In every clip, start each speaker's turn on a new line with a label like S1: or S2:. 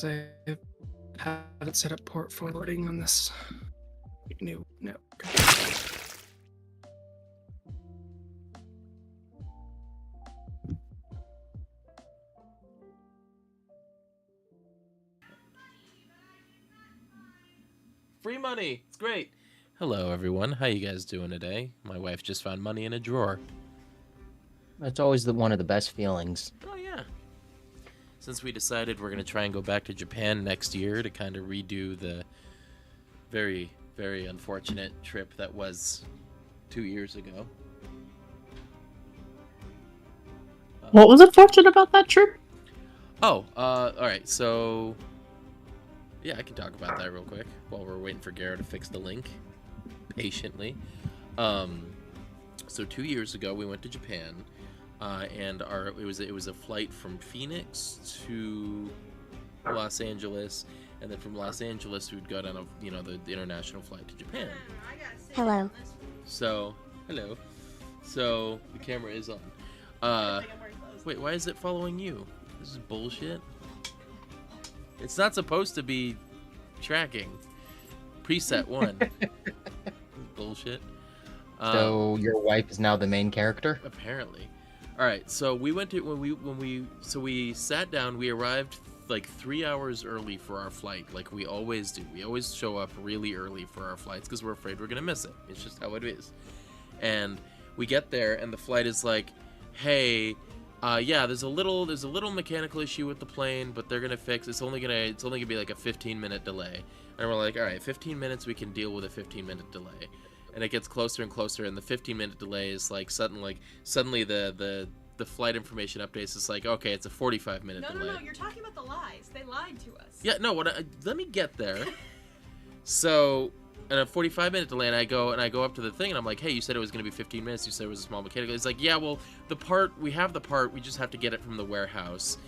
S1: I have it set up port forwarding on this new network.
S2: Free money. It's great. Hello, everyone. How you guys doing today? My wife just found money in a drawer.
S3: It's always one of the best feelings.
S2: Oh, yeah. Since we decided we're going to try and go back to Japan next year to kind of redo the very, very unfortunate trip that was 2 years ago.
S1: What was unfortunate about that trip?
S2: Oh, all right. So, yeah, I can talk about that real quick while we're waiting for Garrett to fix the link patiently. So 2 years ago, we went to Japan, and it was a flight from Phoenix to Los Angeles, and then from Los Angeles we'd go down the international flight to Japan.
S4: Hello.
S2: So hello. So the camera is on. Wait, why is it following you? This is bullshit. It's not supposed to be tracking. Preset 1. Bullshit.
S3: So your wife is now the main character?
S2: Apparently. All right. So we went to we sat down. We arrived like 3 hours early for our flight, like we always do. We always show up really early for our flights because we're afraid we're gonna miss it. It's just how it is. And we get there, and the flight is like, "Hey, yeah, there's a little mechanical issue with the plane, but they're gonna fix. It's only gonna be like a 15-minute delay." And we're like, "All right, 15 minutes. We can deal with a 15-minute delay." And it gets closer and closer, and the 15-minute delay is like suddenly the flight information updates is like, okay, it's a 45-minute delay.
S5: No, you're talking about the lies. They lied to us.
S2: Yeah, no, let me get there. So, and a 45-minute delay, and I go up to the thing, and I'm like, hey, you said it was going to be 15 minutes. You said it was a small mechanical. It's like, yeah, well, we have the part. We just have to get it from the warehouse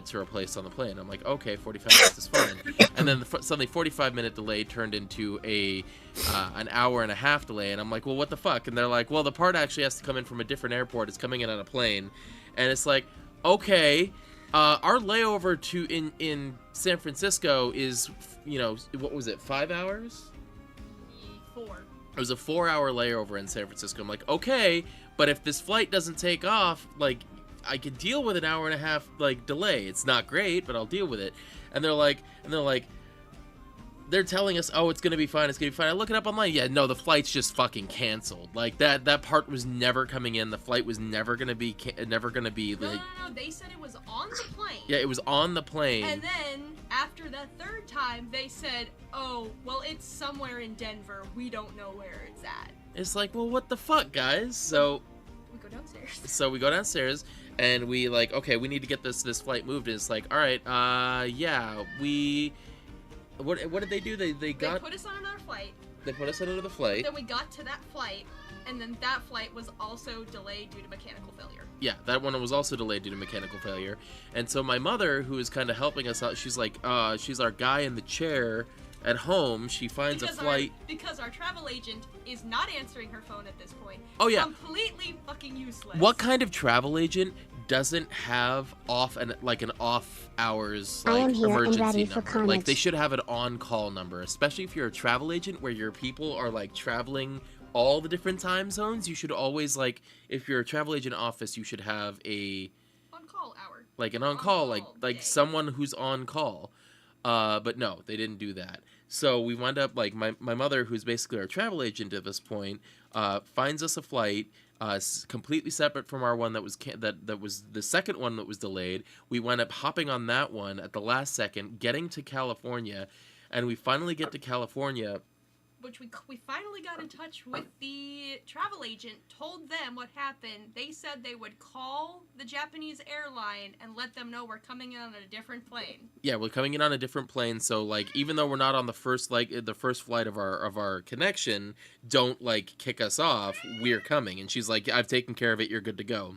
S2: to replace on the plane. I'm like, okay, 45 minutes is fine. And then suddenly 45-minute delay turned into an hour and a half delay, and I'm like, well, what the fuck? And they're like, well, the part actually has to come in from a different airport. It's coming in on a plane. And it's like, okay, our layover in San Francisco is, what was it, 5 hours?
S5: 4.
S2: It was a 4-hour layover in San Francisco. I'm like, okay, but if this flight doesn't take off, like, I could deal with an hour and a half like delay. It's not great, but I'll deal with it. And they're telling us, oh, it's gonna be fine. It's gonna be fine. I look it up online. Yeah, no, the flight's just fucking canceled. Like that part was never coming in. The flight was never gonna be
S5: No. They said it was on the plane.
S2: Yeah, it was on the plane.
S5: And then after the third time, they said, oh, well, it's somewhere in Denver. We don't know where it's at.
S2: It's like, well, what the fuck, guys? So
S5: we go downstairs.
S2: So we go downstairs. And we like, okay, we need to get this flight moved. And it's like, all right, yeah, what did they do? They
S5: put us on another flight.
S2: They put us on another flight.
S5: Then we got to that flight, and then that flight was also delayed due to mechanical failure.
S2: Yeah, that one was also delayed due to mechanical failure. And so my mother, who is kind of helping us out, she's like, she's our guy in the chair at home. She finds a flight.
S5: Because our travel agent is not answering her phone at this point.
S2: Oh, yeah.
S5: Completely fucking useless.
S2: What kind of travel agent doesn't have an off hours emergency number? Like, they should have an on-call number, especially if you're a travel agent where your people are like traveling all the different time zones. You should always, like, if you're a travel agent office, you should have a
S5: on-call hour,
S2: like an on-call, like someone who's on call. But no, they didn't do that. So we wound up, like, my mother, who's basically our travel agent at this point, finds us a flight completely separate from our one that was that was the second one that was delayed. We wound up hopping on that one at the last second, getting to California, and we finally get to California.
S5: Which we finally got in touch with the travel agent, told them what happened. They said they would call the Japanese airline and let them know we're coming in on a different plane.
S2: Yeah, we're coming in on a different plane, so, like, even though we're not on the first flight of our connection, don't, like, kick us off. We're coming. And she's like, I've taken care of it. You're good to go.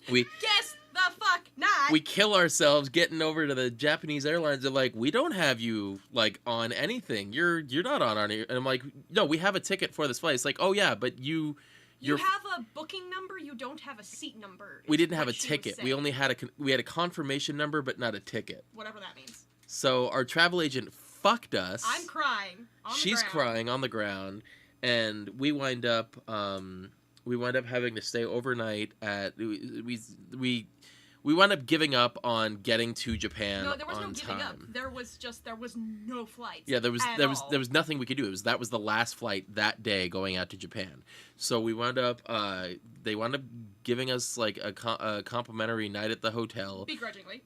S5: Guess the fuck not.
S2: We kill ourselves getting over to the Japanese airlines. They're like, we don't have you, like, on anything. You're not on any. And I'm like, no, we have a ticket for this flight. It's like, oh yeah, but you
S5: have a booking number. You don't have a seat number.
S2: We didn't have a ticket. We only had we had a confirmation number, but not a ticket.
S5: Whatever that means.
S2: So our travel agent fucked us.
S5: I'm crying. On the
S2: She's
S5: ground.
S2: crying on the ground, and we wind up having to stay overnight at we wound up giving up on getting to Japan
S5: No, there was
S2: on
S5: no giving
S2: time.
S5: up. There was no flights.
S2: Yeah, there
S5: all.
S2: was nothing we could do. That was the last flight that day going out to Japan. So we wound up they wound up giving us like a complimentary night at the hotel.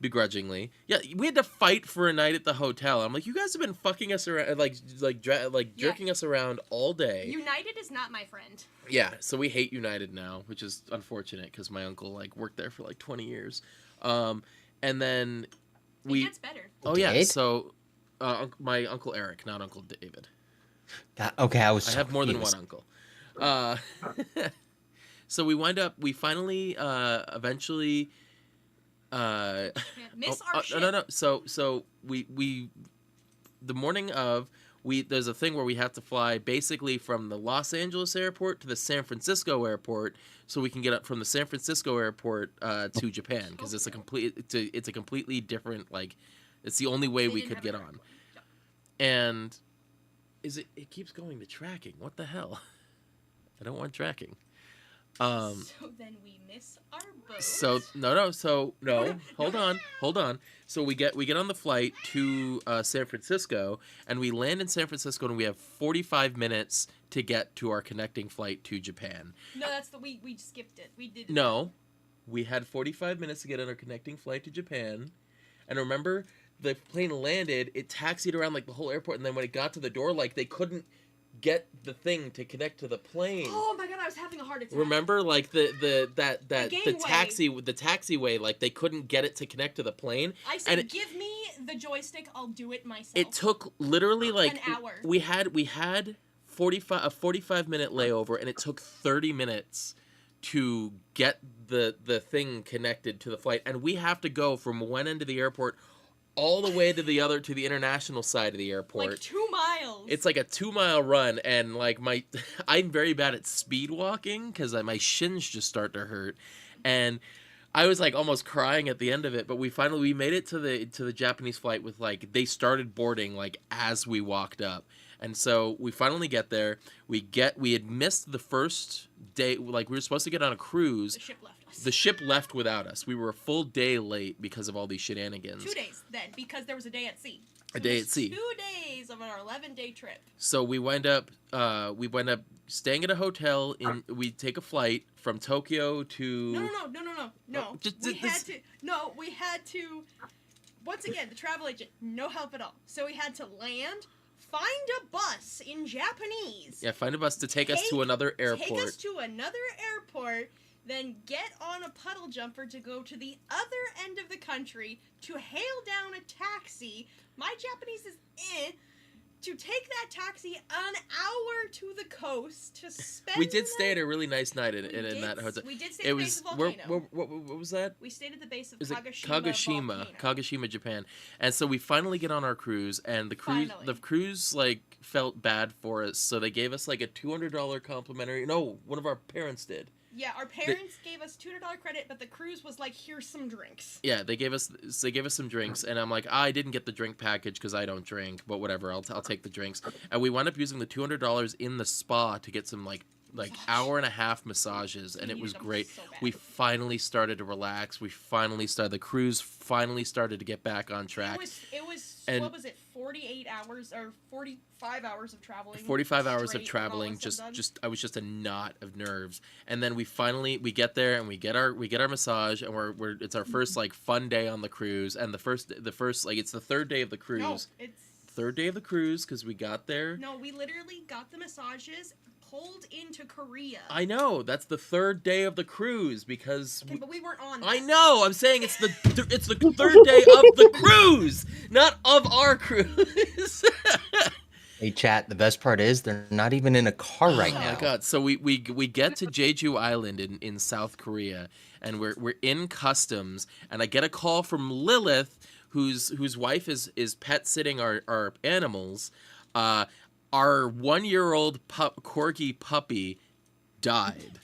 S2: Begrudgingly. Yeah, we had to fight for a night at the hotel. I'm like, you guys have been fucking us around, jerking us around all day.
S5: United is not my friend.
S2: Yeah, so we hate United now, which is unfortunate because my uncle like worked there for like 20 years. And then
S5: It gets better.
S2: Oh yeah,
S3: Did?
S2: so my Uncle Eric, not Uncle David.
S3: Okay, I was.
S2: I have more than one uncle. So we finally eventually
S5: Miss our ship.
S2: no. So we the morning of there's a thing where we have to fly basically from the Los Angeles airport to the San Francisco airport, so we can get up from the San Francisco airport to Japan, because it's a completely different, like, it's the only way we could get on. And it keeps going to tracking. What the hell? I don't want tracking.
S5: So then we miss our boat.
S2: So hold on. So we get on the flight to San Francisco, and we land in San Francisco, and we have 45 minutes to get to our connecting flight to Japan.
S5: No, we skipped it. We did.
S2: No, we had 45 minutes to get on our connecting flight to Japan, and remember, the plane landed, it taxied around like the whole airport, and then when it got to the door, like they couldn't get the thing to connect to the plane.
S5: Oh my god, I was having a heart attack.
S2: Remember, like the taxiway, like they couldn't get it to connect to the plane.
S5: I said, give me the joystick, I'll do it myself.
S2: It took literally like
S5: an hour.
S2: We had a 45-minute layover, and it took 30 minutes to get the thing connected to the flight, and we have to go from one end of the airport all the way to the international side of the airport.
S5: Like 2 miles.
S2: It's like a 2-mile run, and like I'm very bad at speed walking because my shins just start to hurt, and I was like almost crying at the end of it. But we made it to the Japanese flight with like they started boarding like as we walked up, and so we finally get there. We had missed the first day, like we were supposed to get on a cruise.
S5: The ship left us.
S2: The ship left without us. We were a full day late because of all these shenanigans.
S5: 2 days then, because there was a day at sea.
S2: A day at sea.
S5: 2 days of our 11-day trip.
S2: So we wind up staying at a hotel we take a flight from Tokyo to
S5: No. We had to once again, the travel agent, no help at all. So we had to land, find a bus in Japanese.
S2: Yeah, find a bus to take us to another airport.
S5: Take us to another airport, then get on a puddle jumper to go to the other end of the country to hail down a taxi. My Japanese is to take that taxi an hour to the coast to spend.
S2: We did stay at a really nice night in that hotel.
S5: We did stay at the base of volcano.
S2: What was that?
S5: We stayed at the base of
S2: Kagoshima, Japan. And so we finally get on our cruise, and the cruise like felt bad for us, so they gave us like a $200 complimentary. No, one of our parents did.
S5: Yeah, our parents gave us $200 credit, but the cruise was like, here's some drinks.
S2: Yeah, they gave us some drinks, and I'm like, I didn't get the drink package because I don't drink, but whatever, I'll take the drinks. And we wound up using the $200 in the spa to get some like hour and a half massages, and it was great.
S5: So
S2: we finally started to relax. The cruise finally started to get back on track.
S5: It was
S2: and
S5: what was it, 48 hours or 45 hours of traveling?
S2: 45 hours of traveling, I was just a knot of nerves. And then we get there, and we get our massage, and it's our first like fun day on the cruise, and the first like it's the third day of the cruise.
S5: No, it's
S2: third day of the cruise because we got there.
S5: No, we literally got the massages, pulled into Korea.
S2: I know, that's the third day of the cruise because
S5: but we weren't on that.
S2: I know, I'm saying it's the third day of the cruise, not of our cruise.
S3: Hey chat, the best part is they're not even in a car right now.
S2: Oh my god. So we get to Jeju Island in South Korea, and we're in customs, and I get a call from Lilith, whose wife is pet sitting our animals. Our 1-year-old corgi puppy died.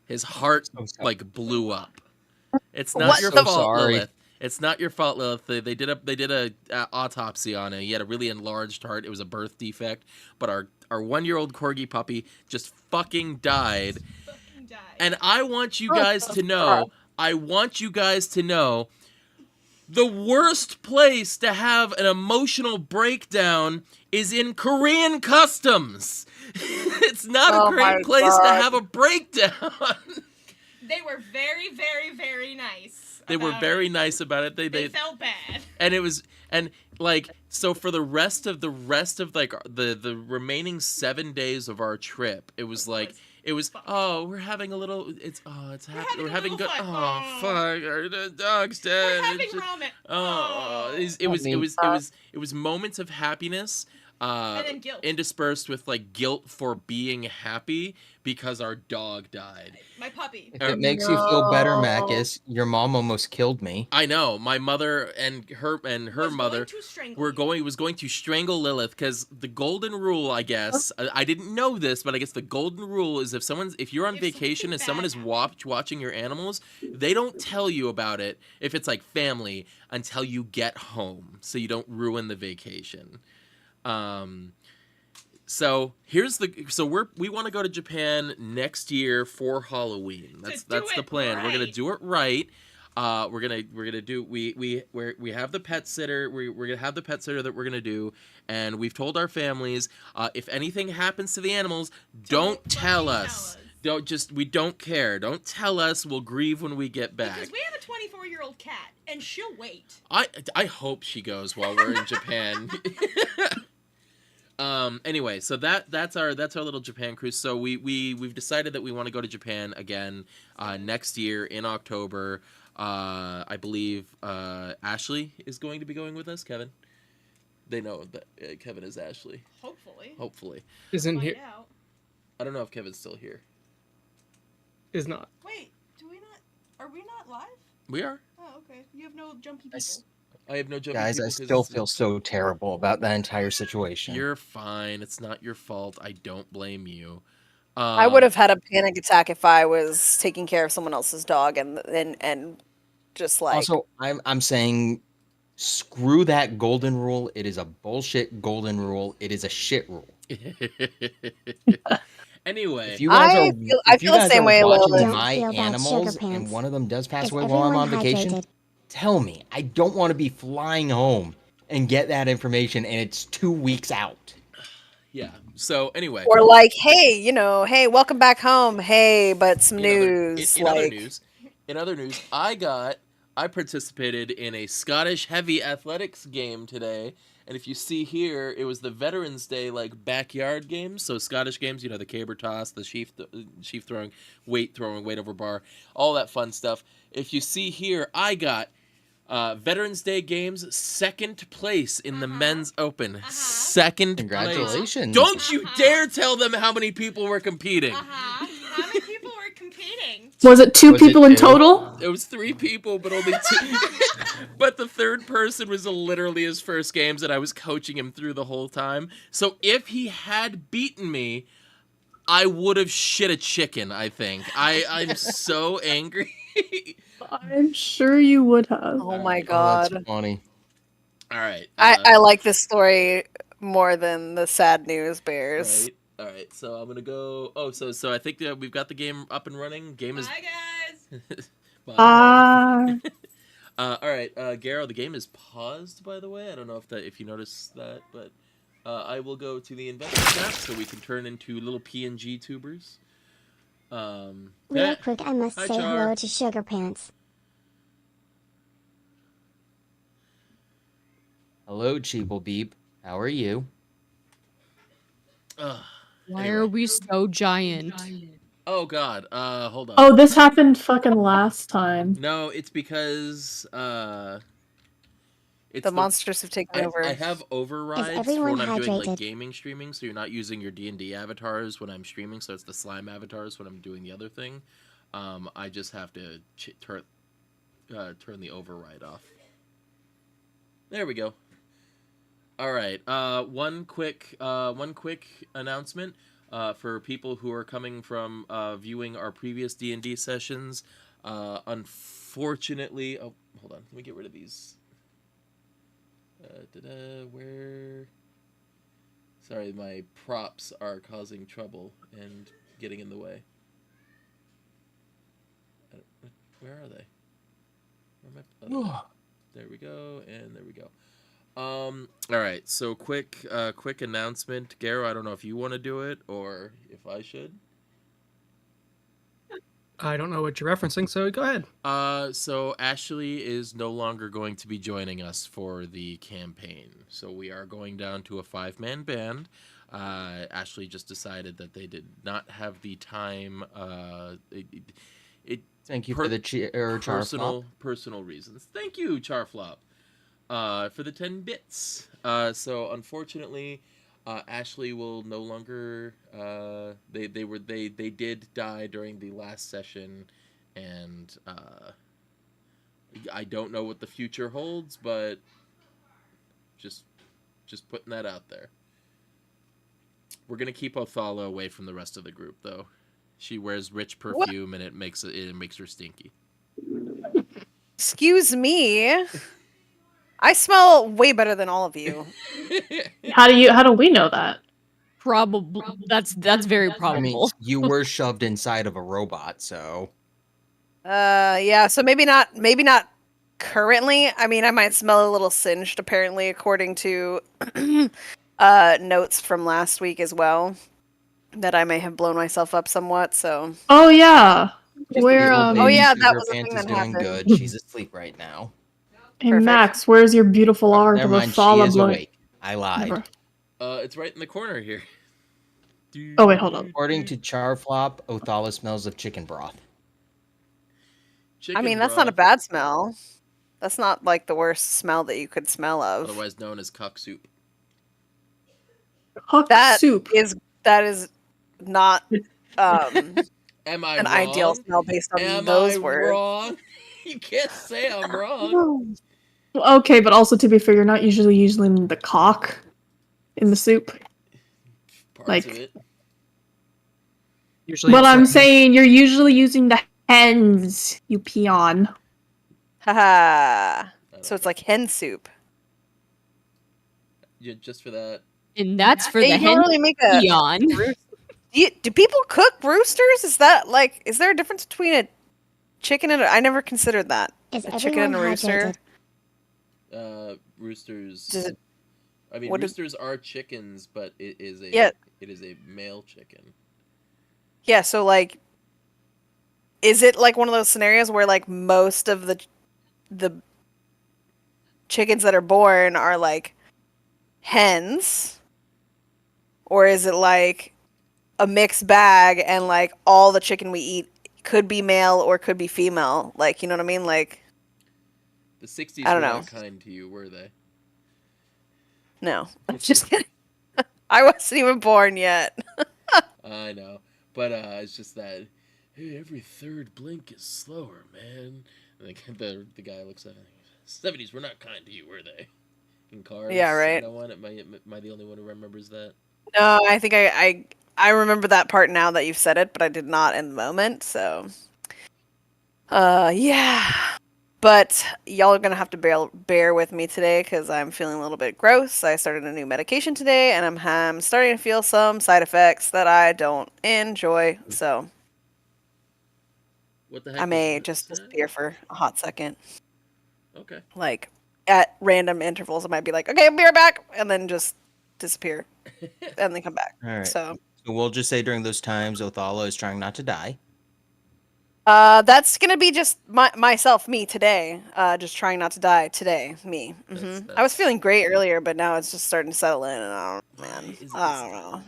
S2: His heart like blew up. It's not your fault, Lilith. It's not your fault, Lilith. They did a autopsy on it. He had a really enlarged heart. It was a birth defect. But our 1-year-old corgi puppy just fucking died.
S5: Fucking died.
S2: And I want you guys to know. The worst place to have an emotional breakdown is in Korean customs. It's not a great place to have a breakdown.
S5: They were very, very, very nice.
S2: They were very nice about it.
S5: They felt bad.
S2: And it was, and like, so for the rest of like the remaining 7 days of our trip, it was like, oh, we're having a little, it's happy, we're having good,
S5: fun.
S2: oh, fuck, our dog's dead.
S5: We're having ramen.
S2: Oh, it was moments of happiness,
S5: and then guilt.
S2: interspersed with like guilt for being happy because our dog died.
S5: My puppy.
S3: If it makes you feel better, Macus, your mom almost killed me.
S2: I know. My mother and her mother was going to strangle Lilith because the golden rule, I guess, I didn't know this, but I guess the golden rule is if you're on vacation and someone is watching your animals, they don't tell you about it if it's like family until you get home, so you don't ruin the vacation. So we want to go to Japan next year for Halloween. That's the plan.
S5: Right.
S2: We're gonna do it right. We're gonna do we have the pet sitter. We're gonna have the pet sitter that we're gonna do, and we've told our families if anything happens to the animals, don't tell us. We don't care. Don't tell us. We'll grieve when we get back.
S5: Because we have a 24-year-old cat, and she'll wait.
S2: I hope she goes while we're in Japan. Anyway, so that's our little Japan cruise. So we've decided that we want to go to Japan again next year in October. I believe Ashley is going to be going with us. Kevin, they know that Kevin is Ashley. Hopefully.
S1: Isn't here.
S5: Out.
S2: I don't know if Kevin's still here.
S1: Is not.
S5: Wait, are we not live?
S2: We are.
S5: Oh, okay. You have no jumpy people.
S2: I have no jumpy
S3: Guys,
S2: people
S3: I still feel so terrible about that entire situation.
S2: You're fine. It's not your fault. I don't blame you.
S4: I would have had a panic attack if I was taking care of someone else's dog and just like.
S3: Also, I'm saying, screw that golden rule. It is a bullshit golden rule. It is a shit rule.
S2: Anyway,
S3: If you guys
S4: I feel the same way a little
S3: watching
S4: bit.
S3: my animals and one of them does pass away while I'm on vacation, tell me. I don't want to be flying home and get that information, and it's 2 weeks out.
S2: Yeah. So anyway,
S4: Or like, hey, welcome back home. Hey, but some news.
S2: In other news, I participated in a Scottish heavy athletics game today. And if you see here, it was the Veterans Day backyard games. So Scottish games, the caber toss, the sheaf throwing, weight over bar, all that fun stuff. If you see here, I got Veterans Day games second place in the men's open. Second
S3: Congratulations.
S2: place. Don't you dare tell them how many people were competing.
S5: How many people were competing?
S1: Was it two people in total?
S2: It was 3 people, but only 2. But the third person was literally his first games, and I was coaching him through the whole time. So if he had beaten me, I would have shit a chicken, I think. I'm so angry.
S6: I'm sure you would have.
S4: Oh my god.
S3: That's funny.
S2: All right.
S4: I like this story more than the sad news bears.
S2: Right. All right. So I'm gonna go. Oh, so I think that we've got the game up and running. Game is.
S5: Bye, guys.
S2: Bye. All right, Garo, the game is paused. By the way, I don't know if you noticed that, but I will go to the investor chat so we can turn into little PNG tubers.
S7: Real quick, I must say hello to Sugar Pants.
S3: Hello, Cheeple Beep. How are you?
S8: Why are we so giant?
S2: Oh God, hold on.
S6: Oh, this happened fucking last time.
S2: No, it's because
S4: The monsters have taken over.
S2: I have overrides for
S7: everyone
S2: when I'm doing
S7: hydrated?
S2: gaming streaming, so you're not using your D&D avatars when I'm streaming, so it's the slime avatars when I'm doing the other thing. I just have to turn the override off. There we go. All right. One quick announcement. For people who are coming from viewing our previous D&D sessions, unfortunately, hold on. Let me get rid of these. Where? Sorry, my props are causing trouble and getting in the way. Where are they? Where am I? There we go, and there we go. All right. So quick announcement, Garo. I don't know if you want to do it or if I should.
S1: I don't know what you're referencing, so go ahead.
S2: So Ashley is no longer going to be joining us for the campaign. So we are going down to a 5-man band. Ashley just decided that they did not have the time.
S3: Thank you for the
S2: personal reasons. Thank you, Charflop, for the 10 bits. So unfortunately, Ashley will no longer. They did die during the last session, and I don't know what the future holds, but just putting that out there. We're gonna keep Othala away from the rest of the group, though. She wears rich perfume, and it makes her stinky.
S4: Excuse me. I smell way better than all of you.
S6: How do we know that?
S8: Probably. That's very probable.
S3: I mean, you were shoved inside of a robot, so.
S4: Yeah. So maybe not currently. I mean, I might smell a little singed, apparently, according to notes from last week as well. That I may have blown myself up somewhat. So.
S6: Oh yeah. Where?
S4: Oh yeah, that was a thing that
S3: doing
S4: happened.
S3: good. She's asleep right now.
S6: Hey
S4: Perfect.
S6: Max, where's your beautiful arc
S3: Never
S6: of
S3: mind,
S6: Othala
S3: she is
S6: blowing?
S3: awake. I lied.
S6: Never.
S2: It's right in the corner here.
S6: Oh wait, hold on.
S3: According to Charflop, Othala smells of chicken broth.
S4: I mean, that's not a bad smell. That's not like the worst smell that you could smell of.
S2: Otherwise known as cock soup.
S6: Cock
S4: That
S6: soup.
S4: That is not
S2: Am I
S4: an
S2: wrong?
S4: ideal smell based on
S2: Am
S4: those
S2: I
S4: words.
S2: wrong? You can't say I'm wrong.
S6: Okay, but also to be fair, you're not usually using the cock in the soup.
S2: Parts of it.
S1: Usually
S6: But
S1: it's
S6: I'm
S1: like-
S6: saying you're usually using the hens, you peon.
S4: Haha. So it's like hen soup.
S2: Yeah, just for that.
S8: And that's for
S4: Yeah,
S8: the
S4: you don't really make a
S8: peon.
S4: Do people cook roosters? Is there a difference between a chicken and I never considered that.
S7: Is
S4: A chicken and a rooster.
S2: Roosters. I mean, roosters are chickens, but it is a male chicken.
S4: Yeah, so like, is it like one of those scenarios where like most of the chickens that are born are like hens, or is it like a mixed bag and like all the chicken we eat could be male or could be female? Like, you know what I mean? Like,
S2: the 60s
S4: I
S2: were
S4: don't know.
S2: not kind to you, were they?
S4: No, I'm just kidding. I wasn't even born yet.
S2: I know, but it's just that. Hey, every third blink is slower, man. And the guy looks at it. 70s were not kind to you, were they? In Cars.
S4: Yeah, right.
S2: Am I the only one who remembers that?
S4: No, I think I remember that part now that you've said it, but I did not in the moment. So, yeah. But y'all are gonna have to bear with me today because I'm feeling a little bit gross. I started a new medication today, and I'm starting to feel some side effects that I don't enjoy. So,
S2: What the heck?
S4: I may just disappear for a hot second.
S2: Okay.
S4: Like at random intervals, I might be like, "Okay, I'll be right back," and then just disappear, and then come back.
S3: All right.
S4: So
S3: we'll just say during those times, Othala is trying not to die.
S4: that's gonna be just me today. Just trying not to die today. Me. I was feeling great earlier, but now it's just starting to settle in, and I don't know.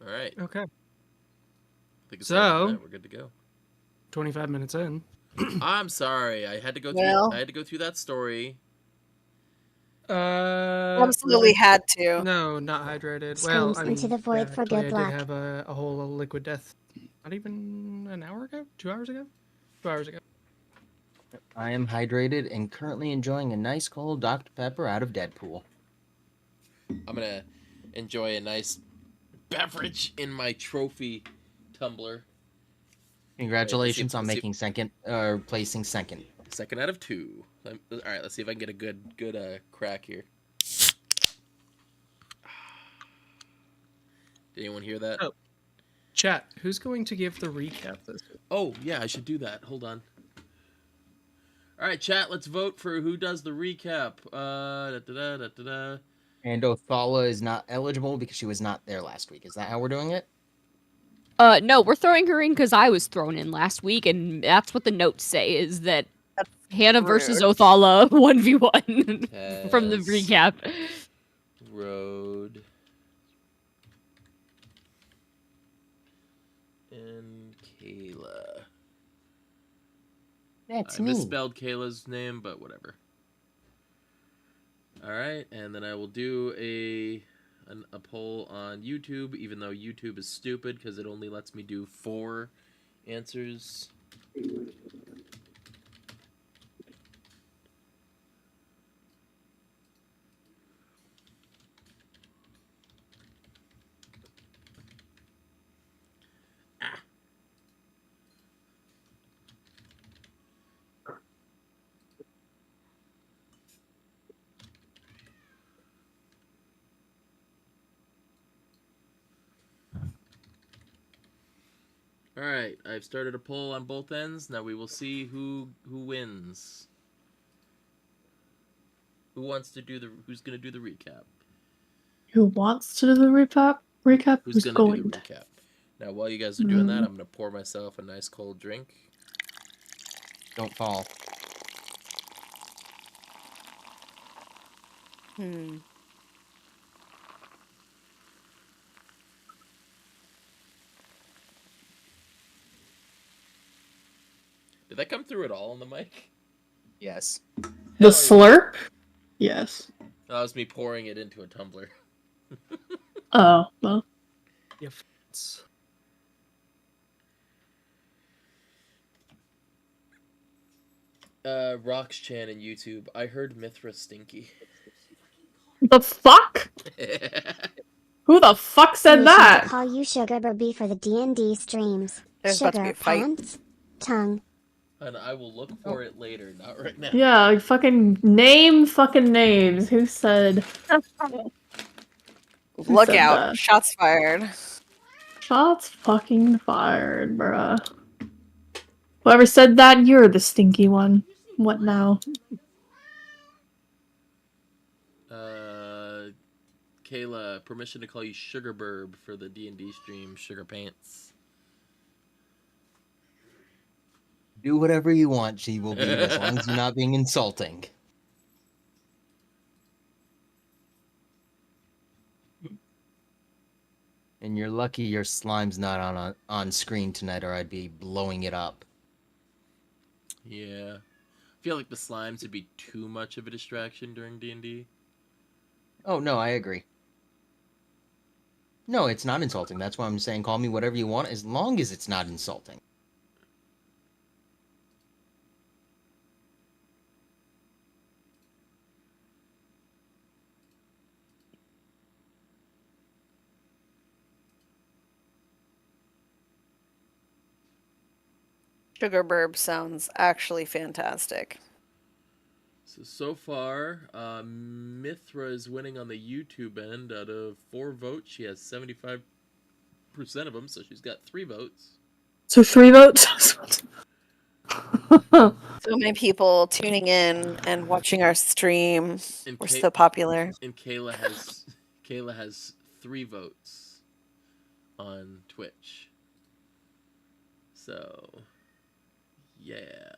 S2: All right.
S1: Okay.
S2: So we're good to go.
S1: 25 minutes in.
S2: I'm sorry. I had to go through. I had to go through that story.
S4: Absolutely had to.
S1: No, not hydrated.
S7: Screams
S1: I mean,
S7: into the void for
S1: actually,
S7: good
S1: I
S7: luck.
S1: did have a whole liquid death. Not even an hour ago? 2 hours ago? 2 hours ago.
S3: I am hydrated and currently enjoying a nice cold Dr. Pepper out of Deadpool.
S2: I'm gonna enjoy a nice beverage in my trophy tumbler.
S3: Congratulations on making placing second.
S2: Second out of 2. All right, let's see if I can get a good crack here. Did anyone hear that?
S1: Oh. Chat, who's going to give the recap this week?
S2: Oh, yeah, I should do that. Hold on. All right, chat, let's vote for who does the recap.
S3: And Othala is not eligible because she was not there last week. Is that how we're doing it?
S8: No, we're throwing her in because I was thrown in last week, and that's what the notes say, is that Hannah versus Othala 1v1 from the recap.
S2: Road. And Kayla.
S3: That's
S2: I
S3: me.
S2: misspelled Kayla's name, but whatever. All right, and then I will do a poll on YouTube, even though YouTube is stupid because it only lets me do 4 answers. All right, I've started a poll on both ends. Now we will see who wins. Who wants to do who's going to do the recap?
S6: Who wants to do the recap?
S2: Who's
S6: Who's
S2: going to do the recap? Now, while you guys are doing that, I'm going to pour myself a nice cold drink.
S3: Don't fall.
S2: Did that come through at all on the mic?
S3: Yes.
S6: The slurp? Yes.
S2: That was me pouring it into a tumbler.
S6: Oh, well.
S1: Yes.
S2: Roxchan in YouTube. I heard Mithra stinky.
S6: The fuck? Who the fuck said that?
S7: Call you Sugar Baby for the D&D streams.
S4: There's about to be
S7: Sugar
S4: a fight.
S7: pants, tongue.
S2: And I will look for it later, not right now.
S6: Yeah, like fucking fucking names. Who said?
S4: Look out! Shots fired.
S6: Shots fucking fired, bruh. Whoever said that, you're the stinky one. What now?
S2: Kayla, permission to call you Sugar Burb for the D&D stream, Sugar Pants.
S3: Do whatever you want, she will be, as long as you're not being insulting. And you're lucky your slime's not on screen tonight, or I'd be blowing it up.
S2: Yeah. I feel like the slimes would be too much of a distraction during D&D.
S3: Oh, no, I agree. No, it's not insulting. That's why I'm saying call me whatever you want, as long as it's not insulting.
S4: Sugar Burb sounds actually fantastic.
S2: So far, Mithra is winning on the YouTube end. Out of 4 votes, she has 75% of them, so she's got 3 votes.
S6: So 3 votes?
S4: So many people tuning in and watching our stream. We're so popular.
S2: And Kayla has 3 votes on Twitch. So, yeah.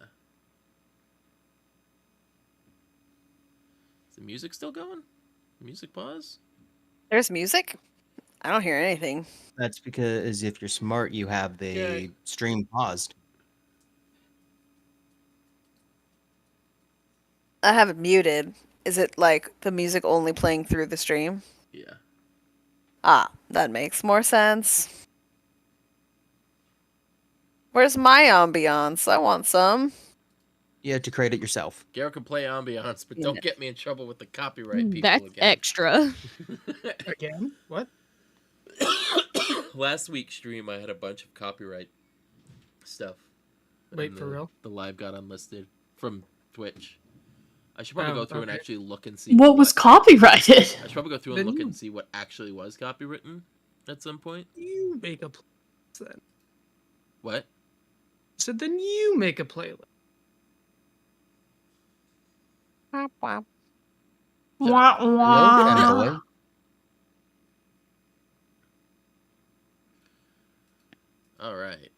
S2: Is the music still going? Music pause?
S4: There's music? I don't hear anything.
S3: That's because if you're smart, you have the stream paused.
S4: I have it muted. Is it like the music only playing through the stream?
S2: Yeah.
S4: Ah, that makes more sense. Where's my ambiance? I want some.
S3: You have to create it yourself.
S2: Garrett can play ambiance, but don't get me in trouble with the copyright people
S8: That's
S2: again.
S8: extra.
S1: Again? What?
S2: Last week's stream, I had a bunch of copyright stuff.
S1: Wait, for real?
S2: The live got unlisted from Twitch. I should probably go through and actually look and see
S6: what was copyrighted.
S2: I should probably go through and look and see what actually was copywritten at some point.
S1: You make a playlist then.
S2: What?
S1: So then you make a playlist.
S6: Wah,
S3: Hello,
S6: wah.
S3: boy.
S2: All right.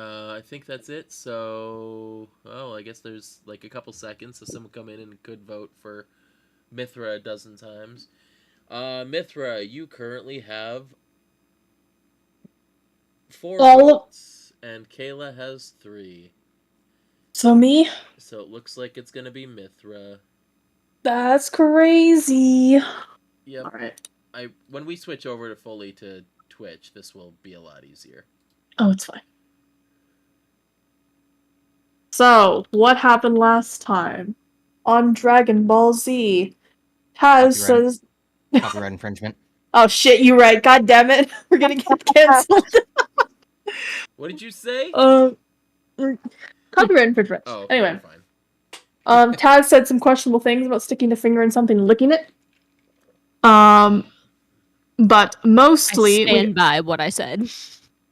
S2: I think that's it. So, I guess there's like a couple seconds, so someone come in and could vote for Mithra a dozen times. Mithra, you currently have 4 votes, and Kayla has 3.
S6: So me?
S2: So it looks like it's gonna be Mithra.
S6: That's crazy.
S2: Yep.
S6: All right.
S2: When we switch over to fully to Twitch, this will be a lot easier.
S6: Oh, it's fine. So, what happened last time? On Dragon Ball Z, Taz says...
S3: Copyright infringement.
S6: Oh shit, you're right. God damn it. We're gonna get cancelled.
S2: What did you say?
S6: Copyright infringement.
S2: Oh, okay,
S6: anyway.
S2: Fine.
S6: Taz said some questionable things about sticking the finger in something and licking it. But mostly...
S8: I stand by what I said.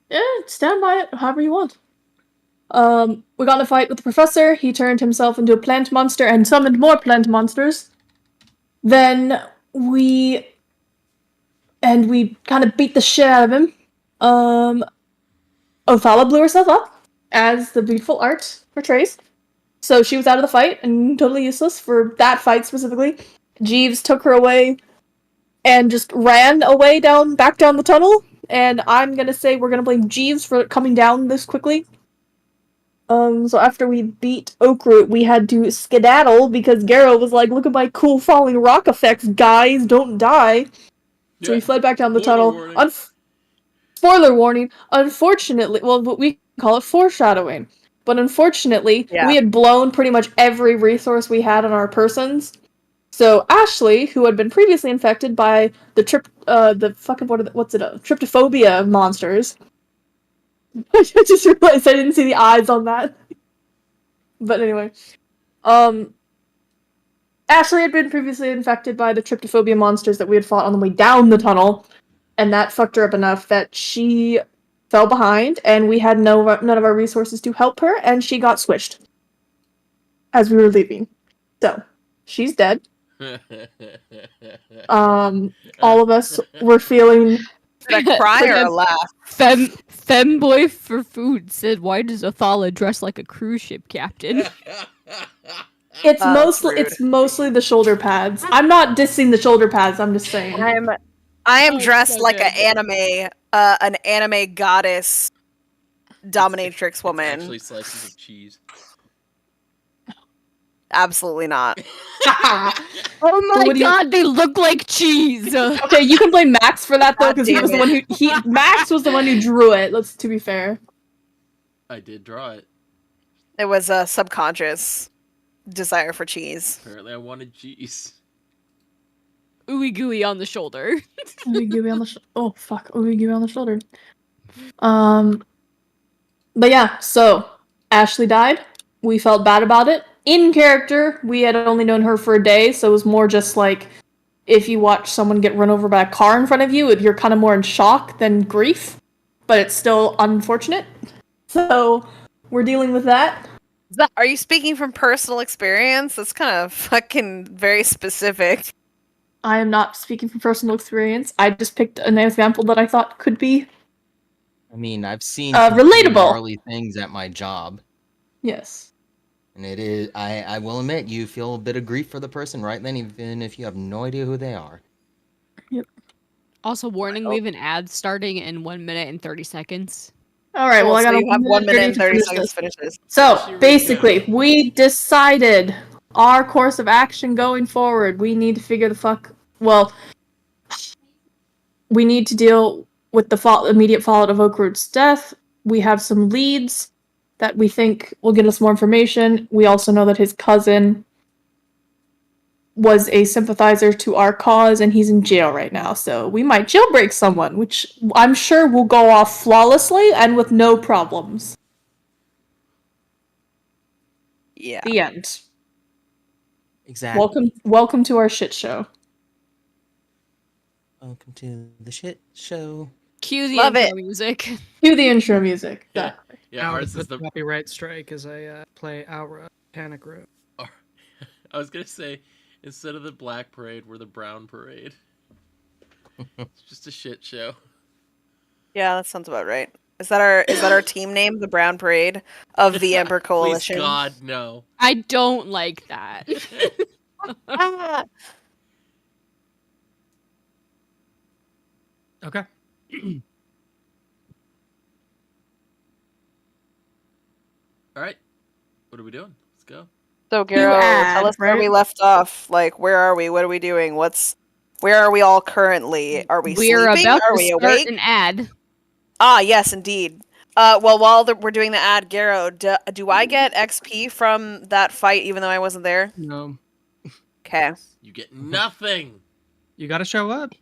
S6: Yeah, stand by it however you want. We got in a fight with the professor. He turned himself into a plant monster and summoned more plant monsters. Then we kind of beat the shit out of him. Othala blew herself up, as the beautiful art portrays. So she was out of the fight and totally useless for that fight specifically. Jeeves took her away and just ran away back down the tunnel. And I'm gonna say we're gonna blame Jeeves for coming down this quickly. So after we beat Oakroot, we had to skedaddle because Garrow was like, look at my cool falling rock effects, guys, don't die. So we fled back down the tunnel. Spoiler warning. Unfortunately, well, we call it foreshadowing. But unfortunately, we had blown pretty much every resource we had on our persons. So Ashley, who had been previously infected by the tryptophobia monsters. I just realized I didn't see the eyes on that. But anyway. Ashley had been previously infected by the tryptophobia monsters that we had fought on the way down the tunnel. And that fucked her up enough that she fell behind, and we had none of our resources to help her, and she got squished. As we were leaving. So, she's dead. All of us were feeling...
S4: Did I cry or a laugh?
S8: Femboy for Food said, why does Othala dress like a cruise ship captain?
S6: It's mostly the shoulder pads. I'm not dissing the shoulder pads, I'm just saying.
S4: I am dressed like an anime goddess dominatrix woman.
S2: Actually slices of cheese.
S4: Absolutely not.
S8: Oh my god, they look like cheese.
S6: Okay, you can blame Max for that though, because he was the one Max was the one who drew it. To be fair.
S2: I did draw it.
S4: It was a subconscious desire for cheese.
S2: Apparently, I wanted cheese.
S8: Ooey gooey on the shoulder.
S6: Ooey gooey on the oh fuck, ooey gooey on the shoulder. But yeah, so Ashley died. We felt bad about it. In character, we had only known her for a day, so it was more just like if you watch someone get run over by a car in front of you, you're kind of more in shock than grief, but it's still unfortunate. So we're dealing with that.
S4: Are you speaking from personal experience? That's kind of fucking very specific.
S6: I am not speaking from personal experience. I just picked an example that I thought could be.
S3: I mean, I've seen
S6: relatable
S3: early things at my job.
S6: Yes.
S3: And it is, I will admit, you feel a bit of grief for the person right then, even if you have no idea who they are.
S6: Yep.
S8: Also, warning, we have an ad starting in 1 minute and 30 seconds.
S6: Alright, well, I gotta
S4: have 1 minute and 30 seconds to finish this.
S6: So, basically, we decided our course of action going forward. We need to figure the fuck... Well, we need to deal with the immediate fallout of Oakroot's death. We have some leads. that we think will get us more information. We also know that his cousin was a sympathizer to our cause, and he's in jail right now. So we might jailbreak someone, which I'm sure will go off flawlessly and with no problems.
S4: Yeah.
S6: The end.
S3: Exactly.
S6: Welcome to our shit show.
S3: Welcome to the shit show.
S8: Cue the
S4: Love
S8: intro
S4: it.
S8: music.
S6: Cue the intro music.
S2: Yeah, yeah.
S1: Now to
S2: Ours is
S1: put
S2: the.
S1: copyright strike as I play Aura Panic Room.
S2: I was gonna say, instead of the black parade, we're the brown parade. It's just a shit show.
S4: Yeah, that sounds about right. Is that our team name, the Brown Parade of the Ember Coalition?
S2: Please God, no.
S8: I don't like that.
S4: Ah.
S1: Okay.
S2: All right, what are we doing? Let's go.
S4: So, Garo, tell us where we left off. Like, where are we? What are we doing? Where are we all currently? Are we
S8: We're
S4: sleeping?
S8: about
S4: Are
S8: to
S4: we
S8: start
S4: awake?
S8: an ad.
S4: Ah, yes, indeed. Well, while we're doing the ad, Garo, do I get XP from that fight even though I wasn't there?
S1: No.
S4: Okay.
S2: You get nothing.
S1: You gotta show up.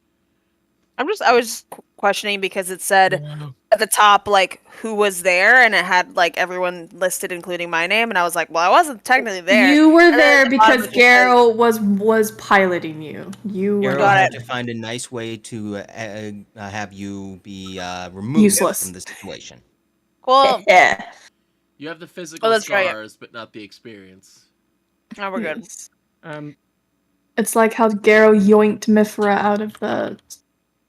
S4: I was just questioning because it said
S1: Wow.
S4: at the top, like, who was there, and it had, like, everyone listed, including my name, and I was like, well, I wasn't technically there.
S6: You were
S4: And then
S6: there
S4: at the bottom
S6: because
S4: it just says-
S6: Garo was piloting you. You were
S3: Arrow
S4: Got
S3: had
S4: it.
S3: to find a nice way to have you be removed
S6: Useless.
S3: from the situation.
S4: Cool.
S6: Yeah.
S2: You have the physical
S4: let's try it.
S2: scars, but not the experience.
S4: Oh, we're good.
S6: Yes.
S1: Um,
S6: It's like how Garo yoinked Mithra out of the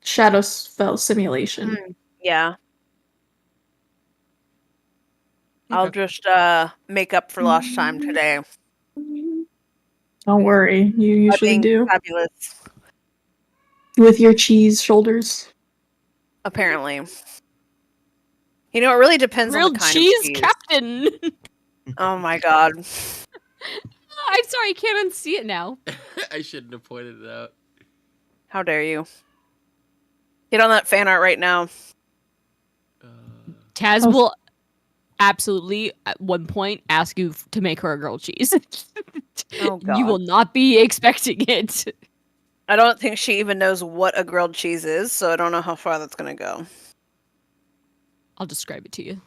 S6: Shadowfell simulation.
S4: Yeah. I'll
S1: Okay.
S4: just make up for lost time today.
S6: Don't worry, you
S4: By
S6: usually
S4: being
S6: do.
S4: fabulous.
S6: With your cheese shoulders.
S4: Apparently. You know, it really depends
S8: Real
S4: on the kind
S8: cheese
S4: of cheese.
S8: captain.
S4: Oh my god.
S8: I'm sorry, I can't unsee it now.
S2: I shouldn't have pointed it out.
S4: How dare you? Get on that fan art right now.
S8: Taz
S6: Oh.
S8: will absolutely at one point ask you to make her a grilled cheese.
S4: Oh,
S8: You will
S4: God.
S8: not be expecting it.
S4: I don't think she even knows what a grilled cheese is, so I don't know how far that's gonna go.
S8: I'll describe it to you.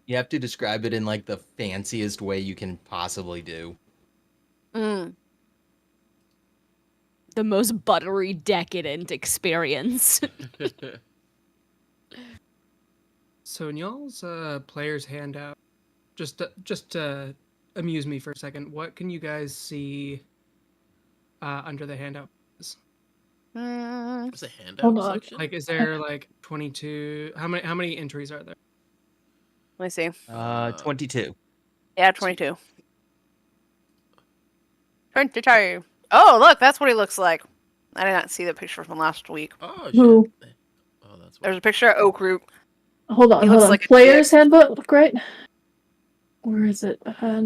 S3: You have to describe it in like the fanciest way you can possibly do.
S4: Mm.
S8: The most buttery, decadent experience.
S1: so in y'all's player's handout, just to amuse me for a second, what can you guys see under the handout?
S2: There's a handout
S6: Hold on.
S2: section.
S1: Like, is there like 22? How many entries are there?
S4: Let me see.
S3: 22.
S4: Yeah, 22. 22. Oh, look, that's what he looks like. I did not see the picture from last week.
S2: Oh shit.
S6: Who?
S2: Oh, that's
S4: There's
S2: why.
S4: a picture of Oakroot.
S6: Hold on,
S4: He
S6: hold
S4: looks
S6: on.
S4: like a
S6: Player's handbook, right? Where is it?
S2: Oh, there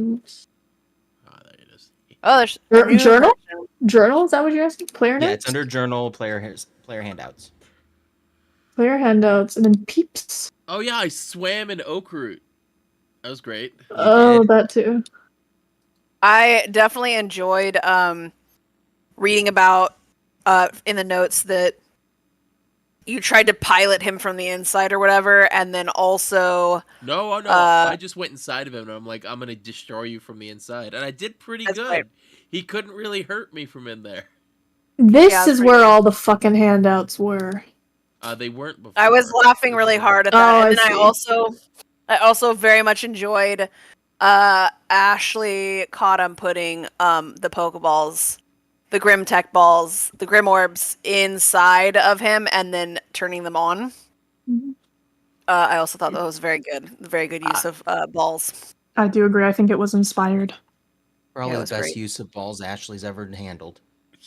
S2: it is.
S4: Oh, there's
S6: Journal?
S4: a new
S6: Journal?
S4: version.
S6: Journal? Is that what you're asking? Player
S3: Yeah,
S6: notes?
S3: it's under journal player handouts.
S6: Player handouts, and then peeps.
S2: Oh yeah, I swam in Oakroot. That was great.
S6: Oh,
S3: did.
S6: that too.
S4: I definitely enjoyed reading about in the notes that you tried to pilot him from the inside or whatever, and then also
S2: No, I just went inside of him and I'm like, I'm gonna destroy you from the inside, and I did pretty
S4: That's
S2: good.
S4: right.
S2: He couldn't really hurt me from in there.
S6: This
S4: Yeah,
S6: is
S4: pretty
S6: where
S4: good.
S6: all the fucking handouts were.
S2: They weren't before.
S4: I was laughing really hard at that.
S6: Oh,
S4: And then
S6: I see.
S4: I also very much enjoyed Ashley Cottam putting the Pokeballs, the Grim Tech balls, the Grim Orbs inside of him and then turning them on.
S6: Mhm.
S4: I also thought that was very good. Very good use of balls.
S6: I do agree. I think it was inspired.
S3: Probably
S4: Yeah, it
S3: the
S4: was
S3: best
S4: great.
S3: use of balls Ashley's ever handled.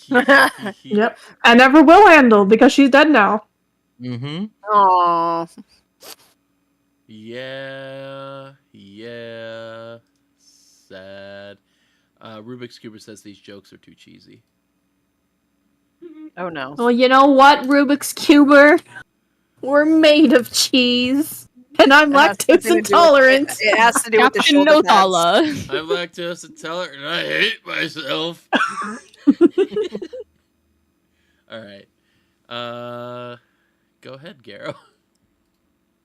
S6: Yep. I never will handle because she's dead now.
S3: Mm-hmm.
S4: Aww.
S2: Yeah. Sad. Rubik's Cuber says these jokes are too cheesy.
S4: Oh no.
S6: Well, you know what, Rubik's Cuber? We're made of cheese. And I'm
S4: It has
S6: lactose
S4: something to do with-
S6: intolerant.
S4: It has to do with the
S8: Captain
S4: shoulder pads.
S8: Nothala.
S2: I'm lactose intolerant and I hate myself. All right. Go ahead, Garo.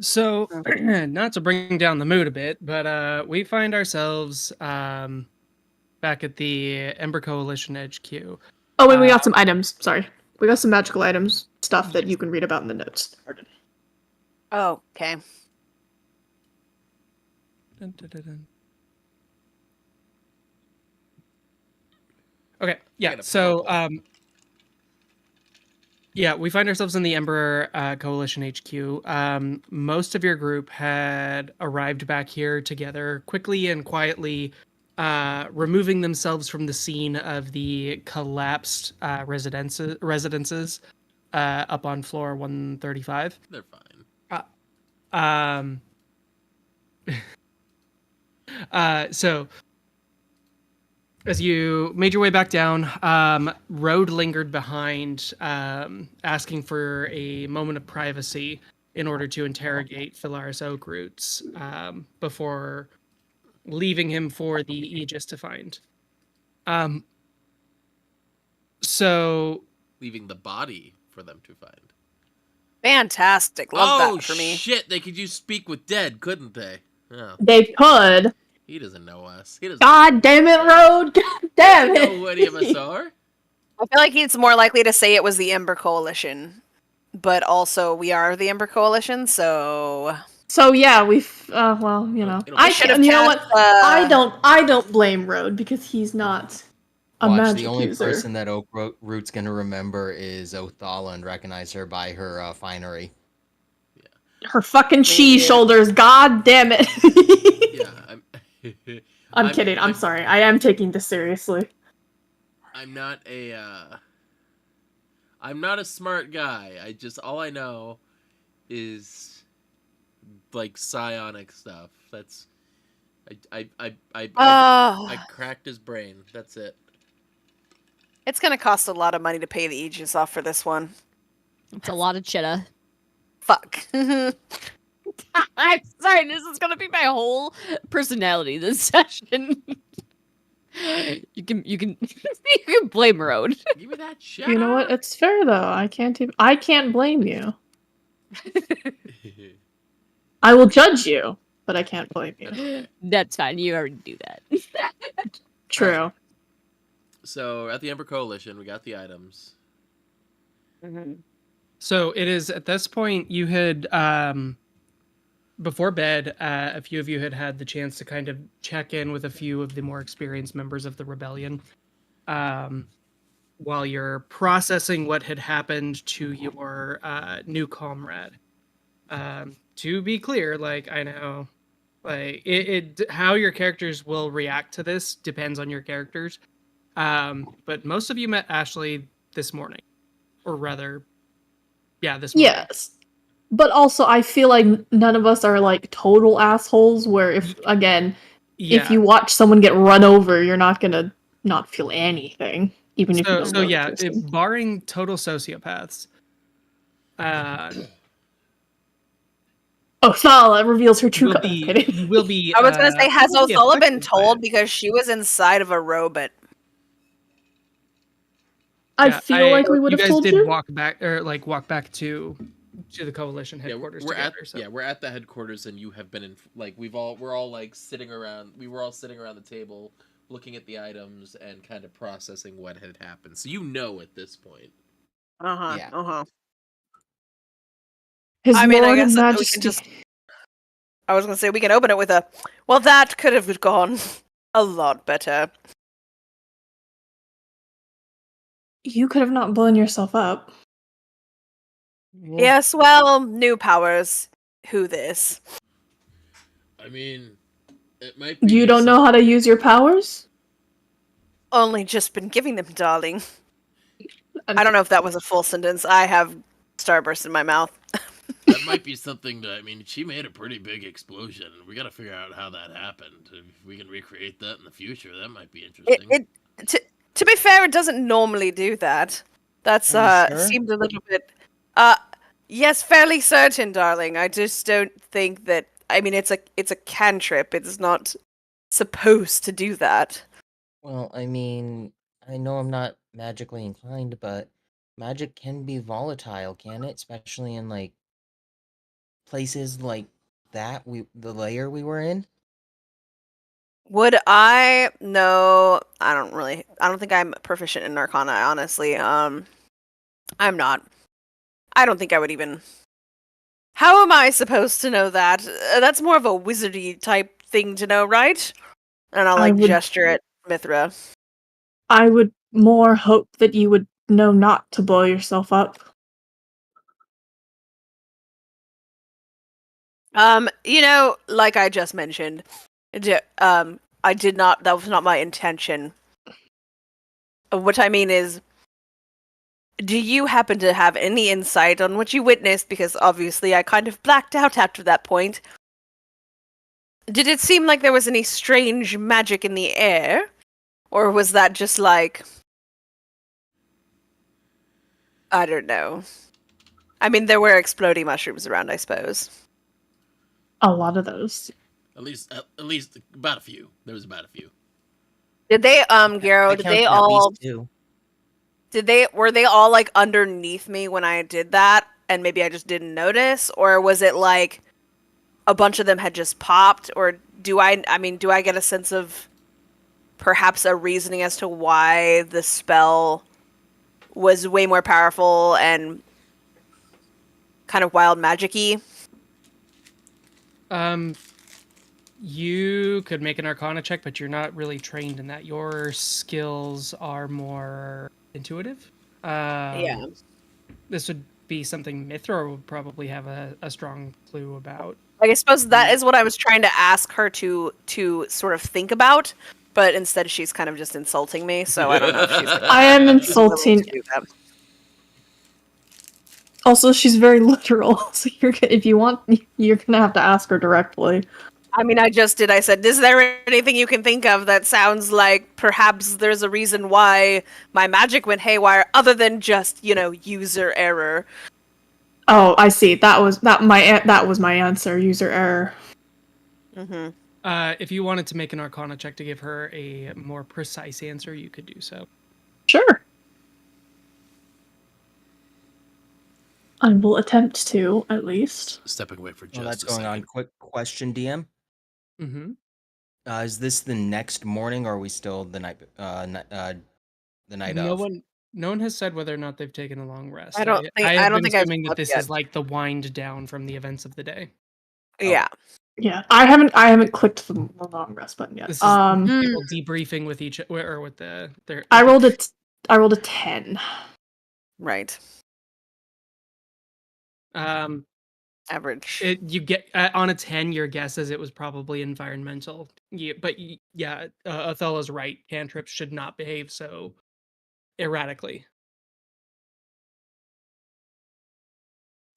S1: So, not to bring down the mood a bit, but we find ourselves back at the Ember Coalition HQ.
S6: Oh wait, we got some items. Sorry, we got some magical items stuff that you can read about in the notes.
S4: Oh, okay.
S1: Dun, dun, dun, dun. Okay, yeah. So, yeah, we find ourselves in the Ember Coalition HQ. Most of your group had arrived back here together quickly and quietly, removing themselves from the scene of the collapsed residences up on floor 135.
S2: They're fine.
S1: So as you made your way back down, Road lingered behind, asking for a moment of privacy in order to interrogate Philaris Oakroots before leaving him for the Aegis to find. So
S2: Leaving the body for them to find.
S4: Fantastic. Love that for me.
S2: Shit, they could use speak with dead, couldn't they? Oh,
S6: They could.
S2: he doesn't know us. He doesn't
S6: God damn it, Road! God damn
S2: know
S6: it!
S2: who any of us are.
S4: I feel like he's more likely to say it was the Ember Coalition, but also we are the Ember Coalition, so
S6: So yeah, we've well, you know,
S2: It'll-
S6: I
S4: should
S6: should.
S4: have
S6: You know what?
S4: cast,
S6: I don't blame Road because he's not a
S3: Watch,
S6: magic
S3: the only
S6: user.
S3: person that Oakroot's gonna remember is Othala and recognize her by her finery.
S6: Her fucking cheese shoulders. God damn it!
S2: Yeah,
S6: I'm kidding. I'm sorry. I am taking this seriously.
S2: I'm not a smart guy. All I know is like psionic stuff. That's I cracked his brain. That's it.
S4: it's gonna cost a lot of money to pay the Aegis off for this one.
S8: It's a lot of cheddar.
S4: Fuck.
S8: I'm sorry, this is gonna be my whole personality this session. You can you can blame Road.
S2: Give me that shit.
S6: You know what? It's fair though. I can't blame you. I will judge you, but I can't blame you.
S8: That's fine. You already do that.
S6: True.
S2: So at the Ember Coalition, we got the items.
S1: So it is at this point you had, before bed, a few of you had the chance to kind of check in with a few of the more experienced members of the rebellion, while you're processing what had happened to your new comrade. To be clear, like, I know, like, how your characters will react to this depends on your characters. But most of you met Ashley this morning, or rather, yeah, this morning.
S6: Yes. But also, I feel like none of us are like total assholes. Where if you watch someone get run over, you're not gonna not feel anything, even if you don't know the person.
S1: Barring total sociopaths.
S6: Othala reveals her true color.
S1: Will be.
S4: I was gonna say, has
S1: will be
S4: Othala been
S1: affected by
S4: told
S1: it.
S4: because she was inside of a robot?
S6: I feel like we would have told
S1: you. You guys did walk back to the coalition headquarters together.
S2: We're at the headquarters, and you have been in. Like we're all like sitting around. We were all sitting around the table, looking at the items and kind of processing what had happened. So you know at this point.
S4: Yeah.
S6: His
S4: I mean, I
S6: Lord
S4: guess
S6: and
S4: we
S6: Majesty.
S4: can just. I was gonna say we can open it with a. Well, that could have gone a lot better.
S6: You could have not blown yourself up.
S4: Yes, well, new powers. Who this?
S2: I mean, it might be.
S6: You don't know how to use your powers?
S4: Only just been giving them, darling. I don't know if that was a full sentence. I have starburst in my mouth.
S2: That might be something that, I mean, she made a pretty big explosion. We gotta figure out how that happened. If we can recreate that in the future, that might be interesting.
S4: To be fair, it doesn't normally do that. That's
S3: Are you sure?
S4: seemed a little bit Yes, fairly certain, darling. I just don't think that. I mean, it's a cantrip. It's not supposed to do that.
S3: Well, I mean, I know I'm not magically inclined, but magic can be volatile, can it? Especially in like places like that the layer we were in.
S4: Would I? No, I don't really. I don't think I'm proficient in Arcana, honestly. I'm not. I don't think I would even. How am I supposed to know that? That's more of a wizardy type thing to know, right? And I'll gesture at Mithra.
S6: I would more hope that you would know not to blow yourself up.
S4: Like I just mentioned, I did not. That was not my intention. What I mean is, do you happen to have any insight on what you witnessed? Because obviously, I kind of blacked out after that point. Did it seem like there was any strange magic in the air, or was that just like, I don't know. I mean, there were exploding mushrooms around, I suppose.
S6: A lot of those.
S2: At least about a few. There was about a few.
S4: Did they, Garo? Did they all? Were they all like underneath me when I did that, and maybe I just didn't notice, or was it like a bunch of them had just popped, or do I get a sense of perhaps a reasoning as to why the spell was way more powerful and kind of wild magic-y?
S1: You could make an Arcana check, but you're not really trained in that. Your skills are more intuitive.
S4: Yeah.
S1: This would be something Mithra would probably have a strong clue about.
S4: Like, I suppose that is what I was trying to ask her to sort of think about, but instead she's kind of just insulting me, so I don't know if she's...
S6: I am insulting... Also, she's very literal, so if you want, you're gonna have to ask her directly.
S4: I mean, I just did. I said, is there anything you can think of that sounds like perhaps there's a reason why my magic went haywire other than just, user error?
S6: Oh, I see. That was my answer, user error.
S4: Mm-hmm.
S1: If you wanted to make an Arcana check to give her a more precise answer, you could do so.
S6: Sure. I will attempt to, at least.
S2: Stepping away for just
S3: that's
S2: a
S3: going
S2: second.
S3: on. Quick question, DM.
S1: Mm-hmm.
S3: Is this the next morning, or are we still the night? The night
S1: No
S3: of.
S1: No one has said whether or not they've taken a long rest.
S4: I don't think
S1: I've
S4: I've
S1: assuming that this
S4: yet.
S1: is like the wind down from the events of the day.
S4: Yeah.
S6: Yeah, I haven't clicked the long rest button yet.
S1: This is people debriefing with each or with their.
S6: I rolled a 10.
S4: Right. Average.
S1: You get on a 10. Your guess is it was probably environmental. Othello's right. Cantrips should not behave so erratically.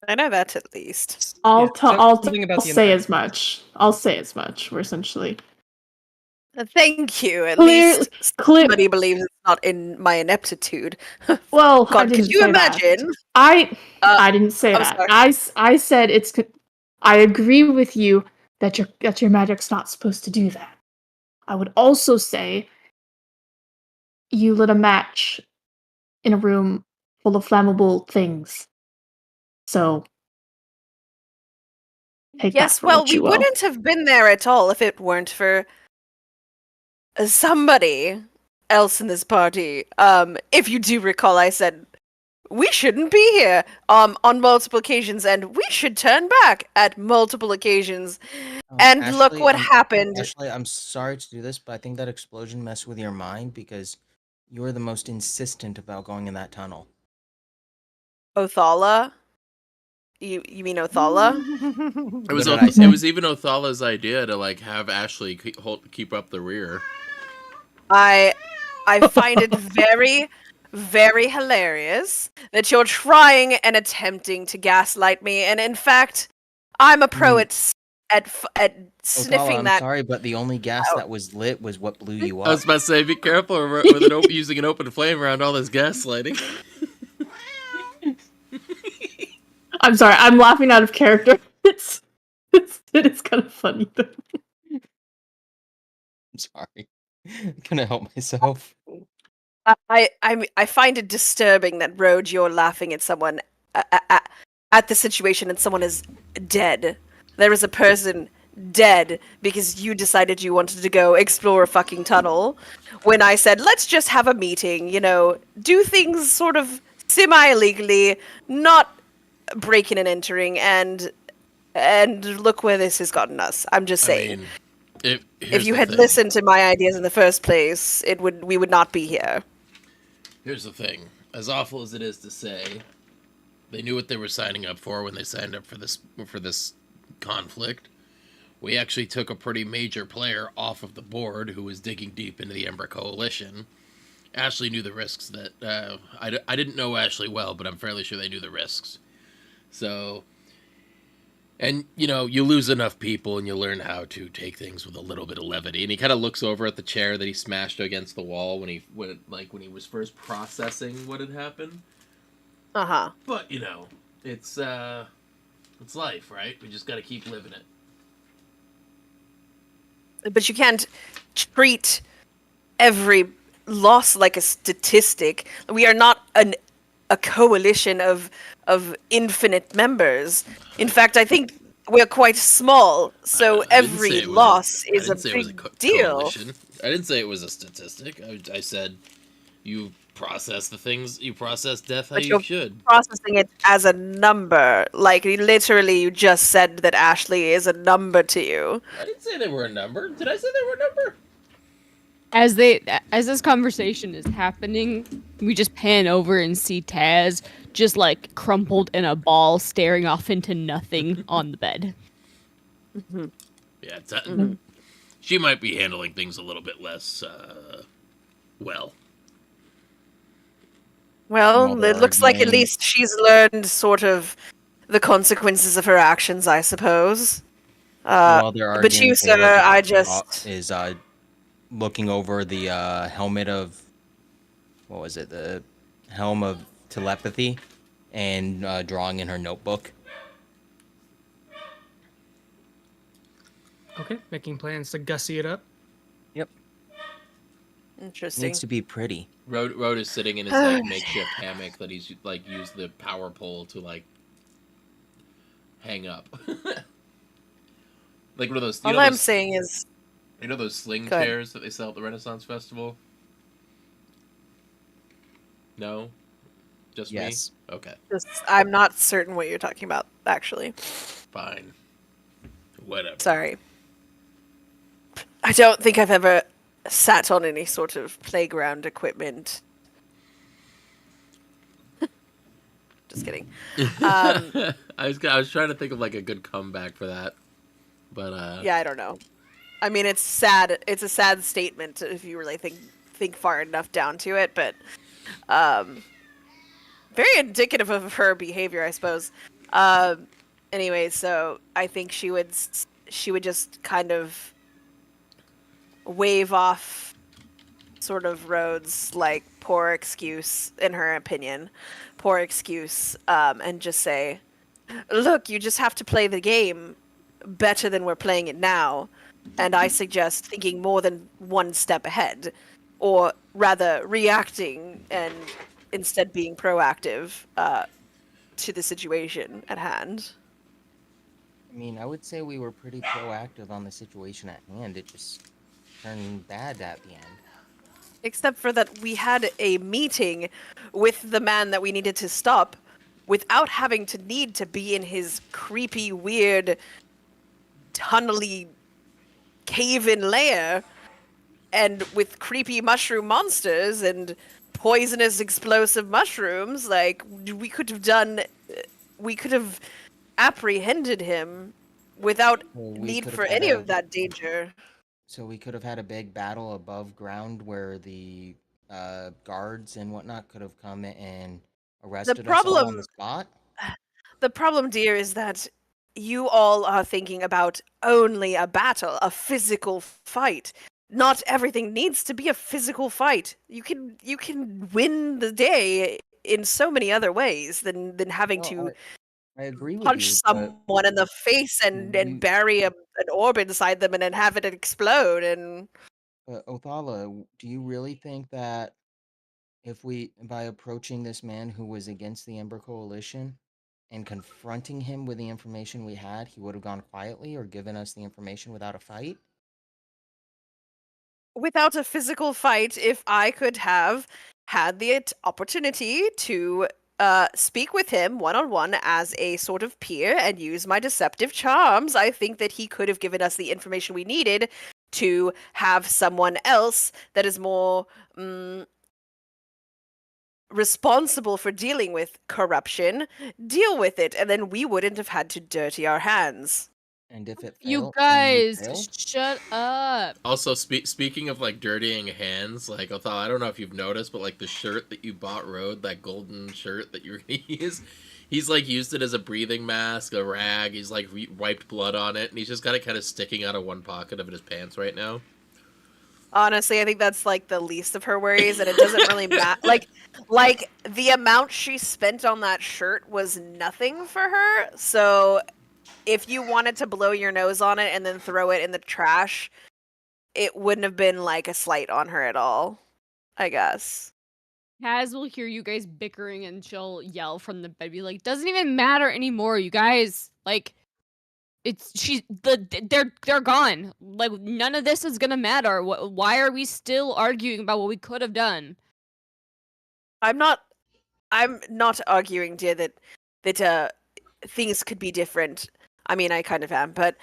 S4: I know that at least.
S6: I'll say as much. I'll say as much. We're essentially.
S4: Thank you. At least somebody believes it's not in my ineptitude.
S6: Well,
S4: God, could you imagine?
S6: I didn't say that. I said it's. I agree with you that your magic's not supposed to do that. I would also say you lit a match in a room full of flammable things. So
S4: yes, well, we wouldn't have been there at all if it weren't for somebody else in this party. If you do recall, I said we shouldn't be here on multiple occasions, and we should turn back at multiple occasions. And
S3: Ashley,
S4: look what happened.
S3: Ashley, I'm sorry to do this, but I think that explosion messed with your mind because you were the most insistent about going in that tunnel.
S4: Othala? You mean Othala?
S2: It was even Othala's idea to like have Ashley keep up the rear.
S4: I find it very, very hilarious that you're trying and attempting to gaslight me, and in fact, I'm a pro at sniffing
S3: I'm
S4: that.
S3: Sorry, but the only gas that was lit was what blew you up.
S2: I was about to say, be careful with using an open flame around all this gaslighting.
S6: I'm sorry, I'm laughing out of character. It is kind of funny though.
S3: I'm sorry. Couldn't help myself.
S4: I find it disturbing that Road, you're laughing at someone at the situation, and someone is dead. There is a person dead because you decided you wanted to go explore a fucking tunnel. When I said let's just have a meeting, do things sort of semi-legally, not breaking and entering, and look where this has gotten us. I'm just saying. If you had listened to my ideas in the first place, we would not be here.
S2: Here's the thing. As awful as it is to say, they knew what they were signing up for when they signed up for this conflict. We actually took a pretty major player off of the board who was digging deep into the Ember Coalition. Ashley knew the risks that... I didn't know Ashley well, but I'm fairly sure they knew the risks. So... And, you lose enough people and you learn how to take things with a little bit of levity. And he kind of looks over at the chair that he smashed against the wall when he was first processing what had happened.
S4: Uh-huh.
S2: But, it's life, right? We just got to keep living it.
S4: But you can't treat every loss like a statistic. We are not a coalition of infinite members. In fact, I think we're quite small, so every loss is a big deal.
S2: Coalition. I didn't say it was a statistic. I said you process the things, you process death how you should.
S4: Processing it as a number. Like, literally, you just said that Ashley is a number to you.
S2: I didn't say they were a number. Did I say they were a number?
S8: As this conversation is happening, we just pan over and see Taz just like crumpled in a ball, staring off into nothing on the bed.
S4: Mm-hmm.
S2: Yeah, she might be handling things a little bit less well.
S4: Well, it looks like at least she's learned sort of the consequences of her actions, I suppose. But you, sir, I just...
S3: is looking over the helmet of... What was it? The helm of telepathy and drawing in her notebook.
S1: Okay, making plans to gussy it up.
S3: Yep.
S4: Interesting.
S3: Needs to be pretty.
S2: Road is sitting in his makeshift hammock that he's used the power pole to hang up. Like one of those.
S4: All I'm saying is,
S2: those sling chairs that they sell at the Renaissance Festival. No, just
S3: yes.
S2: Me. Okay.
S4: I'm not certain what you're talking about, actually.
S2: Fine. Whatever.
S4: Sorry. I don't think I've ever sat on any sort of playground equipment. Just kidding.
S2: I was trying to think of a good comeback for that, but
S4: yeah, I don't know. I mean, it's sad. It's a sad statement if you really think far enough down to it, but very indicative of her behavior, I suppose. Anyway, so I think she would just kind of wave off sort of Rhodes, poor excuse, in her opinion. Poor excuse, and just say, look, you just have to play the game better than we're playing it now. And I suggest thinking more than one step ahead. Or rather, reacting and instead being proactive to the situation at hand.
S3: I mean, I would say we were pretty proactive on the situation at hand. It just turned bad at the end.
S4: Except for that we had a meeting with the man that we needed to stop without having to need to be in his creepy, weird, tunnely, cave-in lair, and with creepy mushroom monsters and poisonous explosive mushrooms. We could have apprehended him without need for any of that danger.
S3: So we could have had a big battle above ground where the guards and whatnot could have come and arrested us all on the spot?
S4: The problem, dear, is that you all are thinking about only a battle, a physical fight. Not everything needs to be a physical fight. You can win the day in so many other ways than having to
S3: I agree with
S4: punch
S3: you, but
S4: someone in the face and
S3: we,
S4: bury an orb inside them and then have it explode. And
S3: Othala, do you really think that if we, by approaching this man who was against the Ember Coalition and confronting him with the information we had, he would have gone quietly or given us the information without a fight?
S4: without a physical fight, if I could have had the opportunity to speak with him one-on-one as a sort of peer and use my deceptive charms, I think that he could have given us the information we needed to have someone else that is more responsible for dealing with corruption deal with it, and then we wouldn't have had to dirty our hands.
S3: And if it
S8: You
S3: failed, and we
S8: guys,
S3: failed?
S8: shut up.
S2: Also, speaking of like dirtying hands, like Othal, I don't know if you've noticed, but like the shirt that you bought Road, that golden shirt that you're gonna use, he's like used it as a breathing mask, a rag. He's like wiped blood on it, and he's just got it kind of sticking out of one pocket of his pants right now.
S4: Honestly, I think that's like the least of her worries, and it doesn't really matter. Like the amount she spent on that shirt was nothing for her. So, if you wanted to blow your nose on it and then throw it in the trash, it wouldn't have been like a slight on her at all. I guess.
S8: Kaz will hear you guys bickering and she'll yell from the bed, be like, doesn't even matter anymore, you guys. Like, they're gone. Like, none of this is gonna matter. Why are we still arguing about what we could have done?
S4: I'm not arguing, dear, that things could be different. I mean, I kind of am, but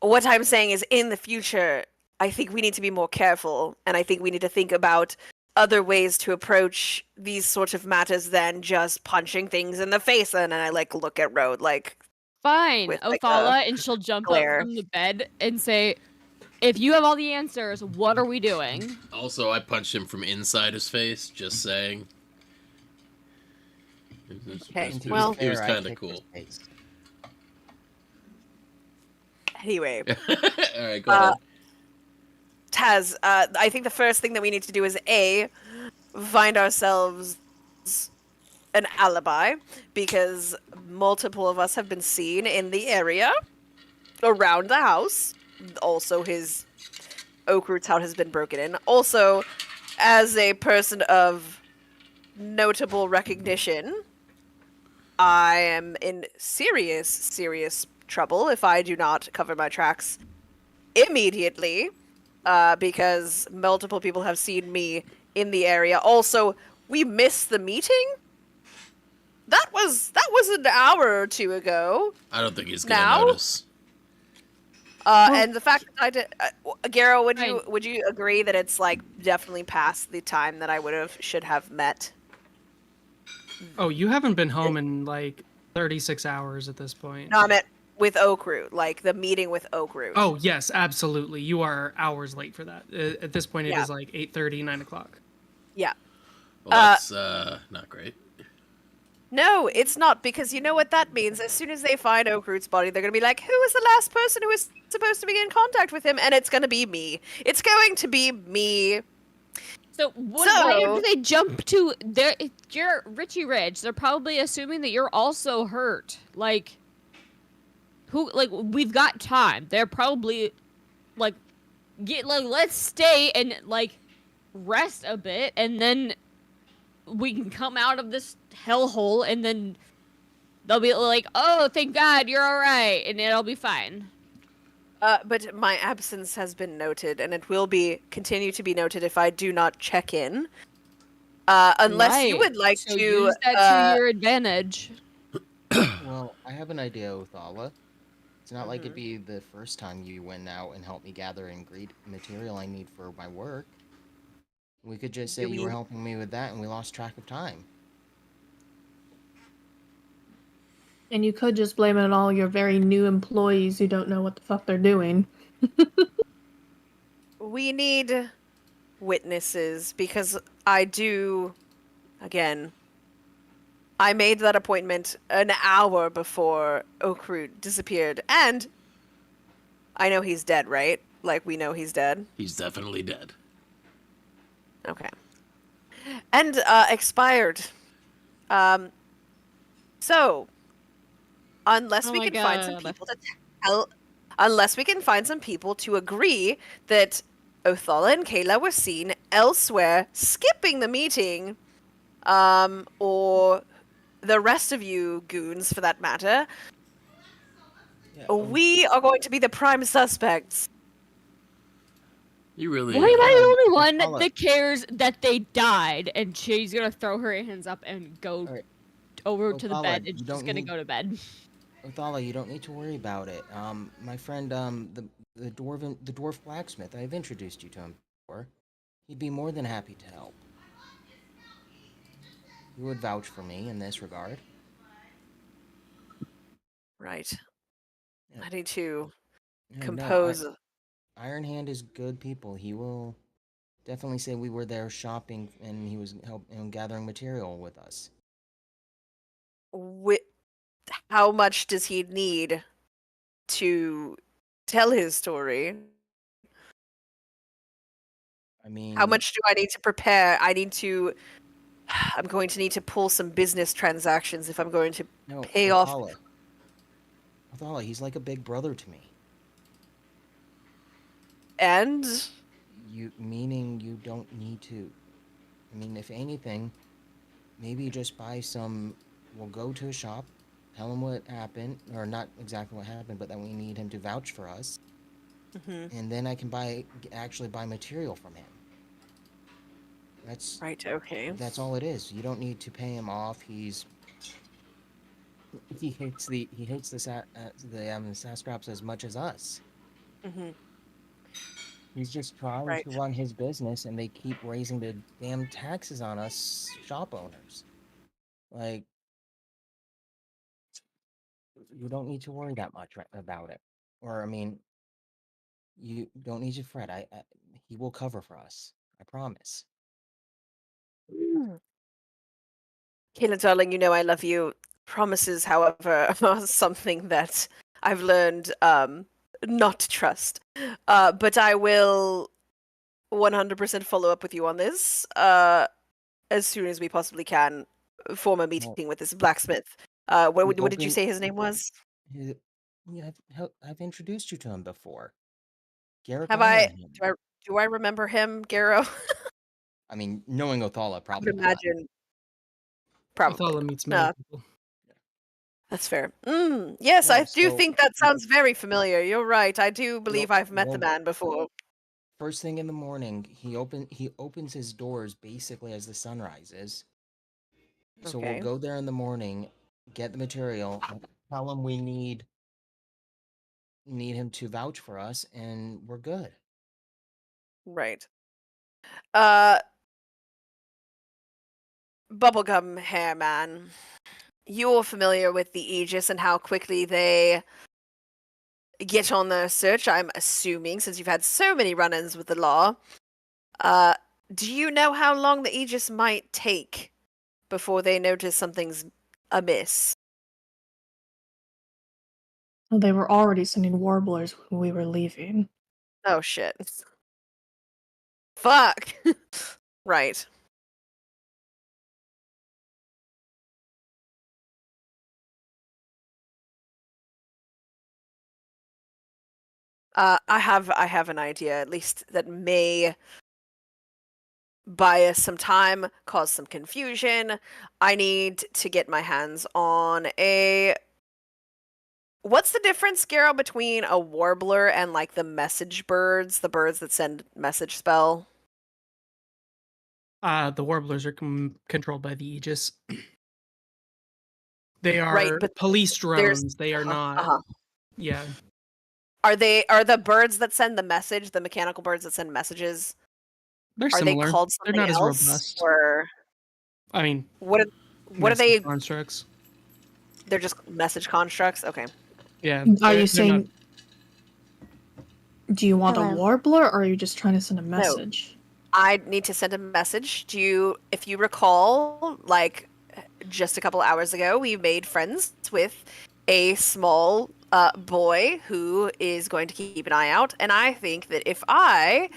S4: what I'm saying is, in the future, I think we need to be more careful, and I think we need to think about other ways to approach these sort of matters than just punching things in the face. And I like look at Road like,
S8: Fine,
S4: with, like,
S8: Othala, and she'll jump
S4: glare.
S8: up from the bed and say, if you have all the answers, what are we doing?
S2: Also, I punched him from inside his face. Just saying.
S4: Okay,
S3: And to be
S4: well-
S2: it was
S3: fair, I
S2: kind of
S3: kicked his
S2: cool.
S3: face.
S4: Anyway,
S2: All right, go ahead.
S4: Taz, I think the first thing that we need to do is find ourselves an alibi, because multiple of us have been seen in the area around the house. Also, his oak root's house has been broken in. Also, as a person of notable recognition, I am in serious trouble if I do not cover my tracks immediately, because multiple people have seen me in the area. Also, we missed the meeting. That was an hour or two ago.
S2: I don't think he's gonna
S4: now?
S2: notice.
S4: And the fact that I did, Garo,
S8: Fine.
S4: would you agree that it's like definitely past the time that I should have met?
S1: Oh, you haven't been home in like 36 hours at this point.
S4: No, I meant with Oakroot, like the meeting with Oakroot.
S1: Oh, yes, absolutely. You are hours late for that. At this point, it
S4: Yeah.
S1: is like 8:30, 9 o'clock.
S4: Yeah.
S2: Well, that's not great.
S4: No, it's not, because you know what that means. As soon as they find Oakroot's body, they're going to be like, who was the last person who was supposed to be in contact with him? And it's going to be me. It's going to be me.
S8: So, why do they jump to their? You're Richie Ridge. They're probably assuming that you're also hurt. Like, we've got time. They're probably like, let's stay and like rest a bit, and then we can come out of this hellhole, and then they'll be like, oh, thank God, you're all right, and it'll be fine.
S4: But my absence has been noted, and it will continue to be noted if I do not check in. Unless you would like
S8: so
S4: to
S8: use that to your advantage.
S3: Well, I have an idea, Othala. It's not like it'd be the first time you went out and helped me gather material I need for my work. We could just say you were helping me with that and we lost track of time.
S6: And you could just blame it on all your very new employees who don't know what the fuck they're doing.
S4: We need witnesses, because again, I made that appointment an hour before Oakroot disappeared, and I know he's dead, right? Like, we know he's dead.
S2: He's definitely dead.
S4: Okay. And expired. So, unless
S8: Oh
S4: we
S8: my
S4: can find some
S8: God.
S4: people to tell, unless we can find some people to agree that Othala and Kayla were seen elsewhere, skipping the meeting, or the rest of you goons, for that matter,
S3: Yeah.
S4: we are going to be the prime suspects.
S2: You really.
S8: Why am I the only one
S3: Othala.
S8: that cares that they died? And she's gonna throw her hands up and go
S3: Alright.
S8: over to the
S3: Othala,
S8: bed, and
S3: you
S8: she's
S3: don't
S8: gonna
S3: need-
S8: go to bed.
S3: Othala, you don't need to worry about it. My friend, the dwarf blacksmith, I've introduced you to him before. He'd be more than happy to help. He would vouch for me in this regard.
S4: Right.
S3: Yeah.
S4: I need to
S3: No,
S4: compose.
S3: Iron Hand is good people. He will definitely say we were there shopping and he was gathering material with us.
S4: How much does he need to tell his story?
S3: I mean,
S4: How much do I need to prepare? I'm going to need to pull some business transactions if I'm going to
S3: no,
S4: pay off.
S3: Othala, he's like a big brother to me.
S4: And
S3: Meaning you don't need to. I mean, if anything, maybe just buy some. We'll go to a shop, tell him what happened, or not exactly what happened, but that we need him to vouch for us, and then I can actually buy material from him. That's
S4: right. Okay.
S3: That's all it is. You don't need to pay him off. He hates the sastraps as much as us. He's just trying
S4: Right.
S3: to run his business, and they keep raising the damn taxes on us shop owners. Like, you don't need to worry that much about it. Or, I mean, you don't need to fret. He will cover for us. I promise.
S4: Kayla, darling, you know I love you. Promises, however, are something that I've learned not to trust. But I will 100% follow up with you on this as soon as we possibly can. Form a meeting with this blacksmith. What did you say his name was?
S3: Yeah, I've introduced you to him before. Garrett
S4: Have I?
S3: Ironhand.
S4: Do I remember him, Garrow?
S3: I mean, knowing Othala,
S4: I
S3: probably
S4: would
S3: not.
S4: imagine. Probably.
S1: Othala meets many
S4: No,
S1: people.
S4: that's fair. Yes,
S3: No,
S4: I do
S3: so-
S4: think that sounds very familiar. You're right. I do believe I've met the
S3: well-
S4: man before.
S3: First thing in the morning, he opens his doors basically as the sun rises. So
S4: Okay.
S3: we'll go there in the morning, get the material, tell him we need him to vouch for us, and we're good.
S4: Right. Bubblegum hair man. You're familiar with the Aegis and how quickly they get on their search, I'm assuming, since you've had so many run-ins with the law. Do you know how long the Aegis might take before they notice something's amiss?
S6: Well, they were already sending warblers when we were leaving.
S4: Oh shit. Fuck. Right. I have an idea, at least that may buy us some time, cause some confusion. I need to get my hands on a. What's the difference, Garrow, between a warbler and like the message birds, the birds that send message spell?
S1: The warblers are controlled by the Aegis. They are
S4: Right, but
S1: police
S4: there's-
S1: drones. They are not.
S4: Uh-huh.
S1: Yeah.
S4: Are the birds that send the message, the mechanical birds that send messages,
S1: They're
S4: are
S1: similar.
S4: they called
S1: They're
S4: something
S1: not as
S4: else?
S1: robust.
S4: Or
S1: I mean,
S4: what are
S1: message
S4: they?
S1: constructs?
S4: They're just message constructs? Okay.
S1: Yeah.
S6: Are
S1: they're-
S6: you
S1: they're
S6: saying?
S1: not-
S6: Do you want a
S7: Hello.
S6: warbler, or are you just trying to send a message?
S4: I need to send a message. If you recall, like just a couple hours ago, we made friends with a small boy who is going to keep an eye out. And I think that if I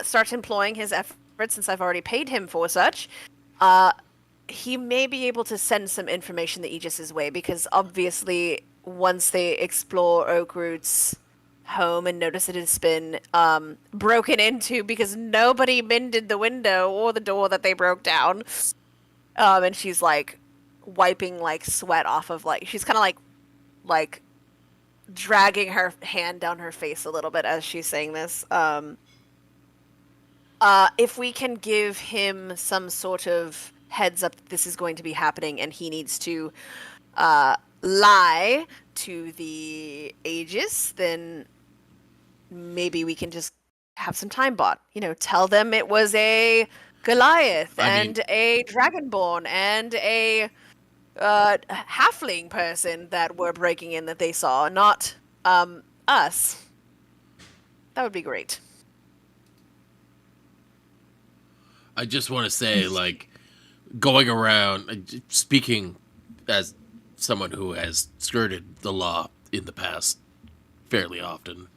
S4: start employing his efforts, since I've already paid him for such, he may be able to send some information the Aegis's way, because obviously once they explore Oakroot's home and notice it has been broken into because nobody mended the window or the door that they broke down, and she's like wiping like sweat off of, like, she's kind of like dragging her hand down her face a little bit as she's saying this. If we can give him some sort of heads up that this is going to be happening and he needs to lie to the Aegis, then maybe we can just have some time bought. You know, tell them it was a Goliath and a Dragonborn and a halfling person that were breaking in that they saw, not us. That would be great.
S2: I just want to say, like, going around, speaking as someone who has skirted the law in the past fairly often,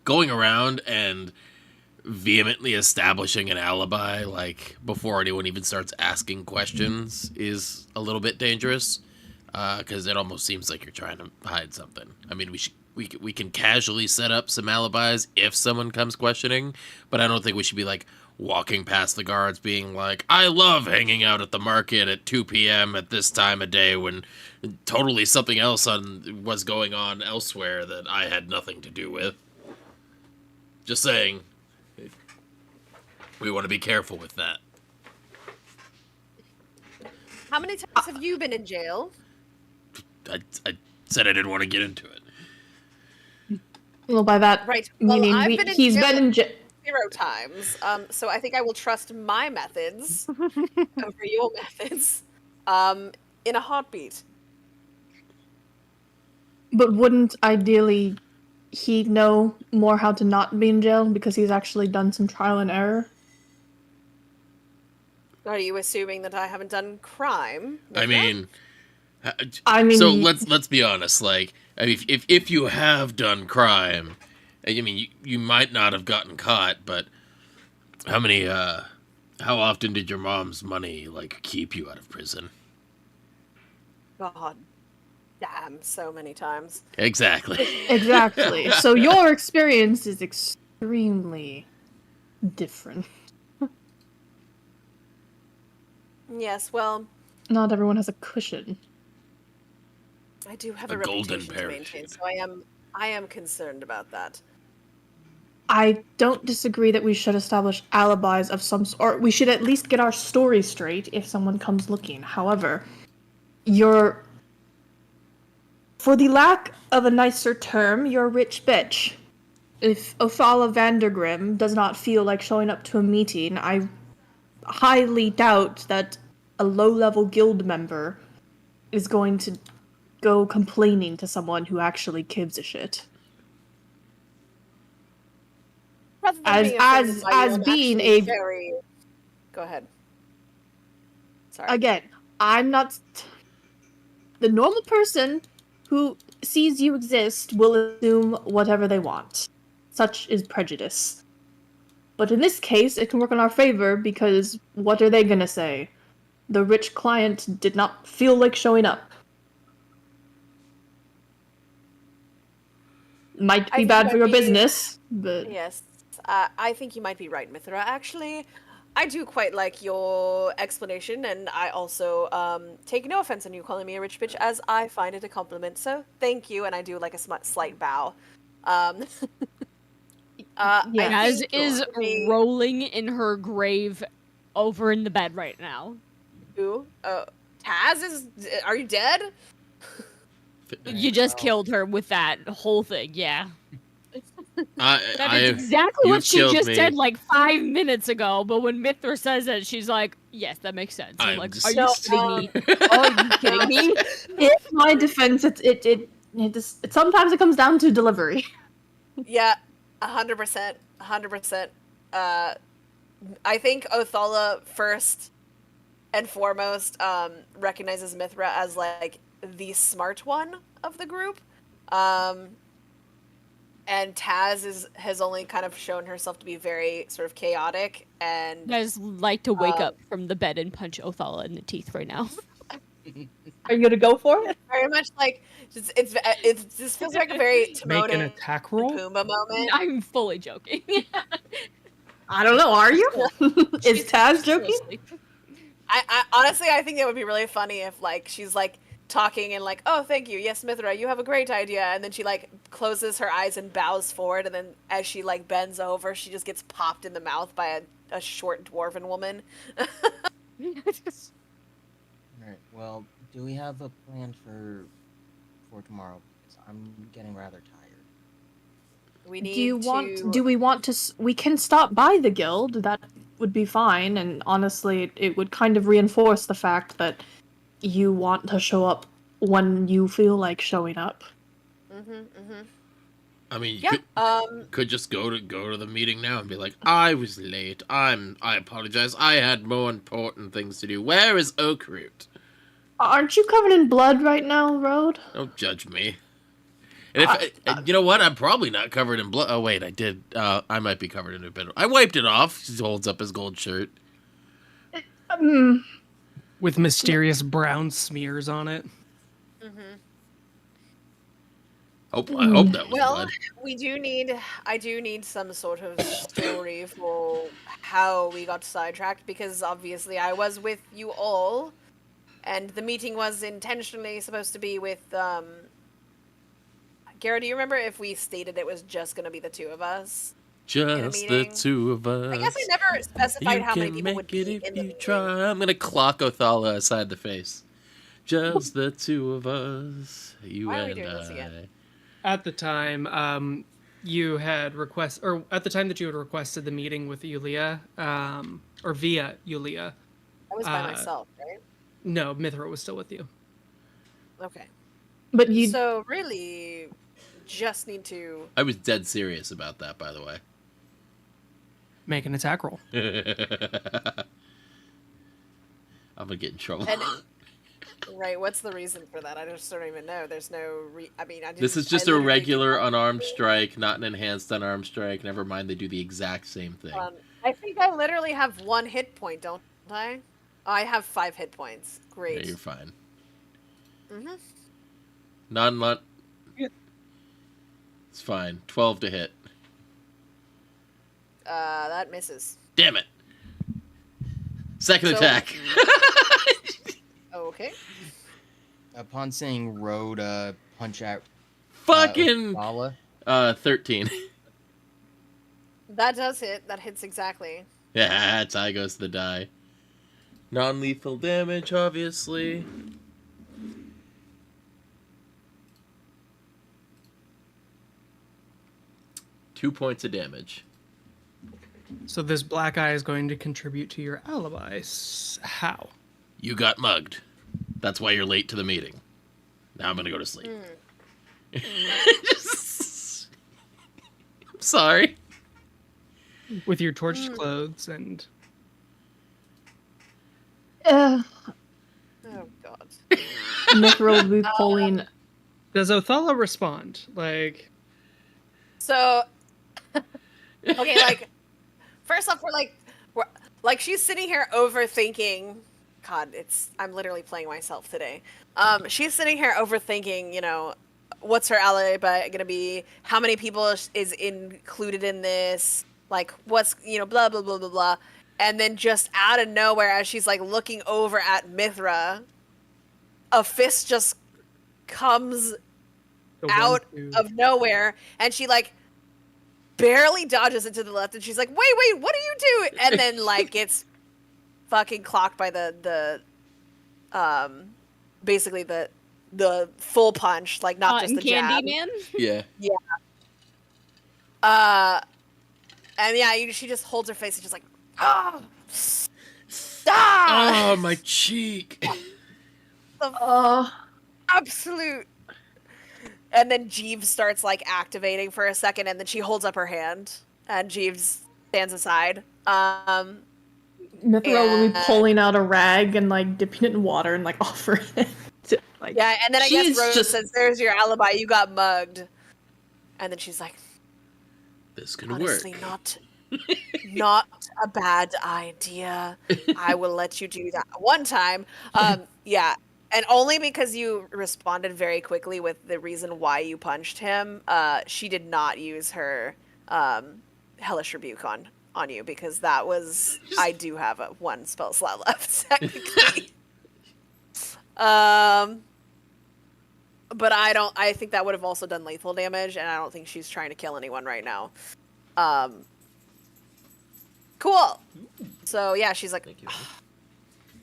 S2: going around and vehemently establishing an alibi, like, before anyone even starts asking questions is a little bit dangerous, because it almost seems like you're trying to hide something. I mean, we can casually set up some alibis if someone comes questioning, but I don't think we should be, like, walking past the guards being like, I love hanging out at the market at 2 p.m. at this time of day when totally something else was going on elsewhere that I had nothing to do with. Just saying. We want to be careful with that.
S4: How many times have you been in jail?
S2: I said I didn't want to get into it.
S6: Well, by that meaning he's been in jail
S4: 0 times. So I think I will trust my methods over your methods in a heartbeat.
S6: But wouldn't ideally he know more how to not be in jail because he's actually done some trial and error?
S4: Are you assuming that I haven't done crime?
S2: I mean,
S6: so
S2: let's be honest. Like, I mean, if you have done crime, I mean, you might not have gotten caught, but how often did your mom's money, like, keep you out of prison?
S4: God damn, so many times.
S2: Exactly.
S6: Exactly. So your experience is extremely different.
S4: Yes, well,
S6: not everyone has a cushion.
S4: I do have
S2: a
S4: a
S2: golden
S4: reputation to maintain, so I am concerned about that.
S6: I don't disagree that we should establish alibis of some sort. Or we should at least get our story straight if someone comes looking. However, for the lack of a nicer term, you're a rich bitch. If Othala Vandergrim does not feel like showing up to a meeting, I highly doubt that a low-level guild member is going to go complaining to someone who actually gives a shit. As being a
S4: very... Go ahead. Sorry.
S6: Again, I'm not... The normal person who sees you exist will assume whatever they want. Such is prejudice. But in this case, it can work in our favor because what are they gonna say? The rich client did not feel like showing up. Might be bad for your business, but...
S4: Yes, I think you might be right, Mithra. Actually, I do quite like your explanation, and I also take no offense in you calling me a rich bitch, as I find it a compliment, so thank you, and I do like a slight bow.
S8: Taz is rolling in her grave over in the bed right now.
S4: Who? Taz is... Are you dead?
S8: You just killed her with that whole thing, yeah.
S2: That
S8: is exactly what she just said like 5 minutes ago, but when Mithra says it, she's like, yes, that makes sense. I'm like, are you kidding me? Are you kidding me?
S6: In my defense, it sometimes it comes down to delivery.
S4: Yeah, 100%. 100%. I think Othala first and foremost recognizes Mithra as like the smart one of the group. and Taz has only kind of shown herself to be very sort of chaotic and
S8: I just like to wake up from the bed and punch Othala in the teeth right now.
S6: Are you gonna go for it?
S4: very much like it's this feels like a very
S1: Make
S4: Timon
S1: an
S4: and
S1: attack roll.
S4: Pumbaa moment.
S8: I'm fully joking.
S6: I don't know. Are you? Is Taz joking?
S8: Seriously.
S4: I honestly I think it would be really funny if like she's like talking and like, oh thank you, yes Mithra, you have a great idea, and then she like closes her eyes and bows forward, and then as she like bends over, she just gets popped in the mouth by a short dwarven woman.
S3: Alright, well, do we have a plan for tomorrow? Because I'm getting rather tired.
S4: We need
S6: Do we want to? We can stop by the guild. That would be fine. And honestly, it would kind of reinforce the fact that you want to show up when you feel like showing up.
S2: I mean, you
S4: Yeah.
S2: could just go to the meeting now and be like, I was late. I apologize. I had more important things to do. Where is Oakroot?
S6: Aren't you covered in blood right now, Road?
S2: Don't judge me. And if you know what, I'm probably not covered in blood. Oh wait, I did. I might be covered in a bit. I wiped it off. He holds up his gold shirt
S1: With mysterious brown smears on it.
S2: I hope that was
S4: Well,
S2: blood.
S4: I do need some sort of story for how we got sidetracked, because obviously I was with you all, and the meeting was intentionally supposed to be with, Gara, do you remember if we stated it was just going to be the two of us?
S2: Just the
S4: meeting?
S2: two of us.
S4: I guess I never specified
S2: You
S4: how many
S2: can
S4: people would
S2: make
S4: be
S2: it
S4: in
S2: if
S4: the
S2: you
S4: meeting.
S2: try. I'm gonna clock Othala aside the face. Just the two of us. You
S4: Why are we
S2: and
S4: doing this
S2: I.
S4: again?
S1: At the time, you had at the time that you had requested the meeting with Yulia, or via Yulia.
S4: I was by myself, right?
S1: No, Mithra was still with you.
S4: Okay.
S6: But you.
S4: So really, just need to.
S2: I was dead serious about that, by the way.
S1: Make an attack roll.
S2: I'm gonna get in trouble.
S4: And, right, what's the reason for that? I just don't even know. There's no. I mean, I
S2: This is just a regular unarmed strike, not an enhanced unarmed strike. Never mind, they do the exact same thing.
S4: I think I literally have 1 hit point, don't I? I have 5 hit points. Great.
S2: Yeah, you're fine.
S4: Mm-hmm.
S2: Non-lut. It's fine. 12 to hit.
S4: That misses.
S2: Damn it. Second
S4: So-
S2: attack.
S4: Okay.
S3: Upon seeing Road punch out
S2: Fucking
S3: Othala,
S2: 13.
S4: That does hit. That hits exactly.
S2: Yeah, tie goes to the die. Non-lethal damage, obviously. Two points of damage.
S1: So this black eye is going to contribute to your alibi. How?
S2: You got mugged. That's why you're late to the meeting. Now I'm gonna go to sleep. I'm sorry.
S1: With your torched clothes and...
S4: Oh god.
S6: Mithra will be pulling.
S1: Does Othala respond? Like...
S4: So, okay, like, first off, we're like she's sitting here overthinking. God, I'm literally playing myself today. She's sitting here overthinking, you know, what's her alibi gonna be? How many people is included in this? Like, what's, you know, blah blah blah blah blah. And then just out of nowhere, as she's like looking over at Mithra, a fist just comes out of nowhere, and she like barely dodges it to the left, and she's like, wait, what are you doing? And then like gets fucking clocked by the basically the full punch, like not just the jab.
S8: Candy Man?
S2: Yeah.
S4: And yeah, she just holds her face and just like, oh,
S2: Oh, my cheek.
S4: Absolute. And then Jeeves starts like activating for a second, and then she holds up her hand, and Jeeves stands aside.
S6: Mithra will be pulling out a rag and like dipping it in water and like offering it. Like,
S4: yeah, and then I guess
S6: she's
S4: Rose
S6: just-
S4: says, "There's your alibi. You got mugged." And then she's like,
S2: This could
S4: Honestly,
S2: work.
S4: not a bad idea. I will let you do that one time. Yeah, and only because you responded very quickly with the reason why you punched him. She did not use her hellish rebuke on you because that was I do have one spell slot left technically. But I think that would have also done lethal damage, and I don't think she's trying to kill anyone right now. Cool. So yeah, she's like,
S2: Thank you.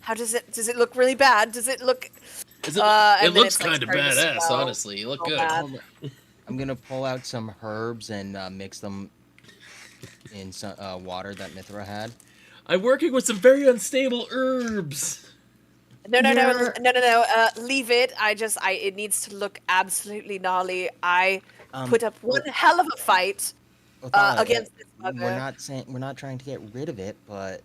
S4: how does it look really bad? Does it look?
S2: It
S4: And then
S2: looks
S4: it's, like,
S2: kind of
S4: starting to
S2: badass,
S4: smell
S2: honestly. You look
S4: real
S2: good.
S4: bad.
S3: Hold on. I'm gonna pull out some herbs and mix them in some water that Mithra had.
S2: I'm working with some very unstable herbs.
S4: No.
S6: You're-
S4: Leave it. It needs to look absolutely gnarly. I
S3: Um,
S4: put up one hell of a fight
S3: Othala,
S4: against this bugger.
S3: we're not trying to get rid of it, but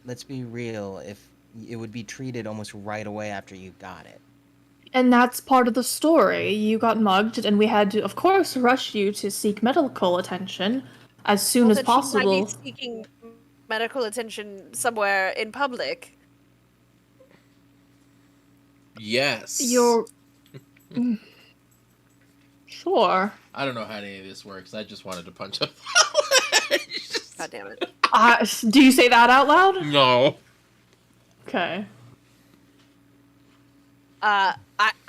S3: let's be real. If it would be treated almost right away after you got it.
S6: And that's part of the story. You got mugged, and we had to, of course, rush you to seek medical attention as soon
S4: Well,
S6: as
S4: then
S6: possible.
S4: she might be seeking medical attention somewhere in public.
S2: Yes.
S6: You're. Sure.
S2: I don't know how any of this works. I just wanted to punch him.
S4: God damn it.
S6: Do you say that out loud?
S2: No.
S6: Okay.
S4: I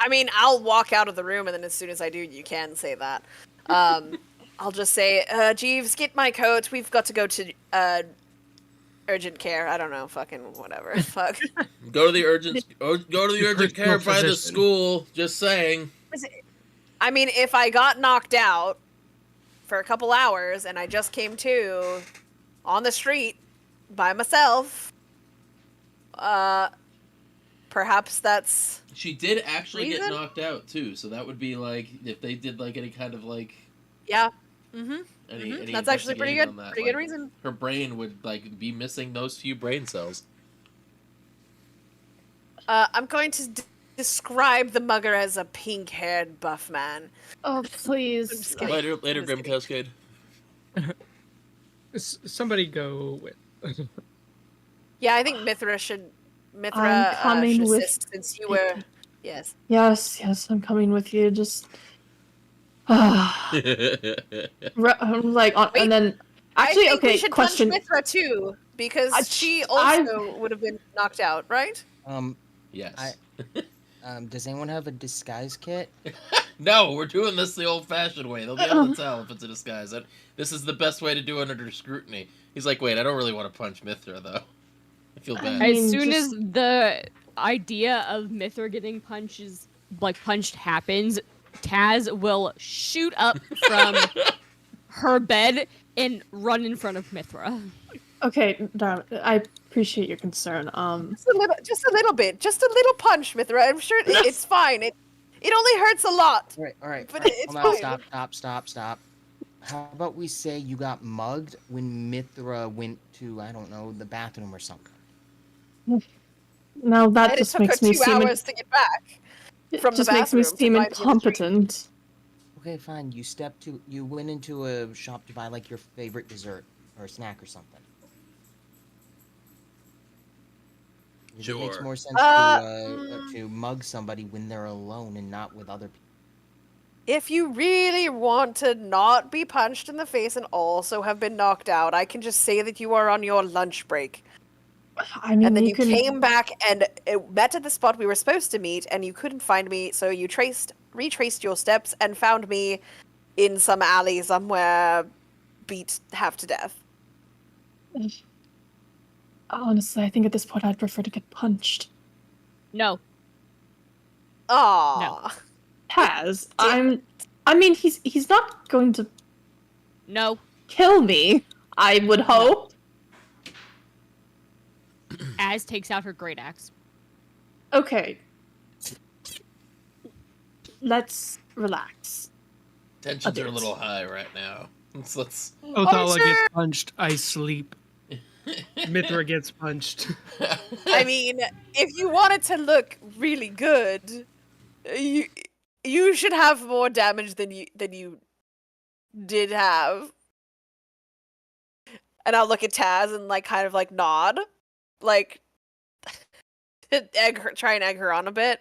S4: mean, I'll walk out of the room, and then as soon as I do, you can say that. I'll just say, Jeeves, get my coat. We've got to go to urgent care. I don't know, fucking whatever. Fuck.
S2: Go to the urgent care
S1: personal
S2: by the
S1: physician.
S2: school. Just saying.
S4: I mean, if I got knocked out for a couple hours and I just came to on the street by myself, perhaps that's...
S2: She did actually get
S4: Reason?
S2: knocked out too, so that would be like if they did like any kind of like
S4: Yeah. Mm-hmm.
S2: any
S4: That's actually pretty
S2: investigating
S4: good.
S2: on that,
S4: Pretty good
S2: like,
S4: reason.
S2: her brain would like be missing those few brain cells.
S4: I'm going to describe the mugger as a pink-haired buff man.
S6: Oh,
S4: I'm just
S6: please.
S4: kidding.
S2: Later,
S4: I'm just
S2: Grim
S4: kidding.
S2: Cascade.
S1: Somebody go with.
S4: Yeah, I think Mithra should
S6: coming with
S4: assist since you were... Yes.
S6: Yes, I'm coming with you. Just. Like,
S4: Wait,
S6: and then.
S4: I
S6: Actually,
S4: think
S6: okay,
S4: we should
S6: question.
S4: punch Mithra too, because
S6: I-
S4: she
S6: I-
S4: also would have been knocked out, right?
S2: Yes.
S3: Does anyone have a disguise kit?
S2: No, we're doing this the old-fashioned way. They'll be able to tell if it's a disguise. This is the best way to do it under scrutiny. He's like, wait, I don't really want to punch Mithra though. I feel bad.
S6: mean,
S8: As soon
S6: just-
S8: as the idea of Mithra getting punched happens, Taz will shoot up from her bed and run in front of Mithra.
S6: Okay, darn, I appreciate your concern.
S4: Just a little bit, just a little punch, Mithra. I'm sure it's fine. It only hurts a lot.
S3: All right.
S4: But it's
S3: Hold on,
S4: fine.
S3: stop. How about we say you got mugged when Mithra went to, I don't know, the bathroom or something?
S6: Now that
S4: And it
S6: just
S4: took her
S6: makes me
S4: 2
S6: seem
S4: hours to get back.
S6: it
S4: from the
S6: just makes me
S4: bathroom to
S6: seem
S4: find you in the street.
S6: incompetent.
S3: Okay, fine. You went into a shop to buy like your favorite dessert or snack or something. It makes
S2: Sure.
S3: more sense to mug somebody when they're alone and not with other people.
S4: If you really want to not be punched in the face and also have been knocked out, I can just say that you are on your lunch break.
S6: I mean,
S4: And then you
S6: can...
S4: came back and met at the spot we were supposed to meet, and you couldn't find me, so you retraced your steps and found me in some alley somewhere, beat half to death.
S6: Honestly, I think at this point I'd prefer to get punched.
S8: No.
S4: Aww.
S6: Taz, I mean, he's not going to
S8: No.
S6: kill me, I would hope.
S8: Az takes out her great axe.
S6: Okay. Let's relax.
S2: Tensions are a
S6: bit.
S2: little high right now. Let's.
S1: Othala
S4: sure.
S1: gets punched. I sleep. Mithra gets punched.
S4: I mean, if you wanted to look really good, you should have more damage than you did have. And I'll look at Taz and like kind of like nod, like try and egg her on a bit.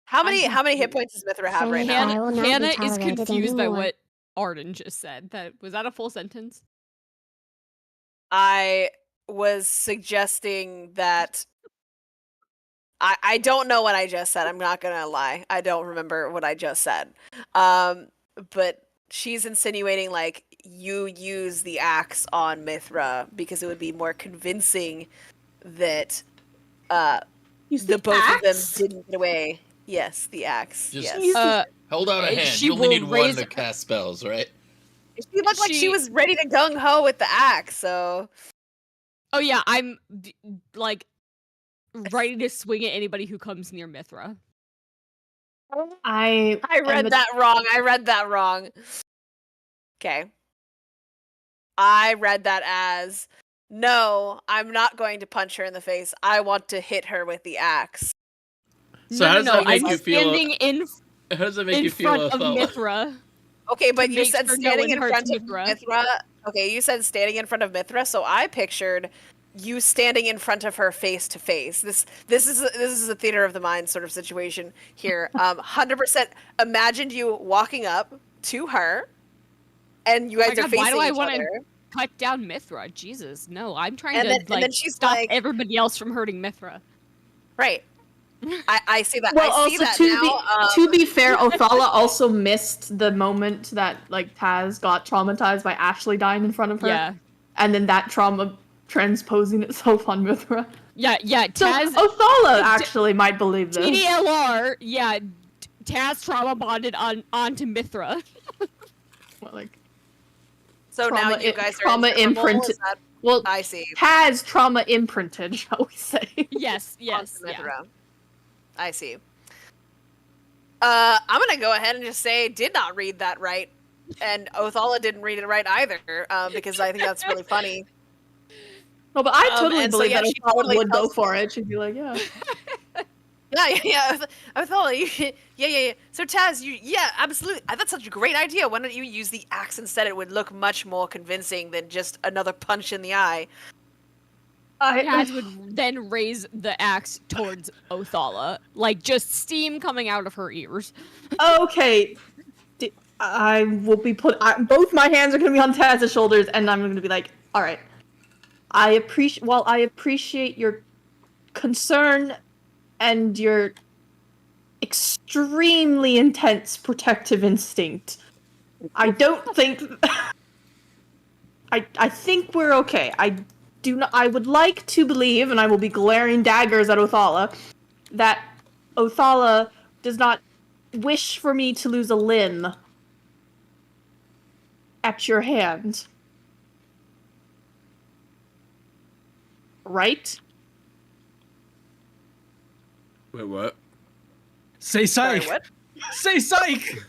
S4: How many hit points does Mithra have right now?
S7: I will not be
S8: Hannah is
S7: tolerated
S8: confused by
S7: anymore.
S8: what Arden just said. Was that a full sentence?
S4: I was suggesting that I don't know what I just said. I'm not gonna lie. I don't remember what I just said. But she's insinuating like you use the axe on Mithra because it would be more convincing that the both of them didn't get away. Yes, the axe.
S2: Just
S4: yes.
S2: hold out a hand.
S8: She
S2: You only
S8: will
S2: need one
S8: raise-
S2: to cast spells, right?
S4: She looked like she was ready to gung ho with the axe. So.
S8: Oh yeah, I'm like ready to swing at anybody who comes near Mithra.
S6: I
S4: read that wrong. I read that wrong. Okay. I read that as, no, I'm not going to punch her in the face. I want to hit her with the axe.
S2: So how does that make
S8: I'm
S2: you feel?
S8: standing in
S2: How does that make you feel,
S8: front of
S2: Othello?
S8: Mithra.
S4: Okay, but you
S8: make
S4: said
S8: sure no
S4: standing
S8: one
S4: in
S8: hurts
S4: front of
S8: Mithra.
S4: Mithra. Okay, you said standing in front of Mithra, so I pictured you standing in front of her face to face. This is a theater of the mind sort of situation here. 100% imagined you walking up to her, and you
S8: Oh my
S4: guys are
S8: God,
S4: facing
S8: why do I
S4: each
S8: want
S4: other.
S8: to cut down Mithra? Jesus, no! I'm trying
S4: And
S8: to
S4: then- and then she's
S8: stop
S4: like-
S8: everybody else from hurting Mithra.
S4: Right. I see that.
S6: Well,
S4: I see
S6: also
S4: that
S6: to
S4: now.
S6: to be fair, Othala also missed the moment that like Taz got traumatized by Ashley dying in front of her.
S8: Yeah,
S6: And then that trauma transposing itself on Mithra.
S8: yeah.
S6: So
S8: Taz
S6: Othala actually might believe this.
S8: TDLR. Yeah, Taz trauma bonded onto Mithra.
S6: Well, like,
S4: So now
S6: trauma
S4: you guys are
S6: trauma
S4: inseparable,
S6: imprinted.
S4: is that-
S6: Well,
S4: I see.
S6: Taz trauma imprinted, shall we say?
S8: Yes,
S4: onto
S8: yeah.
S4: Mithra. I see. I'm gonna go ahead and just say did not read that right, and Othala didn't read it right either, because I think that's really funny.
S6: No, but I totally
S4: and so,
S6: believe
S4: yeah,
S6: that
S4: she
S6: Othala
S4: totally
S6: would go
S4: tells-
S6: for it. She'd be like, yeah.
S4: Yeah. Othala, yeah. So Taz, yeah, absolutely. That's such a great idea. Why don't you use the axe instead? It would look much more convincing than just another punch in the eye.
S8: Taz would then raise the axe towards Othala, like just steam coming out of her ears.
S6: Okay. I will be both my hands are going to be on Taz's shoulders, and I'm going to be like, all right. I appreciate your concern and your extremely intense protective instinct. I don't think I think we're okay. I would like to believe, and I will be glaring daggers at Othala, that Othala does not wish for me to lose a limb at your hand. Right?
S2: Wait, what?
S1: Say
S4: Sorry,
S1: psych.
S4: what?
S1: Say psych.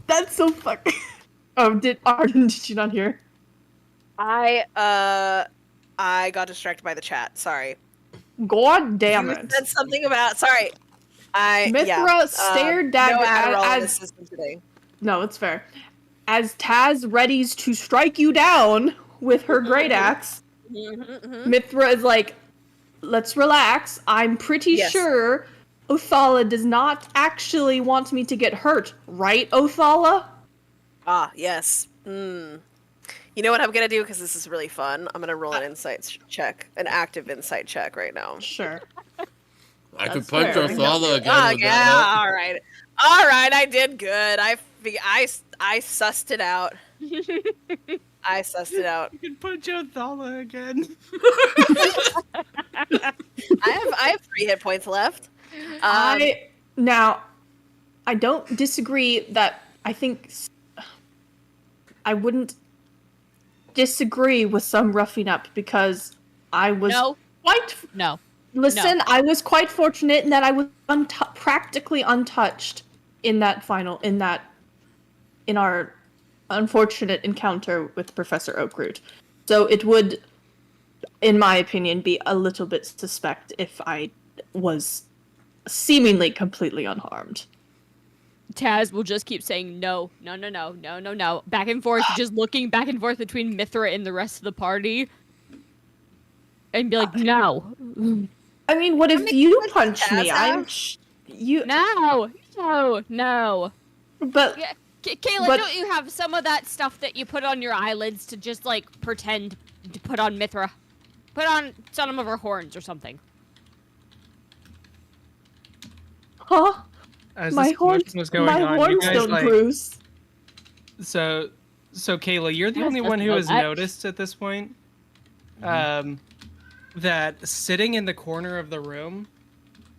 S6: That's so fucking. Oh, did you not hear?
S4: I got distracted by the chat. Sorry.
S6: God damn
S4: You
S6: it.
S4: said something about. Sorry.
S6: Mithra stared dagger
S4: no Adderall in the
S6: as
S4: system today.
S6: no, it's fair. As Taz readies to strike you down with her great axe, Mithra is like, let's relax. I'm pretty
S4: Yes.
S6: sure Othala does not actually want me to get hurt, right, Othala?
S4: Ah, yes. You know what I'm gonna do, because this is really fun? I'm gonna roll an insight check, an active insight check right now.
S6: Sure.
S2: I could
S6: That's
S2: punch
S6: fair.
S2: Othala again.
S4: Oh,
S2: with
S4: yeah,
S2: that.
S4: all right, I did good. I sussed it out. I sussed it out.
S1: You can punch Othala again.
S4: I have 3 hit points left.
S6: I don't disagree that I think I wouldn't disagree with some roughing up because I was quite
S8: No.
S6: listen. I was quite fortunate in that I was practically untouched in our unfortunate encounter with Professor Oakroot. So it would, in my opinion, be a little bit suspect if I was seemingly completely unharmed.
S8: Taz will just keep saying no, back and forth, just looking back and forth between Mithra and the rest of the party, and be like, no.
S6: I mean, what
S4: How
S6: if
S4: many
S6: you
S4: points
S6: punch
S4: does
S6: me?
S4: Taz
S6: I'm
S4: have?
S6: you.
S8: No.
S6: But
S8: Yeah, Kayla,
S6: But-
S8: don't you have some of that stuff that you put on your eyelids to just like pretend to put on Mithra? Put on some of her horns or something.
S6: huh?
S1: As
S6: My
S1: this commotion
S6: horns.
S1: was going
S6: My
S1: on, you
S6: horns
S1: guys
S6: don't
S1: like
S6: bruise.
S1: so Kayla, you're the
S8: Taz
S1: only one
S8: doesn't
S1: who
S8: know
S1: has
S8: that.
S1: noticed at this point that sitting in the corner of the room,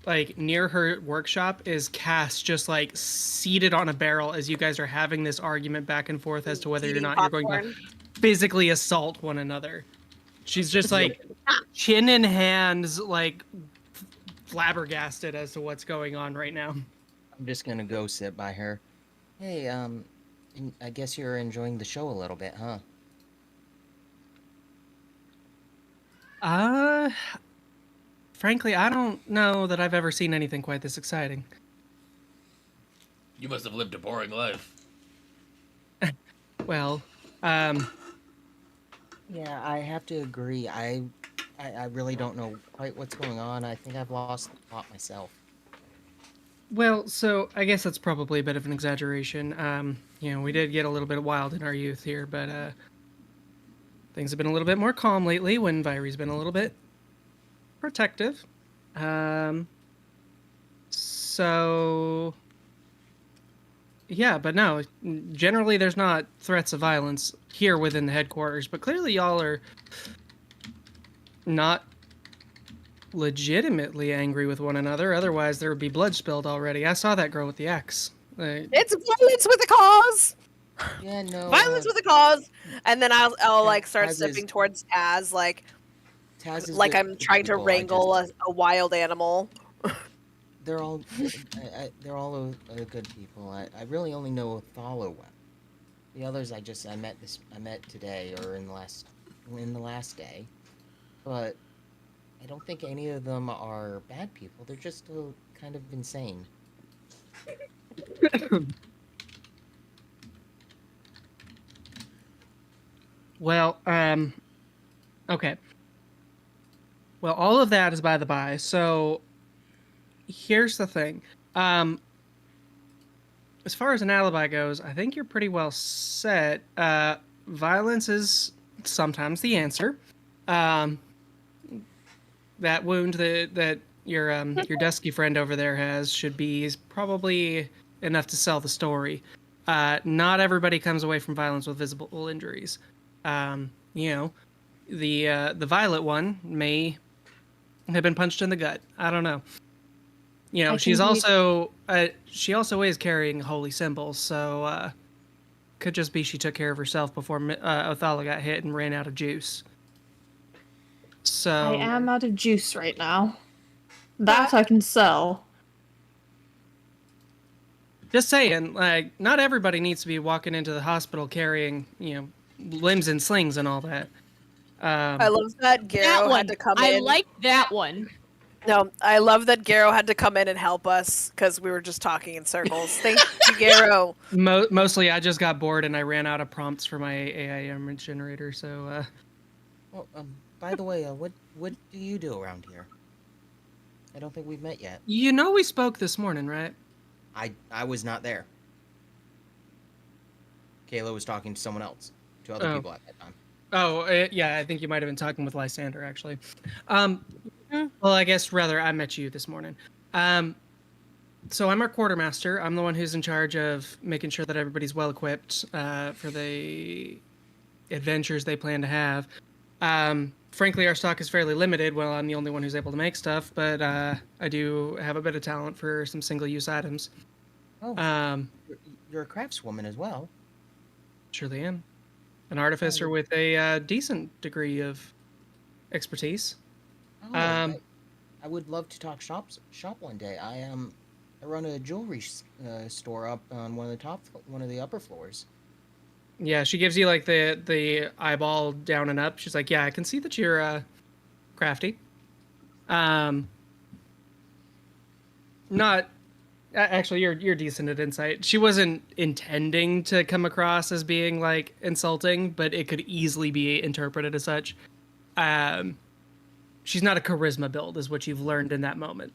S1: like near her workshop, is Cass, just like seated on a barrel as you guys are having this argument back and forth as to whether or
S4: Eating
S1: not you're going to
S4: popcorn.
S1: physically assault one another. She's just like chin in hands, like flabbergasted as to what's going on right now.
S3: I'm just gonna go sit by her. Hey, I guess you're enjoying the show a little bit, huh?
S1: Frankly, I don't know that I've ever seen anything quite this exciting.
S2: You must have lived a boring life.
S1: Well,
S3: Yeah, I have to agree. I really don't know quite what's going on. I think I've lost the plot myself.
S1: well, so I guess that's probably a bit of an exaggeration. We did get a little bit wild in our youth here, but things have been a little bit more calm lately when Vyrie's been a little bit protective. So yeah, but no, generally there's not threats of violence here within the headquarters, but clearly y'all are not legitimately angry with one another, otherwise there would be blood spilled already. I saw that girl with the axe.
S4: It's violence with a cause.
S3: Yeah, no.
S4: Violence with a cause. And then I'll like start
S3: Taz is-
S4: stepping towards Taz, like
S3: Taz is
S4: like
S3: good-
S4: I'm
S3: good
S4: trying to
S3: people, I
S4: wrangle
S3: just-
S4: a wild animal.
S3: They're all, they're all good people. I really only know Othala well. The others I met today or in the last day, but I don't think any of them are bad people. They're just kind of insane.
S1: Well, okay. Well, all of that is by the by. So here's the thing. As far as an alibi goes, I think you're pretty well set. Violence is sometimes the answer. That wound that your dusky friend over there has should be probably enough to sell the story. Not everybody comes away from violence with visible injuries. The violet one may have been punched in the gut. I don't know. She's also she also is carrying holy symbols, so could just be she took care of herself before Othala got hit and ran out of juice. So
S6: I am out of juice right now. That I can sell.
S1: just saying, like, not everybody needs to be walking into the hospital carrying, limbs in slings and all that.
S4: I love that Garrow had to come in.
S8: I like that one.
S4: No, I love that Garrow had to come in and help us because we were just talking in circles. Thank you, Garrow.
S1: Mostly, I just got bored and I ran out of prompts for my AI image generator. So,
S3: Well, by the way, what do you do around here? I don't think we've met yet.
S1: we spoke this morning, right?
S3: I was not there. Kayla was talking to someone else, to other people at that time.
S1: Oh, yeah, I think you might have been talking with Lysander, actually. Well, I guess rather I met you this morning. So I'm our quartermaster. I'm the one who's in charge of making sure that everybody's well equipped for the adventures they plan to have. Frankly, our stock is fairly limited. Well, I'm the only one who's able to make stuff, but I do have a bit of talent for some single-use items.
S3: Oh, you're a craftswoman as well.
S1: Surely am. An artificer with a decent degree of expertise.
S3: Oh, I would love to talk shop one day. I run a jewelry store up on one of the upper floors.
S1: Yeah, she gives you like the eyeball down and up. She's like, "Yeah, I can see that you're crafty." Not actually, you're decent at insight. She wasn't intending to come across as being like insulting, but it could easily be interpreted as such. She's not a charisma build, is what you've learned in that moment.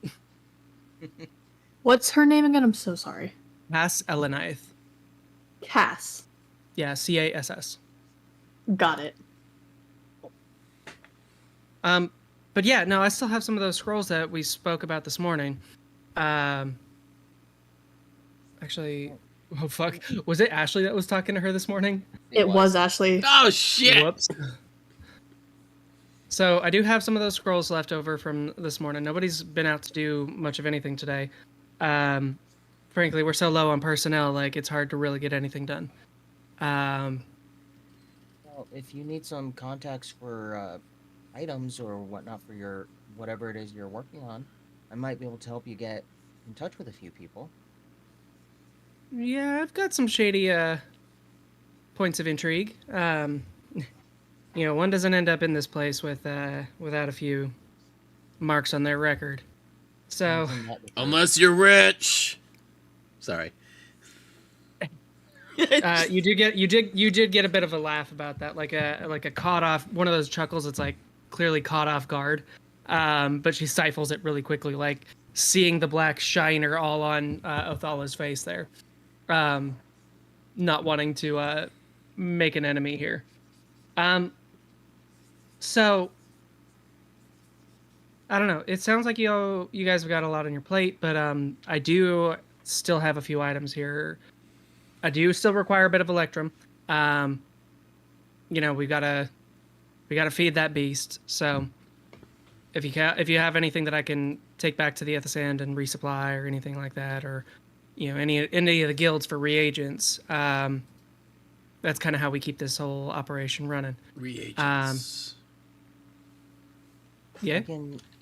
S6: What's her name again? I'm so sorry.
S1: Cass Elenith.
S6: Cass.
S1: Yeah, Cass.
S6: Got it.
S1: But yeah, no, I still have some of those scrolls that we spoke about this morning. Actually, oh fuck, was it Ashley that was talking to her this morning?
S6: It was Ashley.
S2: Oh shit!
S1: Whoops. So I do have some of those scrolls left over from this morning. Nobody's been out to do much of anything today. Frankly, we're so low on personnel, like it's hard to really get anything done.
S3: Well, if you need some contacts for items or whatnot for your whatever it is you're working on, I might be able to help you get in touch with a few people.
S1: Yeah, I've got some shady points of intrigue. You know, one doesn't end up in this place without a few marks on their record. So,
S2: Unless you're rich. Sorry.
S1: you did get a bit of a laugh about that, like a caught off, one of those chuckles. It's like clearly caught off guard, but she stifles it really quickly, like seeing the black shiner all on Othala's face there, not wanting to make an enemy here. So I don't know. It sounds like you guys have got a lot on your plate, but I do still have a few items here. I do still require a bit of Electrum. You know, we gotta feed that beast. So if you have anything that I can take back to the Ethasand and resupply or anything like that, or you know any of the guilds for reagents, that's kind of how we keep this whole operation running.
S2: Reagents.
S1: Yeah.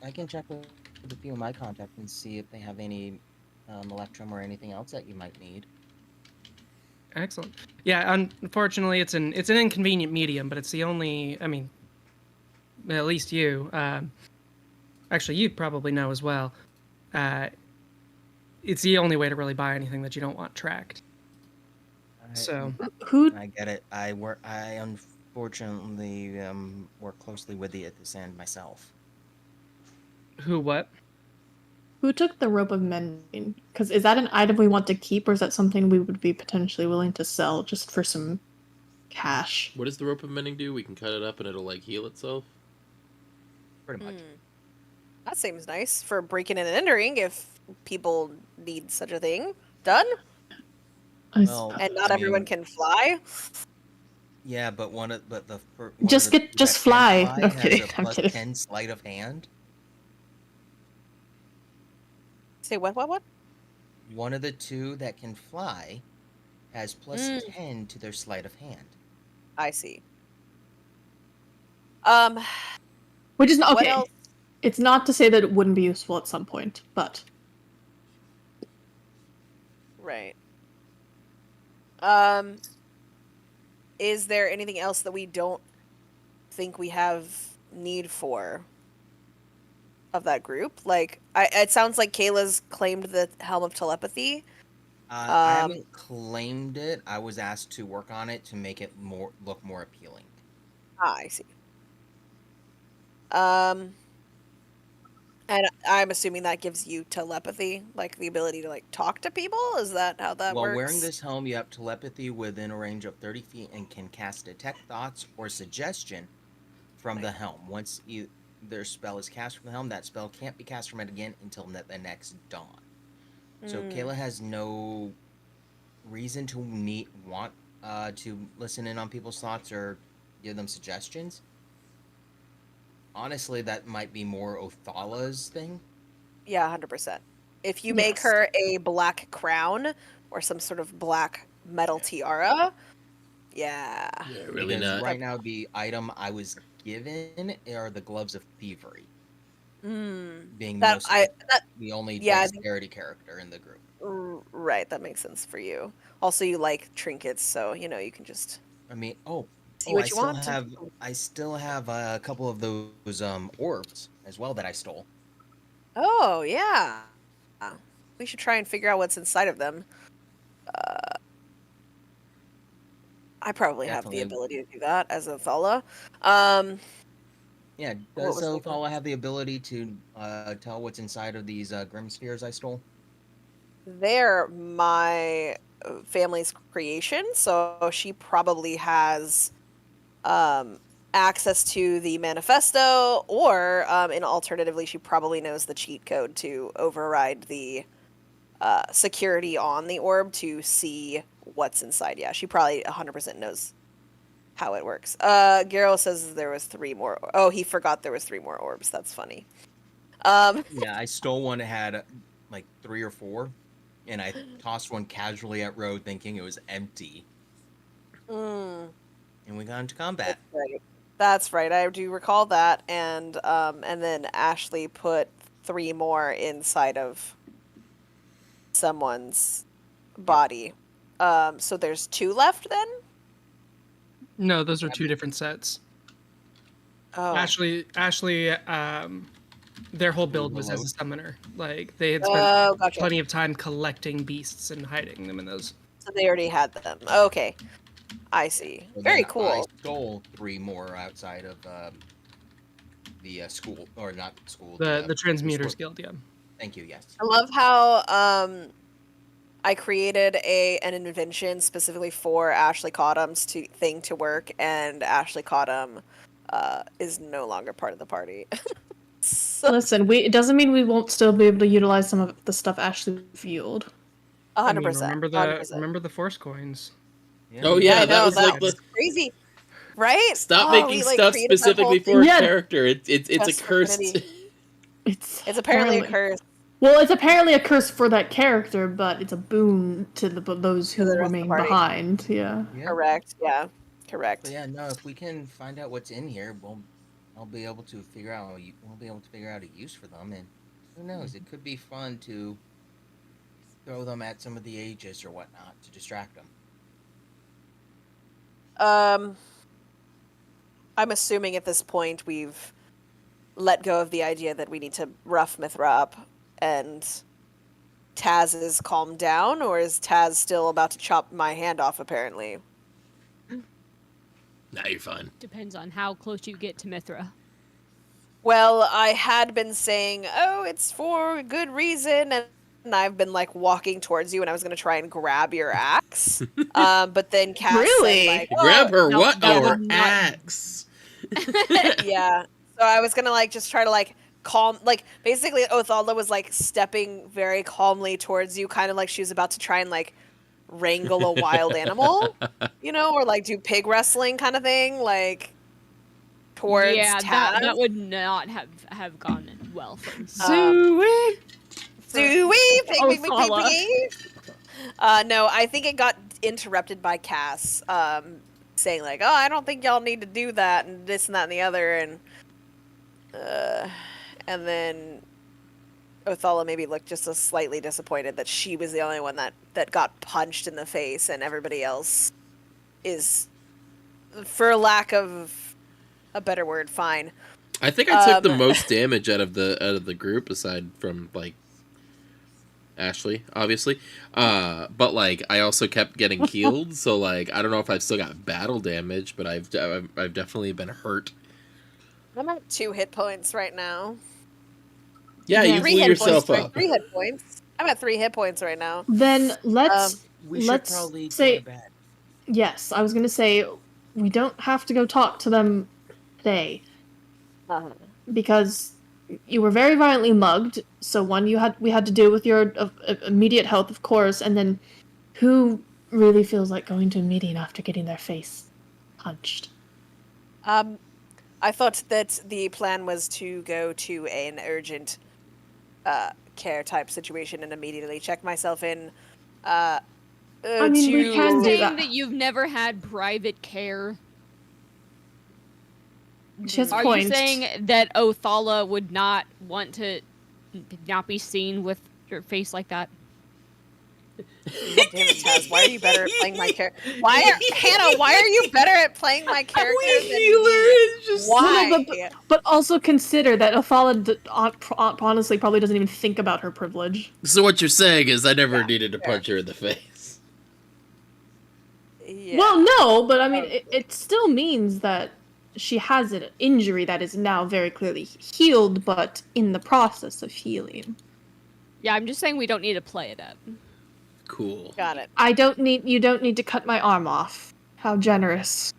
S3: I can check with a few of my contacts and see if they have any Electrum or anything else that you might need.
S1: Excellent. Yeah, unfortunately, it's an inconvenient medium, but it's the only. I mean, at least you. Actually, you probably know as well. It's the only way to really buy anything that you don't want tracked. So
S6: Who?
S3: I get it. I unfortunately work closely with the Ethasand myself.
S1: what?
S6: Who took the rope of mending? Because is that an item we want to keep, or is that something we would be potentially willing to sell just for some cash?
S2: What does the rope of mending do? We can cut it up and it'll like heal itself.
S3: Pretty much.
S4: That seems nice for breaking and entering if people need such a thing done.
S3: Well,
S4: And not
S3: I
S4: everyone
S3: mean,
S4: can fly.
S3: Yeah, but
S6: Just fly.
S3: Has
S6: I'm kidding.
S3: a
S6: I'm
S3: plus
S6: kidding.
S3: 10 sleight of hand.
S4: Say what?
S3: One of the two that can fly has plus 10 to their sleight of hand.
S4: I see.
S6: Which is not
S4: What
S6: okay.
S4: else?
S6: It's not to say that it wouldn't be useful at some point, but
S4: Right. Is there anything else that we don't think we have need for of that group? Like, it sounds like Kayla's claimed the Helm of Telepathy.
S3: I haven't claimed it. I was asked to work on it to make it look more appealing.
S4: I see. And I'm assuming that gives you telepathy, like the ability to like talk to people. Is that how that
S3: While
S4: works?
S3: wearing this helm, you have telepathy within a range of 30 feet and can cast detect thoughts or suggestion from the helm. Once their spell is cast from the helm, that spell can't be cast from it again until the next dawn. So Kayla has no reason to want to listen in on people's thoughts or give them suggestions. Honestly, that might be more Othala's thing.
S4: Yeah, 100%. If you make her a black crown or some sort of black metal tiara, yeah.
S2: Yeah, really
S3: Because
S2: not.
S3: right now, the item I was given are the gloves of thievery. Being the only dexterity character in the group.
S4: Right, that makes sense for you. Also, you like trinkets, so you know you can just.
S3: I mean,
S4: see what you want.
S3: I still have a couple of those orbs as well that I stole.
S4: Oh yeah. we should try and figure out what's inside of them. I probably have the
S3: Definitely.
S4: ability to do that as Othala.
S3: Yeah,
S4: What
S3: does
S4: was I thinking?
S3: Othala have the ability to tell what's inside of these Grim Spheres I stole?
S4: They're my family's creation, so she probably has access to the manifesto, or and alternatively, she probably knows the cheat code to override the security on the orb to see what's inside. Yeah, she probably 100% knows how it works. Garrow says there was 3 more. Oh, he forgot there was 3 more orbs. That's funny.
S3: Yeah, I stole one that had like 3 or 4, and I tossed one casually at Road thinking it was empty.
S4: Mm,
S3: And we got into combat.
S4: that's right. That's right. I do recall that, and then Ashley put 3 more inside of someone's body. So there's 2 left then?
S1: No, those are 2 different sets.
S4: Oh.
S1: Ashley, their whole build was as a summoner. Like they had spent
S4: Gotcha.
S1: plenty of time collecting beasts and hiding them in those.
S4: So they already had them. Okay. I see.
S3: So
S4: Very
S3: then
S4: cool.
S3: I stole 3 more outside of the school, or not school.
S1: The Transmuters
S3: school.
S1: Guild, yeah.
S3: Thank you. Yes.
S4: I love how I created an invention specifically for Ashley Cottom's thing to work, and Ashley Cottom is no longer part of the party. So,
S6: Listen, it doesn't mean we won't still be able to utilize some of the stuff Ashley fueled.
S4: 100%.
S1: Remember the Force coins.
S3: Yeah.
S2: Oh yeah,
S4: I know,
S2: that was like
S4: was
S2: the
S4: crazy, right?
S2: stop
S4: Oh,
S2: making
S4: we, like,
S2: stuff
S4: created that
S2: specifically
S4: whole
S2: for a
S6: thing. Yeah.
S2: character. It's a
S4: Just for
S2: cursed.
S4: Trinity.
S6: It's
S4: It's apparently a curse.
S6: Well, it's apparently a curse for that character, but it's a boon to those who
S4: To the rest of the
S6: remain
S4: party.
S6: behind. Yeah.
S3: Yeah.
S4: Correct. Yeah. Correct.
S3: But yeah, no. If we can find out what's in here, I'll be able to figure out. We'll be able to figure out a use for them, and who knows? It could be fun to throw them at some of the Aegis or whatnot to distract them.
S4: I'm assuming at this point we've let go of the idea that we need to rough Mithra up, and Taz is calmed down, or is Taz still about to chop my hand off, apparently?
S2: Nah, you're fine.
S8: Depends on how close you get to Mithra.
S4: Well, I had been saying, oh, it's for a good reason, and I've been, like, walking towards you, and I was going to try and grab your axe. But then Cass
S6: Really?
S4: said, like,
S2: Grab her
S8: no,
S2: what?
S8: that
S2: Our
S8: would not-
S2: axe.
S4: yeah. So I was gonna like just try to like calm, like basically Othalda was like stepping very calmly towards you, kind of like she was about to try and like wrangle a wild animal, you know, or like do pig wrestling kind of thing, like towards
S8: Yeah,
S4: Taz.
S8: that would not have gone well for him.
S4: Do we?
S8: Othala.
S4: No, I think it got interrupted by Cass, saying like, "Oh, I don't think y'all need to do that," and this and that and the other, and then Othala maybe looked just a slightly disappointed that she was the only one that got punched in the face, and everybody else is, for lack of a better word, fine.
S2: I think I took the most damage out of the group, aside from like Ashley, obviously. But like I also kept getting healed, so like I don't know if I've still got battle damage, but I've definitely been hurt.
S4: I'm at 2 hit points right now.
S2: Yeah,
S6: Yeah.
S2: you
S4: 3
S2: blew
S4: hit
S2: yourself
S4: points,
S2: up.
S4: 3 hit points. I'm at 3 hit points right now.
S6: Then let's
S3: We should
S6: let's
S3: probably
S6: say
S3: go to bed.
S6: yes. I was gonna say we don't have to go talk to them today because you were very violently mugged. So one, we had to deal with your immediate health, of course, and then who really feels like going to a meeting after getting their face punched?
S4: I thought that the plan was to go to an urgent care type situation and immediately check myself in.
S6: I mean, we can do
S8: Saying
S6: that.
S8: that you've never had private care.
S6: She has a
S8: Are
S6: point.
S8: you saying that Othala would not want to not be seen with your face like that?
S4: God damn it, Taz. Why are you better at playing my character? Hannah, why are you better at playing my character than
S2: healer
S4: me?
S2: is just
S4: Why?
S6: But also consider that Athala honestly probably doesn't even think about her privilege.
S2: So what you're saying is I never needed to punch her in the face.
S4: Yeah.
S6: Well, no, but I mean, it still means that she has an injury that is now very clearly healed, but in the process of healing.
S8: Yeah, I'm just saying we don't need to play it up.
S2: Cool.
S4: Got it.
S6: You don't need to cut my arm off. How generous.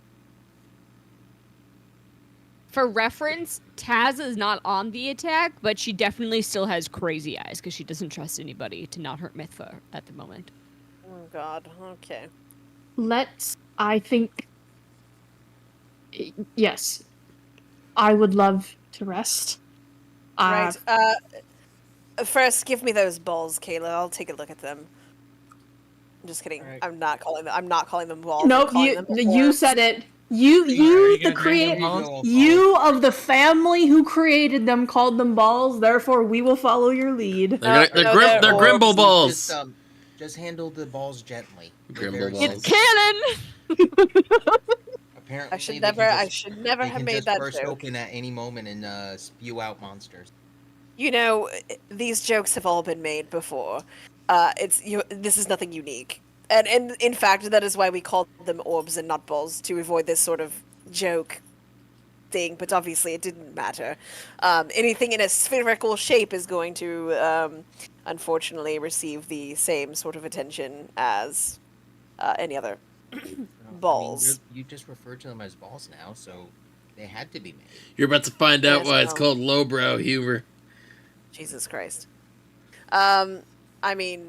S8: For reference, Taz is not on the attack, but she definitely still has crazy eyes because she doesn't trust anybody to not hurt Mithra at the moment.
S4: Oh god, okay.
S6: I think... Yes. I would love to rest.
S4: Right. First, give me those balls, Kayla. I'll take a look at them. I'm just kidding.
S3: Alright.
S4: I'm not calling them balls. I'm
S6: Nope,
S4: calling them
S6: you
S4: orbs.
S6: said it.
S1: Are
S6: You
S1: you
S6: the
S1: gonna name them
S6: create
S1: balls?
S6: you of the family who created them called them balls, therefore we will follow your lead.
S2: They're
S4: they're
S2: Grimble
S4: orbs.
S2: balls.
S3: Just handle the balls gently. They're
S2: Grimble
S3: very
S2: balls.
S3: sensitive.
S8: Cannon!
S3: Apparently,
S4: I should
S3: they
S4: never.
S3: can
S4: I
S3: just-
S4: should never
S3: they
S4: have
S3: can
S4: made
S3: just
S4: that
S3: burst
S4: joke.
S3: open at any moment and spew out monsters.
S4: You know, these jokes have all been made before. This is nothing unique, and in fact, that is why we call them orbs and not balls, to avoid this sort of joke thing. But obviously, it didn't matter. Anything in a spherical shape is going to, unfortunately, receive the same sort of attention as any other balls.
S3: I mean, you just refer to them as balls now, so they had to be made.
S2: You're about to find out
S4: Yes,
S2: why it's
S4: no.
S2: called lowbrow humor.
S4: Jesus Christ. I mean,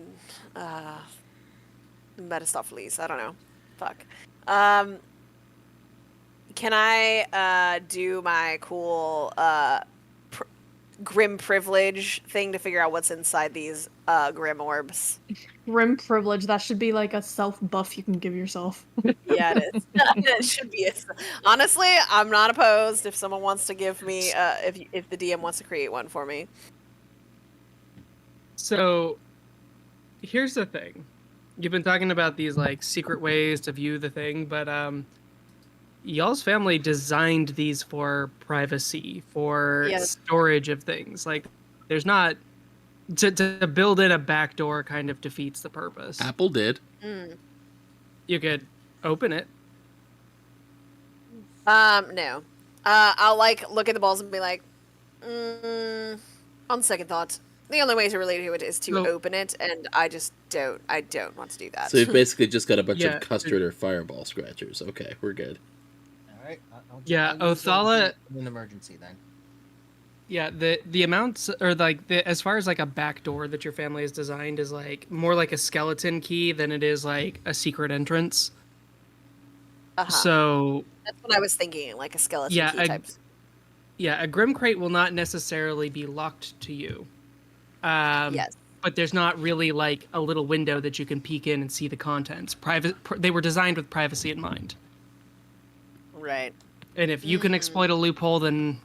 S4: Mephistopheles. I don't know. Fuck. Can I do my cool grim privilege thing to figure out what's inside these grim orbs?
S6: Grim privilege, that should be like a self buff you can give yourself.
S4: Yeah, it is. It should be. Honestly, I'm not opposed if someone wants to give me, if the DM wants to create one for me.
S1: So, here's the thing. You've been talking about these like secret ways to view the thing, but y'all's family designed these for privacy, for
S4: Yes.
S1: storage of things. Like, there's not to build in a backdoor kind of defeats the purpose.
S2: Apple did.
S4: Mm.
S1: You could open it.
S4: No. I'll like look at the balls and be like, on second thought, the only way to relate to it is to
S1: No.
S4: open it, and I don't want to do that.
S2: So you've basically just got a bunch
S1: Yeah.
S2: of custard or fireball scratchers. Okay, we're good.
S3: All right.
S1: Yeah,
S3: I'll use those
S1: Othala-
S3: in an emergency then.
S1: Yeah, the amounts or like the as far as like a backdoor that your family has designed is like more like a skeleton key than it is like a secret entrance.
S4: Uh-huh.
S1: So
S4: That's what I was thinking, like a skeleton
S1: Yeah,
S4: key type.
S1: yeah, a grim crate will not necessarily be locked to you.
S4: Yes.
S1: But there's not really like a little window that you can peek in and see the contents. They were designed with privacy in mind.
S4: Right.
S1: And if you can exploit a loophole, then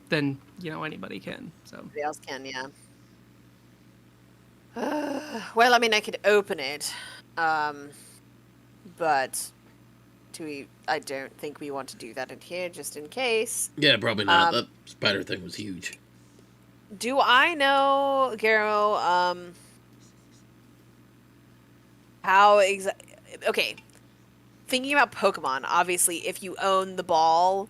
S1: you know anybody can. So
S4: Somebody else can, yeah. Well, I mean, I could open it, but I don't think we want to do that in here, just in case.
S2: Yeah, probably not. That spider thing was huge.
S4: Do I know, Garo, how okay, thinking about Pokemon, obviously, if you own the ball,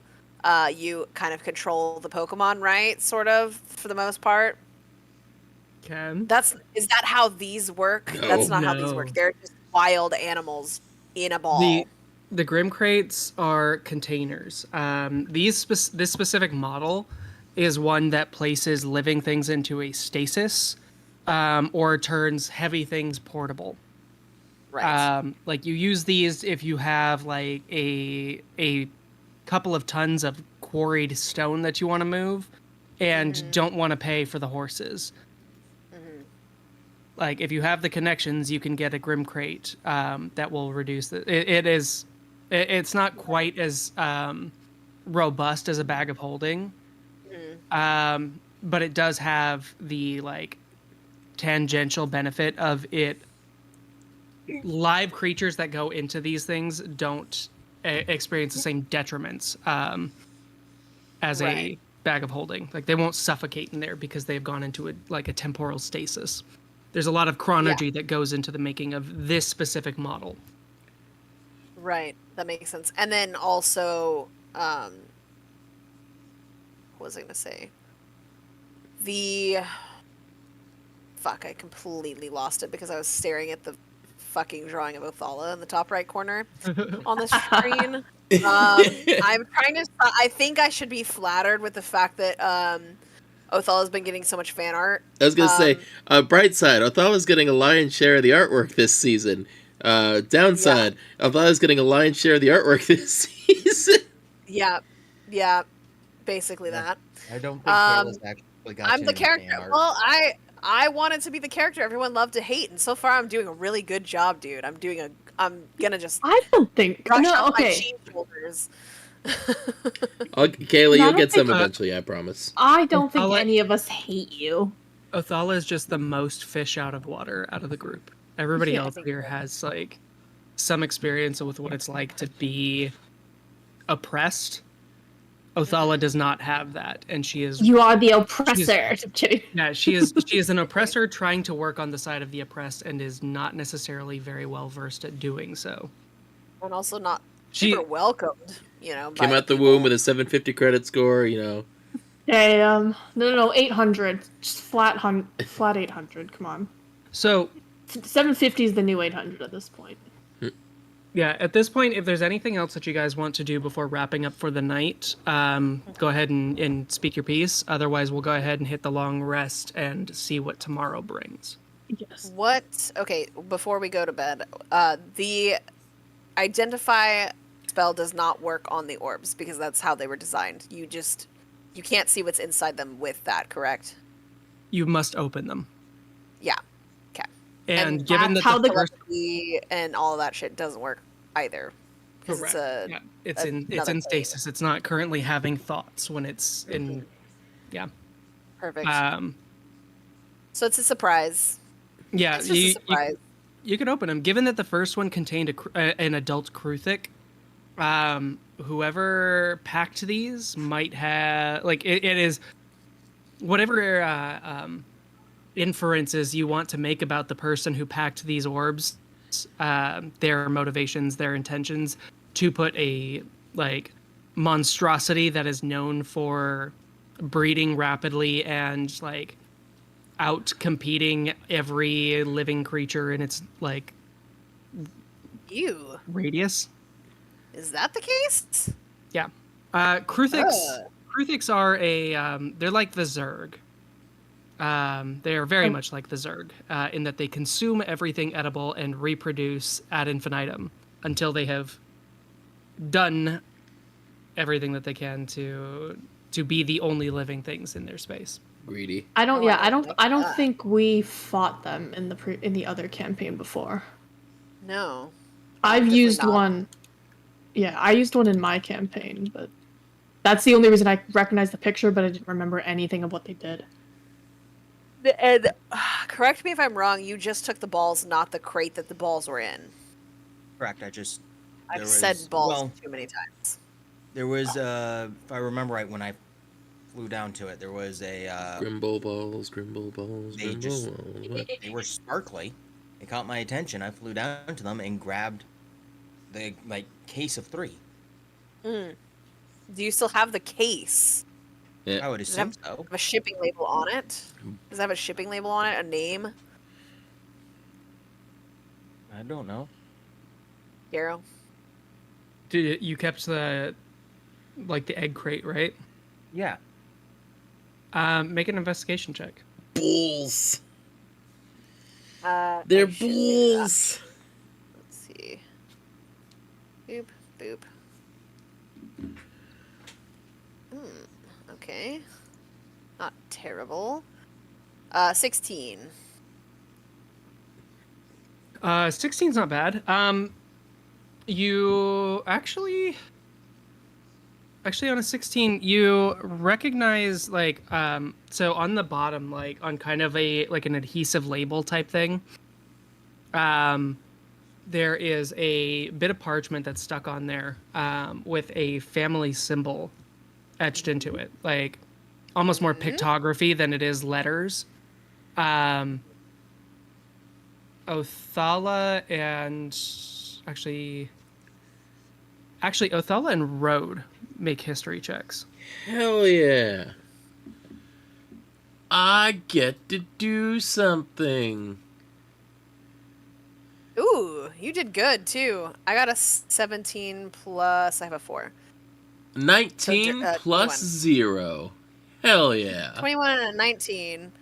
S4: you kind of control the Pokemon, right? Sort of, for the most part.
S1: can
S4: Is that how these work?
S2: No.
S4: That's not how these
S1: No.
S4: work. They're just wild animals in a ball.
S1: the grim crates are containers. This specific model is one that places living things into a stasis, or turns heavy things portable.
S4: Right.
S1: Like you use these if you have like a couple of tons of quarried stone that you want to move, and don't want to pay for the horses. Like if you have the connections, you can get a grim crate that will reduce the. It's not quite as robust as a bag of holding, but it does have the like tangential benefit of it live creatures that go into these things don't experience the same detriments as a bag of holding. Like they won't suffocate in there because they've gone into a temporal stasis. There's a lot of chronology that goes into the making of this specific model.
S4: Right, that makes sense. And then also, what was I gonna say? Fuck, I completely lost it because I was staring at the fucking drawing of Othala in the top right corner on the screen. I'm trying to. I think I should be flattered with the fact that Othala's been getting so much fan art.
S2: I was gonna say, bright side, Othala's getting a lion's share of the artwork this season. Downside, Othala's getting a lion's share of the artwork this season.
S4: Yeah, basically that.
S3: I don't think Kayla's actually got
S4: I'm the
S3: any fan
S4: character.
S3: art.
S4: Well, I wanted to be the character everyone loved to hate, and so far I'm doing a really good job, dude. I'm gonna just
S6: I don't think.
S4: brush
S6: No,
S4: up my
S6: okay.
S4: cheese shoulders.
S2: Kayla,
S6: No, I
S2: you'll
S6: don't
S2: get some
S6: think-
S2: eventually, I promise.
S6: I don't think
S1: Othala-
S6: any of us hate you.
S1: Othala is just the most fish out of water out of the group. Everybody
S6: Yeah, I
S1: else
S4: think
S1: here
S4: so.
S1: has like some experience with what it's like to be oppressed. Othala does not have that, and she is
S6: You are the oppressor. I'm kidding.
S1: yeah, she is an oppressor trying to work on the side of the oppressed and is not necessarily very well versed at doing so.
S4: And also not
S1: She
S4: super welcomed, you know.
S2: Came
S4: by
S2: out the
S4: people.
S2: womb with a 750 credit score, you know.
S6: Okay, no, 800. Just flat 800. Come on.
S1: so
S6: 750 is the new 800 at this point.
S1: yeah, at this point, if there's anything else that you guys want to do before wrapping up for the night, go ahead and speak your piece. Otherwise, we'll go ahead and hit the long rest and see what tomorrow brings.
S6: Yes.
S4: What? Okay, before we go to bed, the identify spell does not work on the orbs because that's how they were designed. You can't see what's inside them with that, correct?
S1: You must open them.
S4: Yeah. Okay.
S1: And
S4: And
S1: given that
S6: how
S1: the
S6: the
S1: first
S4: Telepathy and all of that shit doesn't work either. 'Cause
S1: correct,
S4: it's
S1: it's in
S4: another thing.
S1: stasis. It's not currently having thoughts when it's in. Yeah.
S4: Perfect.
S1: Um.
S4: So it's a surprise.
S1: Yeah.
S4: It's just a surprise.
S1: You could open them. Given that the first one contained an adult Kruthic, whoever packed these might have it is whatever inferences you want to make about the person who packed these orbs, their motivations, their intentions, to put a monstrosity that is known for breeding rapidly and out competing every living creature in its
S4: Ew.
S1: radius.
S4: Is that the case?
S1: Yeah. Kruthics
S4: Ugh.
S1: Kruthics are they're like the Zerg. They are very much like the Zerg in that they consume everything edible and reproduce ad infinitum until they have done everything that they can to be the only living things in their space.
S2: Greedy.
S6: I don't.
S4: Oh,
S6: Yeah,
S4: I
S6: I
S4: don't
S6: don't.
S4: like
S6: I don't
S4: that.
S6: think we fought them in the other campaign before.
S4: No.
S6: I've
S4: definitely
S6: used
S4: not.
S6: one. Yeah, I used one in my campaign, but that's the only reason I recognize the picture. But I didn't remember anything of what they did.
S4: And correct me if I'm wrong. You just took the balls, not the crate that the balls were in.
S3: Correct.
S4: I've said
S3: was-
S4: balls
S3: well-
S4: too many times.
S3: There was, if I remember right, when I flew down to it, there was a.
S2: Grimble balls, Grimble balls,
S3: They
S2: Grimble
S3: just-
S2: balls.
S3: They were sparkly. They caught my attention. I flew down to them and grabbed the case of 3.
S4: Do you still have the case?
S3: I would
S4: Does it
S3: assume
S4: have,
S3: so.
S4: have a shipping label on it? Does it have a shipping label on it? A name?
S3: I don't know.
S4: Yarrow?
S1: Did you kept the egg crate, right?
S3: Yeah.
S1: Make an investigation check.
S2: Bulls.
S4: I
S2: They're
S4: should-
S2: bulls.
S4: Let's see. Boop, boop. Okay. Not terrible. 16.
S1: 16's not bad. You actually on a 16 you recognize so on the bottom on kind of an adhesive label type thing, there is a bit of parchment that's stuck on there with a family symbol etched into it, like almost more pictography than it is letters. Um, Othala and actually Othala and Road make history checks.
S2: Hell yeah. I get to do something.
S4: Ooh, you did good too. I got a 17 plus. I have a 4.
S2: 19
S4: So,
S2: plus
S4: 21.
S2: 0. Hell yeah.
S4: 21 and a 19.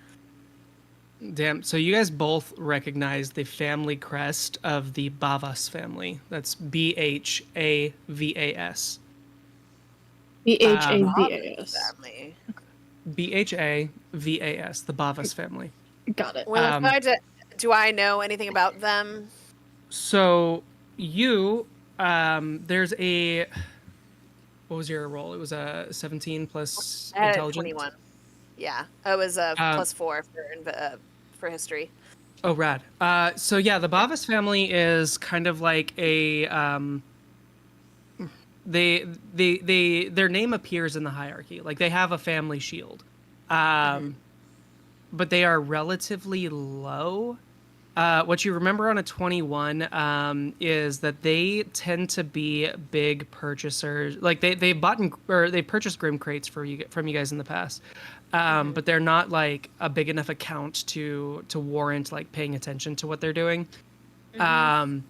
S1: Damn. So you guys both recognize the family crest of the Bhavas family. That's Bhavas.
S6: Bhavas.
S4: Family.
S1: Bhavas, the Bhavas family.
S6: Got it.
S4: When do I know anything about them?
S1: So you, there's a. What was your roll? It was a 17 plus
S4: I had a
S1: intelligence.
S4: 21. Yeah, it was a plus 4 for history.
S1: Oh, rad. So yeah, the Bhavas family is kind of like a their name appears in the hierarchy. Like they have a family shield. But they are relatively low. What you remember on a 21 is that they tend to be big purchasers. Like they bought or they purchased Grim crates from you guys in the past, but they're not like a big enough account to warrant like paying attention to what they're doing. And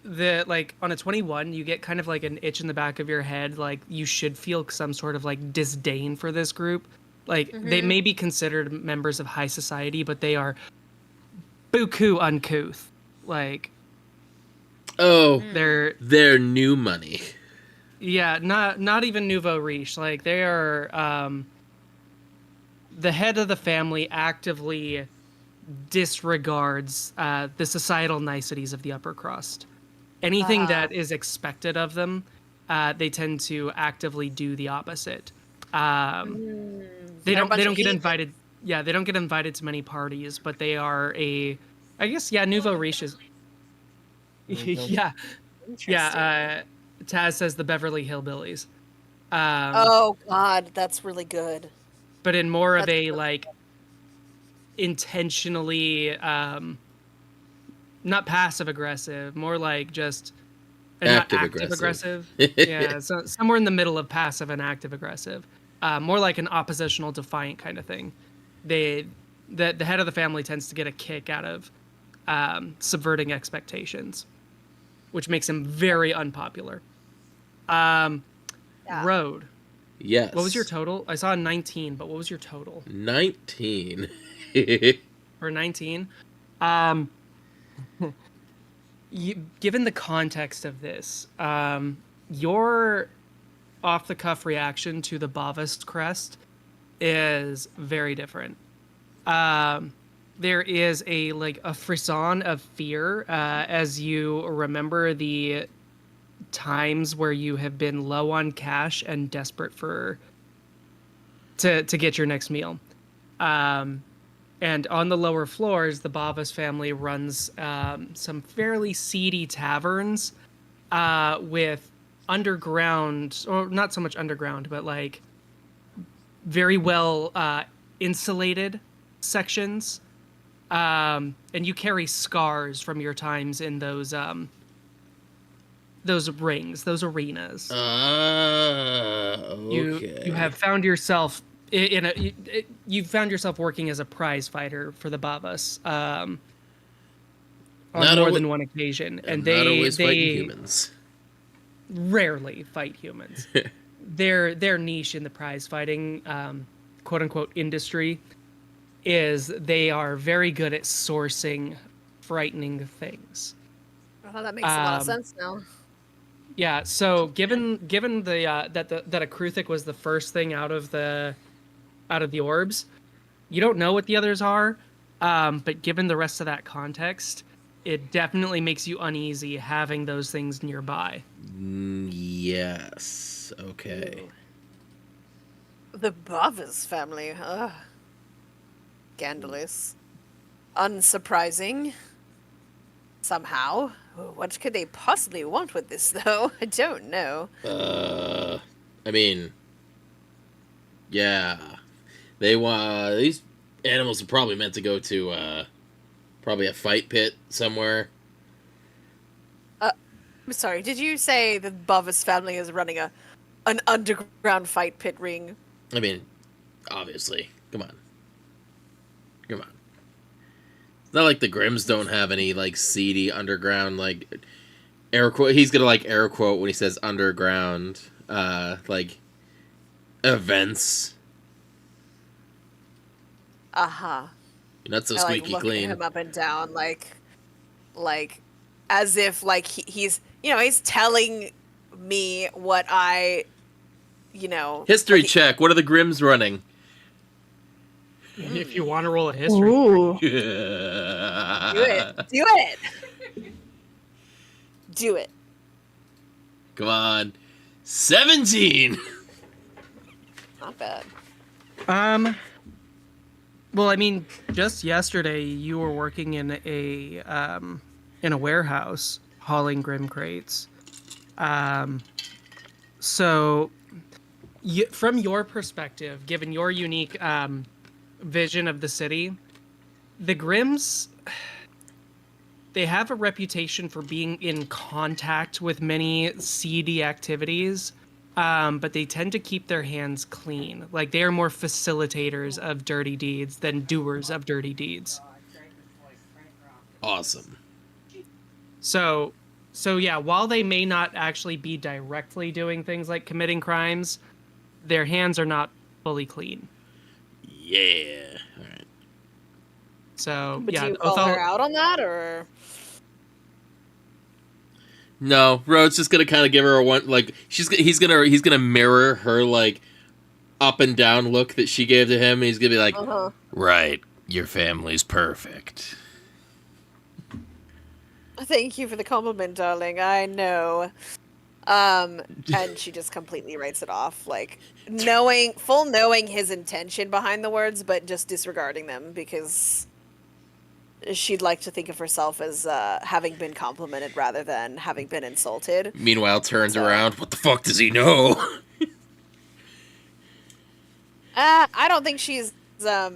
S1: the like on a 21, you get kind of like an itch in the back of your head, like you should feel some sort of like disdain for this group. Like they may be considered members of high society, but they are buku uncouth. Like
S2: they're new money.
S1: Yeah, not even nouveau riche. Like they are the head of the family actively disregards the societal niceties of the upper crust. Anything that is expected of them, they tend to actively do the opposite. They don't get invited. Yeah, they don't get invited to many parties, but they are I guess nouveau riche is. Yeah. Taz says the Beverly Hillbillies.
S4: Oh God, that's really good.
S1: But in more of a like intentionally not passive aggressive, more like just
S2: active
S1: aggressive. Yeah, so somewhere in the middle of passive and active aggressive. More like an oppositional defiant kind of thing. The head of the family tends to get a kick out of subverting expectations, which makes him very unpopular. Road.
S2: Yes.
S1: What was your total? I saw a 19, but what was your total?
S2: 19.
S1: Or 19? Given the context of this, your off-the-cuff reaction to the Bhavas crest is very different. There is a frisson of fear as you remember the times where you have been low on cash and desperate to get your next meal. And on the lower floors, the Bhavas family runs some fairly seedy taverns with underground, or not so much underground, but like very well insulated sections. And you carry scars from your times in those rings, those arenas.
S2: Okay.
S1: You have found yourself you've found yourself working as a prize fighter for the Bhavas on more than one occasion, and
S2: not always fighting humans.
S1: Rarely fight humans. Their niche in the prize fighting quote unquote industry is they are very good at sourcing frightening things.
S4: Oh, that makes a lot of sense now.
S1: Yeah, so given the that a Kruthic was the first thing out of the orbs, you don't know what the others are, but given the rest of that context, it definitely makes you uneasy having those things nearby.
S2: Yes. Okay.
S4: The Bhavas family. Scandalous. Unsurprising. somehow. What could they possibly want with this, though? I don't know.
S2: I mean, yeah, they want these animals are probably meant to go to probably a fight pit somewhere.
S4: I'm sorry, did you say the Bovis family is running an underground fight pit ring?
S2: I mean, obviously, come on. It's not like the Grimms don't have any like seedy underground like air quote. He's gonna like air quote when he says underground like events.
S4: Uh-huh.
S2: You're not so
S4: I, like,
S2: squeaky
S4: look
S2: clean.
S4: at him up and down, like as if like he's he's telling me what I
S2: History
S4: like,
S2: check. What are the Grimms running?
S1: If you want to roll a history,
S6: Ooh.
S4: do it. Do it.
S2: Come on, 17.
S4: Not bad.
S1: well, I mean, just yesterday you were working in a warehouse hauling grim crates. So from your perspective, given your unique vision of the city, the Grimms, they have a reputation for being in contact with many seedy activities, but they tend to keep their hands clean. Like, they are more facilitators of dirty deeds than doers of dirty deeds.
S2: Awesome.
S1: So yeah, while they may not actually be directly doing things like committing crimes, their hands are not fully clean.
S2: Yeah. All right.
S1: So
S4: But
S1: yeah,
S4: do you call her out on that, or?
S2: No, Rhodes just gonna kind of give her a one like he's gonna mirror her like up and down look that she gave to him. And he's gonna be like, right, your family's perfect.
S4: Thank you for the compliment, darling. I know. And she just completely writes it off, like knowing his intention behind the words, but just disregarding them because she'd like to think of herself as having been complimented rather than having been insulted.
S2: Meanwhile, turns around. What the fuck does he know?
S4: I don't think she's. I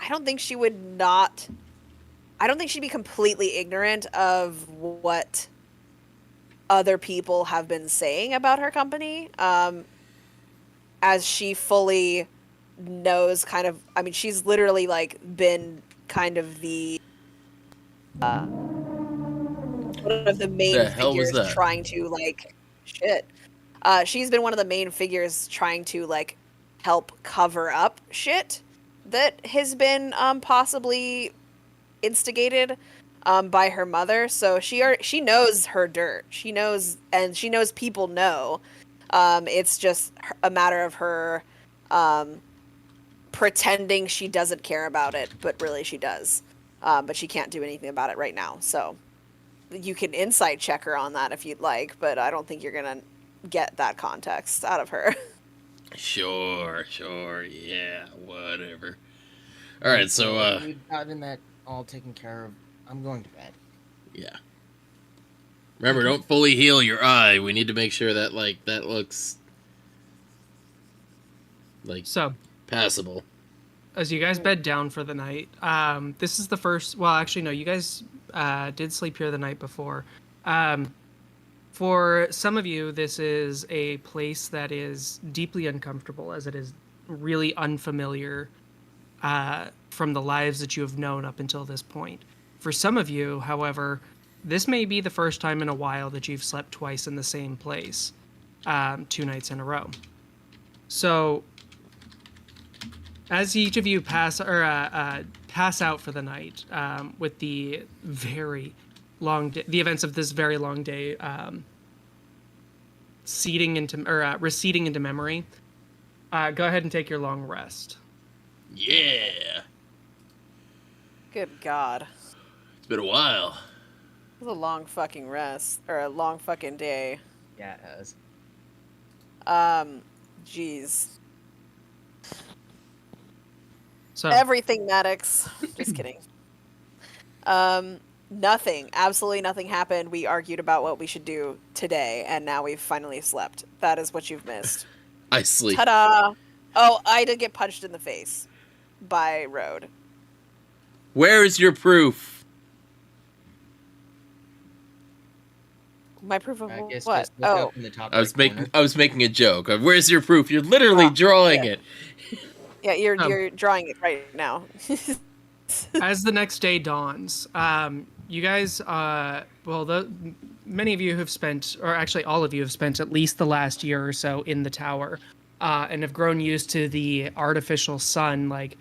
S4: don't think she would not. I don't think she'd be completely ignorant of what other people have been saying about her company. As she fully knows, kind of. I mean, she's literally like been kind of the one of the main
S2: The hell was
S4: figures
S2: that?
S4: trying to like shit. She's been one of the main figures trying to like help cover up shit that has been possibly instigated by her mother. So she knows her dirt. She knows people know. It's just a matter of her pretending she doesn't care about it, but really she does. But she can't do anything about it right now. So you can insight check her on that if you'd like, but I don't think you're gonna get that context out of her.
S2: Sure, yeah, whatever. All right, so
S3: we've gotten that all taken care of. I'm going to bed.
S2: yeah. Remember, don't fully heal your eye. We need to make sure that like that looks like
S1: so
S2: passable.
S1: as you guys bed down for the night, this is the first. Well, actually, no. You guys did sleep here the night before. For some of you, this is a place that is deeply uncomfortable, as it is really unfamiliar from the lives that you have known up until this point. For some of you, however, this may be the first time in a while that you've slept twice in the same place, 2 nights in a row. So, as each of you pass out for the night, with the very long the events of this very long day receding into memory, go ahead and take your long rest.
S2: Yeah,
S4: Good God.
S2: it's been a while.
S4: It was a long fucking rest. Or a long fucking day.
S3: Yeah, it has.
S4: Jeez.
S1: So
S4: Everything Maddox. Just kidding. Nothing. Absolutely nothing happened. We argued about what we should do today, and now we've finally slept. That is what you've missed.
S2: I sleep.
S4: Ta-da! Oh, I did get punched in the face by Road.
S2: Where is your proof?
S4: My proof of
S3: I guess
S4: what?
S3: just look
S4: Oh,
S3: up in the top
S2: I was
S3: right corner.
S2: making a joke. Where's your proof? You're literally drawing
S4: yeah.
S2: it.
S4: Yeah, you're drawing it right now.
S1: As the next day dawns, you guys, many of you have spent, or actually all of you have spent at least the last year or so in the tower, and have grown used to the artificial sun, like,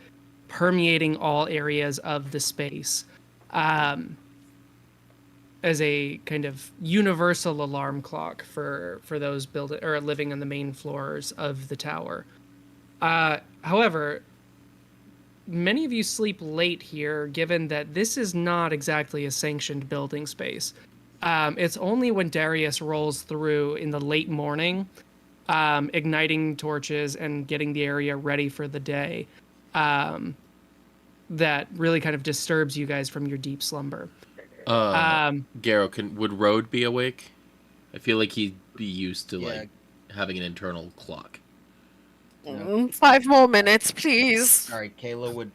S1: permeating all areas of the space, as a kind of universal alarm clock for those building or living on the main floors of the tower. However, many of you sleep late here, given that this is not exactly a sanctioned building space. It's only when Darius rolls through in the late morning, igniting torches and getting the area ready for the day, that really kind of disturbs you guys from your deep slumber.
S2: Garrow, would Road be awake? I feel like he'd be used to
S3: Yeah.
S2: like having an internal clock.
S4: 5 more minutes, please.
S3: Sorry, Kayla would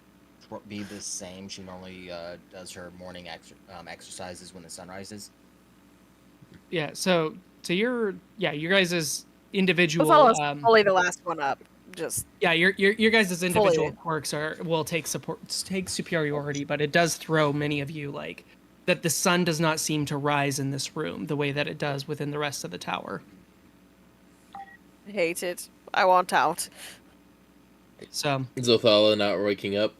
S3: be the same. She normally does her morning exercises when the sun rises.
S1: Yeah, so you guys' individual
S4: Othello's fully the last one up. Just
S1: your guys' individual
S4: fully.
S1: quirks will take superiority, but it does throw many of you like that the sun does not seem to rise in this room the way that it does within the rest of the tower.
S4: I hate it. I want out.
S1: So
S2: Is Othala not waking up?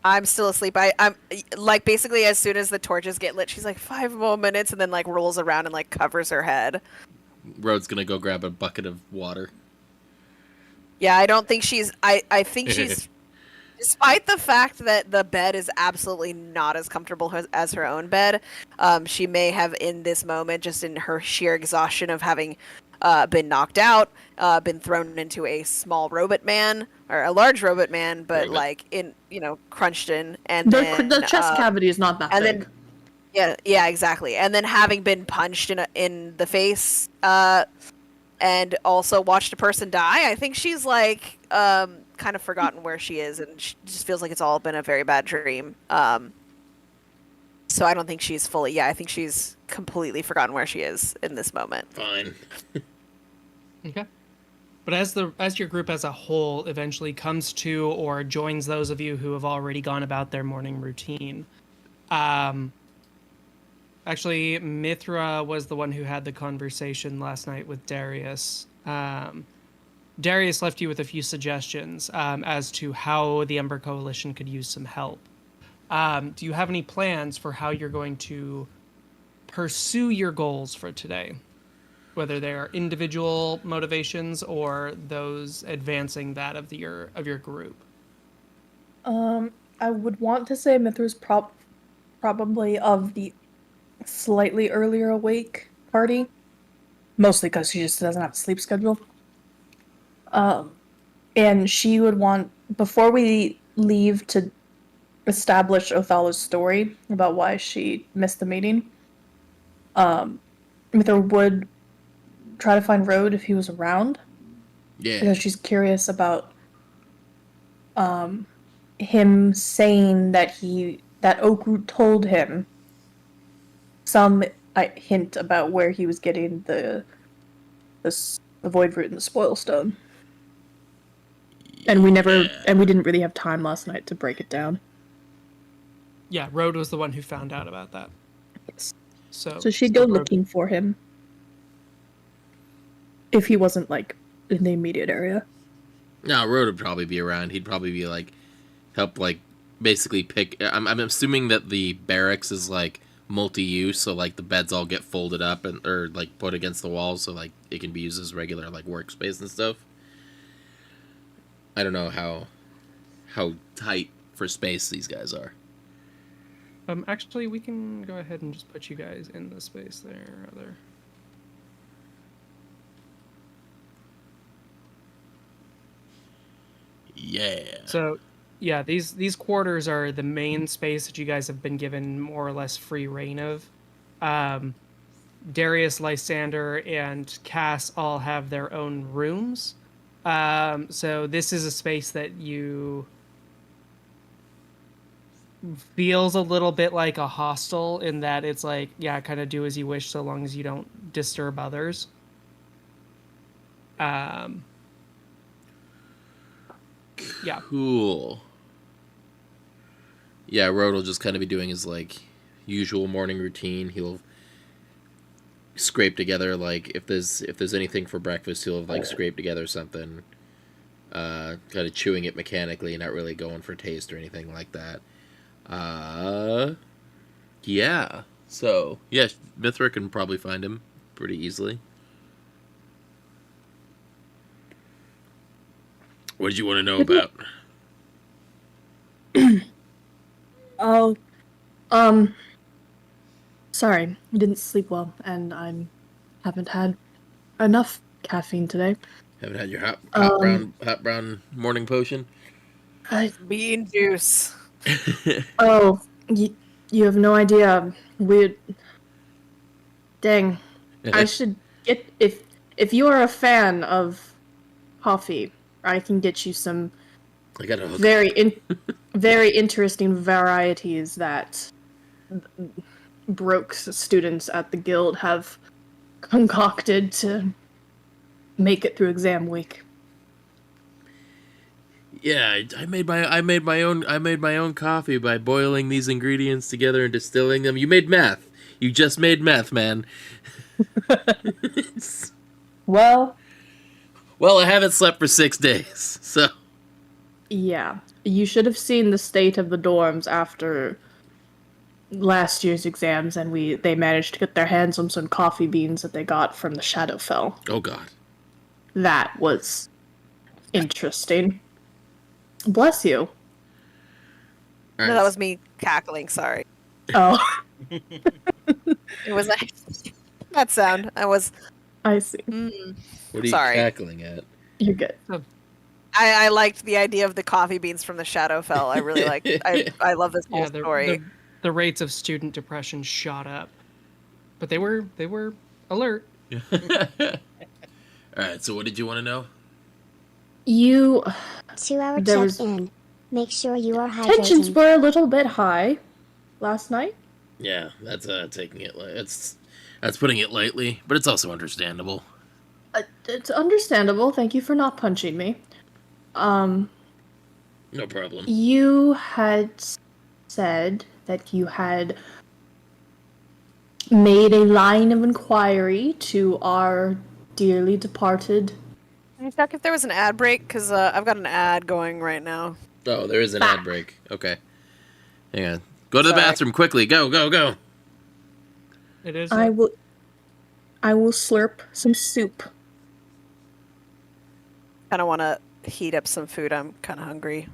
S4: I'm still asleep. I'm like basically as soon as the torches get lit, she's like 5 more minutes, and then like rolls around and like covers her head.
S2: Road's gonna go grab a bucket of water.
S4: Yeah, I don't think she's. I think she's. Despite the fact that the bed is absolutely not as comfortable as her own bed, she may have in this moment, just in her sheer exhaustion of having been knocked out, been thrown into a small robot man or a large robot man, but
S2: Robot.
S4: like in crunched in, and then
S6: The chest cavity is not that
S4: and
S6: big.
S4: then yeah, exactly, and then having been punched in the face, and also watched a person die, I think she's like kind of forgotten where she is, and she just feels like it's all been a very bad dream. So I don't think she's fully. Yeah, I think she's completely forgotten where she is in this moment.
S2: Fine.
S1: okay. But as your group as a whole eventually comes to or joins those of you who have already gone about their morning routine, actually Mithra was the one who had the conversation last night with Darius. Darius left you with a few suggestions as to how the Ember Coalition could use some help. Do you have any plans for how you're going to pursue your goals for today? Whether they are individual motivations or those advancing that of your group.
S6: I would want to say Mithra's probably of the slightly earlier awake party, mostly because she just doesn't have a sleep schedule. And she would want, before we leave to establish Othello's story about why she missed the meeting, Mithra would try to find Road if he was around.
S2: Yeah.
S6: Because she's curious about him saying that Oakroot told him some hint about where he was getting the Void Root and the Spoil Stone. And we didn't really have time last night to break it down.
S1: Yeah, Road was the one who found out about that.
S6: Yes.
S1: So
S6: she'd go
S1: Road-
S6: looking for him. If he wasn't, like, in the immediate area.
S2: No, Road would probably be around. He'd probably be like, help, like, basically pick. I'm assuming that the barracks is like multi-use, so like the beds all get folded up or like put against the walls, so like it can be used as regular like workspace and stuff. I don't know how tight for space these guys are.
S1: Actually, we can go ahead and just put you guys in the space there, rather.
S2: Yeah.
S1: So, yeah, these quarters are the main space that you guys have been given more or less free reign of. Darius, Lysander, and Cass all have their own rooms. So this is a space that you feels a little bit like a hostel in that it's like, yeah, kind of do as you wish so long as you don't disturb others. Yeah.
S2: Cool. Yeah, Rode will just kind of be doing his like usual morning routine. He'll scrape together like if there's anything for breakfast, he'll like scrape together something. Kind of chewing it mechanically, not really going for taste or anything like that. Yeah. So yeah, Mithra can probably find him pretty easily. What did you want to know about?
S6: Oh, sorry, I didn't sleep well, and I haven't had enough caffeine today.
S2: Haven't had your hot brown morning potion?
S4: Bean juice.
S6: Oh, you have no idea. Dang, I should get if you are a fan of coffee, I can get you some
S2: I got a hook.
S6: very interesting varieties that broke students at the guild have concocted to make it through exam week.
S2: Yeah, I made my own coffee by boiling these ingredients together and distilling them. You made meth. You just made meth, man.
S6: Well,
S2: I haven't slept for 6 days, so
S6: yeah. You should have seen the state of the dorms after last year's exams, and they managed to get their hands on some coffee beans that they got from the Shadowfell.
S2: oh god.
S6: That was interesting. Bless you.
S2: All right.
S4: No, that was me cackling. Sorry.
S6: Oh,
S4: It was like that sound.
S6: I see.
S2: What are you
S4: sorry.
S2: cackling at?
S6: You're good.
S4: I liked the idea of the coffee beans from the Shadowfell. I really like. I love this whole
S1: Yeah,
S4: story.
S1: the rates of student depression shot up, but they were alert.
S2: All right, so what did you want to know?
S6: You
S7: 2-hour
S6: There was-
S7: check-in. Make sure you are
S6: tensions
S7: hydrating.
S6: were a little bit high last night.
S2: Yeah, that's taking it. That's putting it lightly, but it's also understandable.
S6: It's understandable. Thank you for not punching me.
S2: No problem.
S6: You had said that you had made a line of inquiry to our dearly departed.
S4: Can you check if there was an ad break? Because I've got an ad going right now.
S2: Oh, there is an ad break. Okay. Hang on. Go to the
S4: Sorry.
S2: bathroom quickly. Go.
S1: It is.
S6: I will slurp some soup.
S4: Kind of want to heat up some food. I'm kind of hungry.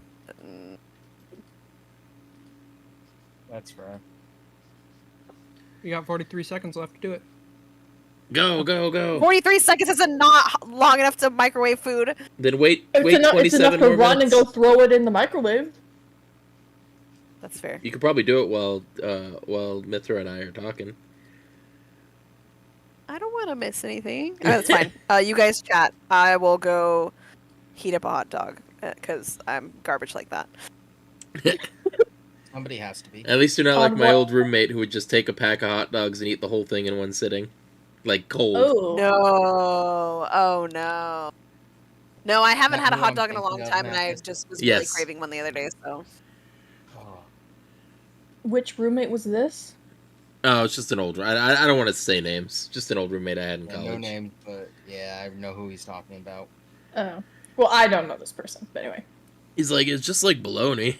S3: That's fair.
S1: You got 43 seconds left to do it.
S2: Go.
S4: 43 seconds is not long enough to microwave food.
S2: Then wait
S6: It's
S2: 27
S6: enough to
S2: more
S6: run
S2: minutes.
S6: and go throw it in the microwave.
S4: That's fair.
S2: You could probably do it while Mithra and I are talking.
S4: I don't want to miss anything. That's fine. You guys chat. I will go heat up a hot dog because I'm garbage like that.
S3: Somebody has to be.
S2: At least you're not like my
S6: what-
S2: old roommate who would just take a pack of hot dogs and eat the whole thing in one sitting. Like cold.
S6: Oh.
S4: No. Oh no. No, I haven't
S3: Not
S4: had a
S3: who
S4: hot
S3: I'm
S4: dog in a
S3: thinking
S4: long
S3: of,
S4: time, and I
S3: Matt.
S4: just was
S2: Yes.
S4: really craving one the other day. So
S3: Oh.
S6: Which roommate was this?
S2: Oh, it's just an old. I don't want to say names. Just an old roommate I had in
S3: Yeah,
S2: college.
S3: no name, but yeah, I know who he's talking about.
S6: Oh. Well, I don't know this person, but anyway.
S2: He's like, it's just like bologna.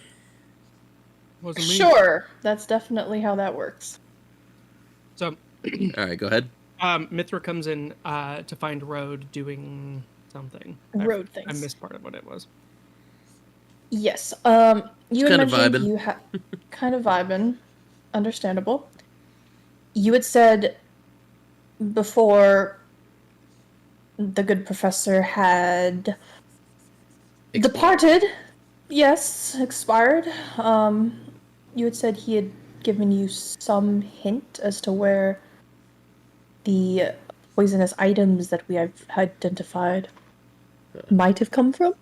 S1: Wasn't me.
S6: Sure, that's definitely how that works.
S1: So,
S2: All right, go ahead.
S1: Mithra comes in to find Rode doing something.
S6: Road
S1: I
S6: things.
S1: missed part of what it was.
S6: Yes. You had
S2: kinda
S6: mentioned
S2: vibing.
S6: you had kind of vibing. Understandable. You had said before the good professor had departed Yes, expired. You had said he had given you some hint as to where the poisonous items that we have identified might have come from.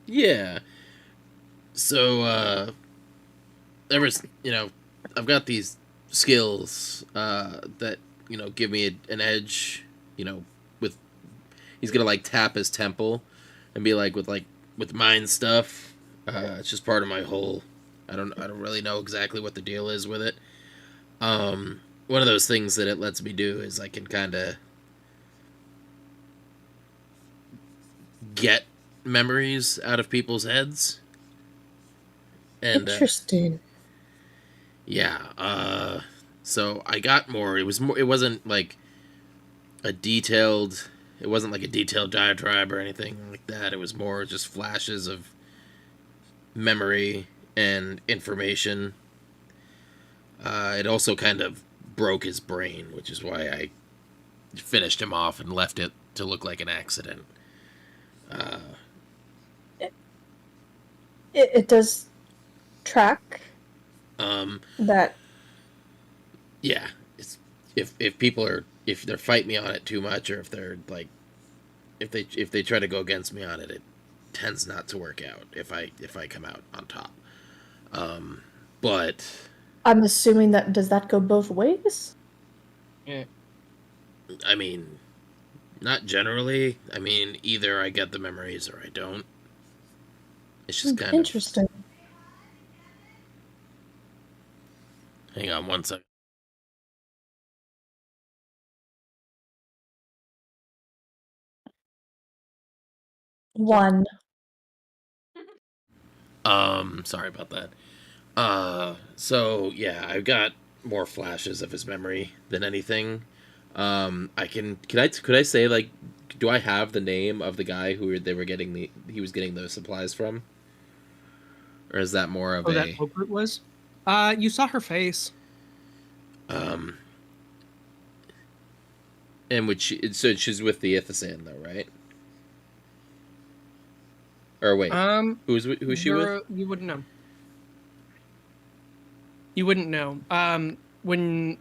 S2: Yeah. So, I've got these skills that give me an edge. With he's gonna like tap his temple and be like with mind stuff. It's just part of my whole. I don't really know exactly what the deal is with it. One of those things that it lets me do is I can kind of get memories out of people's heads. And
S6: Interesting.
S2: yeah, so I got more. It wasn't like a detailed. It wasn't like a detailed diatribe or anything like that. It was more just flashes of memory and information. It also kind of broke his brain, which is why I finished him off and left it to look like an accident.
S6: It does track that.
S2: Yeah, it's if people are if they fight me on it too much, or if they're like if they try to go against me on it, it tends not to work out if I come out on top. But
S6: I'm assuming that does that go both ways?
S1: Yeah.
S2: I mean, not generally. I mean, either I get the memories or I don't. It's just kind
S6: Interesting.
S2: of. Hang on one second.
S6: One.
S2: Sorry about that. So yeah, I've got more flashes of his memory than anything. Could I say like, do I have the name of the guy they were getting he was getting those supplies from? Or is that more of
S1: that Oak Root was? You saw her face.
S2: And so she's with the Ithasan though, right? Or wait, who's she with?
S1: You wouldn't know. You wouldn't know. When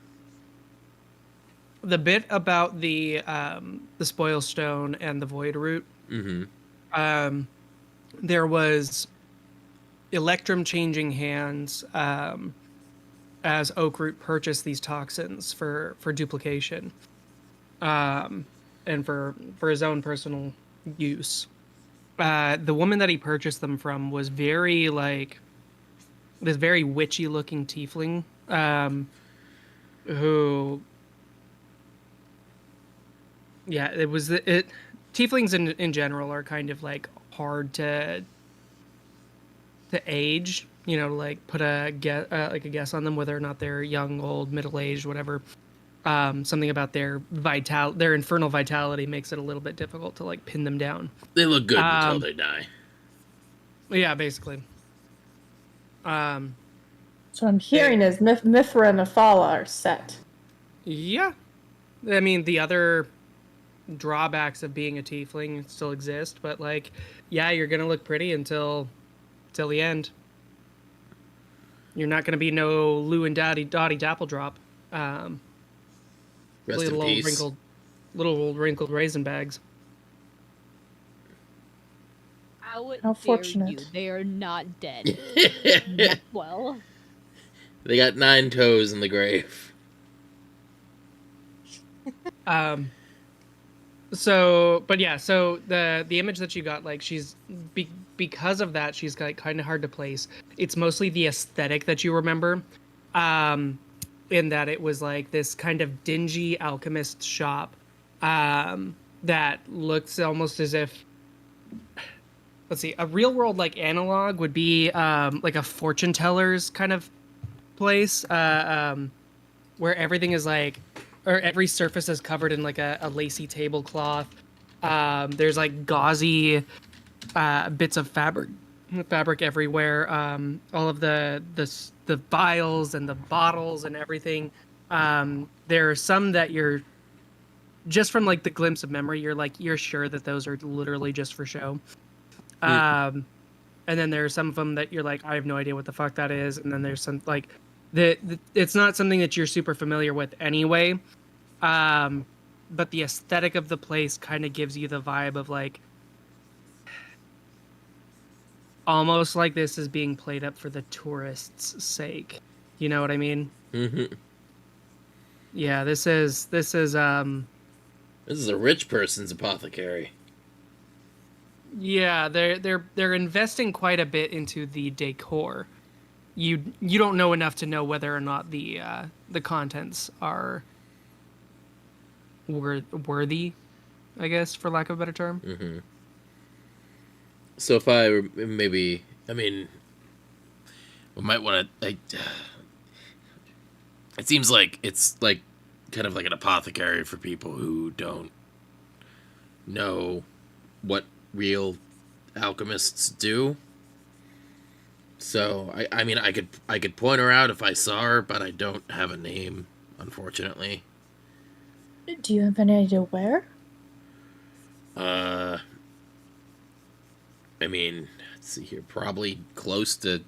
S1: the bit about the Spoil Stone and the Void Root, there was Electrum changing hands as Oak Root purchased these toxins for duplication, and for his own personal use. The woman that he purchased them from was very like this very witchy looking tiefling, who, yeah, tieflings in general are kind of like hard to age, like put a guess on them, whether or not they're young, old, middle-aged, whatever. Something about their infernal vitality makes it a little bit difficult to like pin them down.
S2: They look good until they die.
S1: Yeah, basically.
S6: So I'm hearing is Mithra and Athala are set.
S1: Yeah. I mean, the other drawbacks of being a tiefling still exist, but like, yeah, you're gonna look pretty until the end. You're not gonna be no Lou and Dottie Dappledrop.
S2: Rest in peace.
S1: Little wrinkled raisin bags.
S6: How fortunate.
S8: They are not dead. Well,
S2: they got 9 toes in the grave.
S1: So the image that you got, like, she's because of that, she's like kind of hard to place. It's mostly the aesthetic that you remember, in that it was like this kind of dingy alchemist shop, that looks almost as if, let's see, a real world like analog would be like a fortune teller's kind of place, where everything is like, or every surface is covered in like a lacy tablecloth. There's like gauzy bits of fabric everywhere. All of the vials and the bottles and everything. There are some that you're just from like the glimpse of memory, you're sure that those are literally just for show. And then there's some of them that you're like, I have no idea what the fuck that is. And then there's some like it's not something that you're super familiar with anyway. But the aesthetic of the place kind of gives you the vibe of like almost like this is being played up for the tourists' sake. You know what I mean?
S2: Mm-hmm.
S1: Yeah, this is
S2: This is a rich person's apothecary.
S1: yeah, they're investing quite a bit into the decor. You don't know enough to know whether or not the contents are worthy, I guess, for lack of a better term.
S2: Mm-hmm. So if I maybe, I mean, we might want to. Like, it seems like it's like kind of like an apothecary for people who don't know what real alchemists do. So I mean, I could point her out if I saw her, but I don't have a name, unfortunately.
S6: Do you have any idea where?
S2: I mean, let's see here, probably close to.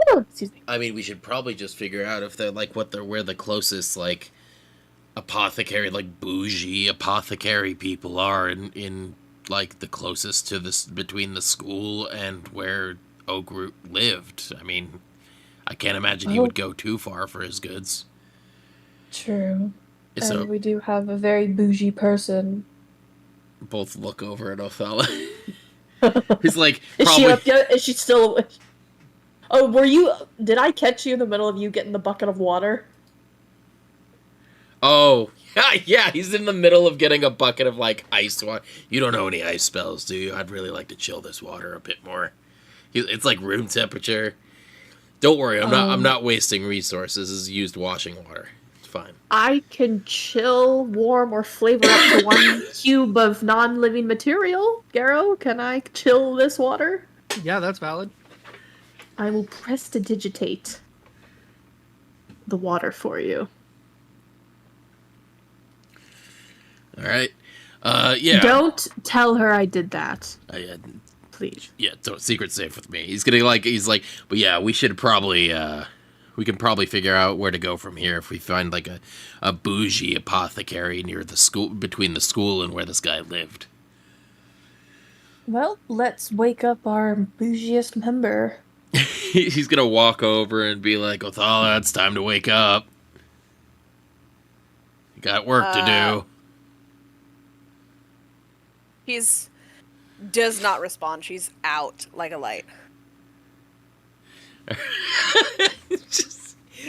S6: Oh, excuse me.
S2: I mean, we should probably just figure out if they're like where the closest like apothecary, like bougie apothecary people are in like the closest to this between the school and where Ogre lived. I mean, I can't imagine he would go too far for his goods.
S6: True.
S2: So
S6: And we do have a very bougie person.
S2: both look over at Othello. He's like,
S6: Is
S2: probably.
S6: she up yet? Is she still? Oh, were you? Did I catch you in the middle of you getting the bucket of water?
S2: Oh, yeah, he's in the middle of getting a bucket of, like, ice water. You don't know any ice spells, do you? I'd really like to chill this water a bit more. It's like room temperature. Don't worry, I'm not wasting resources. This is used washing water. It's fine.
S6: I can chill, warm, or flavor up to 1 cube of non-living material. Garrow, can I chill this water?
S1: Yeah, that's valid.
S6: I will prestidigitate the water for you.
S2: All right. Yeah.
S6: Don't tell her I did that. Please.
S2: Yeah, secret safe with me. He's like, but yeah, we should probably, we can probably figure out where to go from here if we find like a bougie apothecary near the school, between the school and where this guy lived.
S6: Well, let's wake up our bougiest member.
S2: He's gonna walk over and be like, Othala, it's time to wake up. You got work to do.
S4: He's does not respond. She's out like a light.
S2: I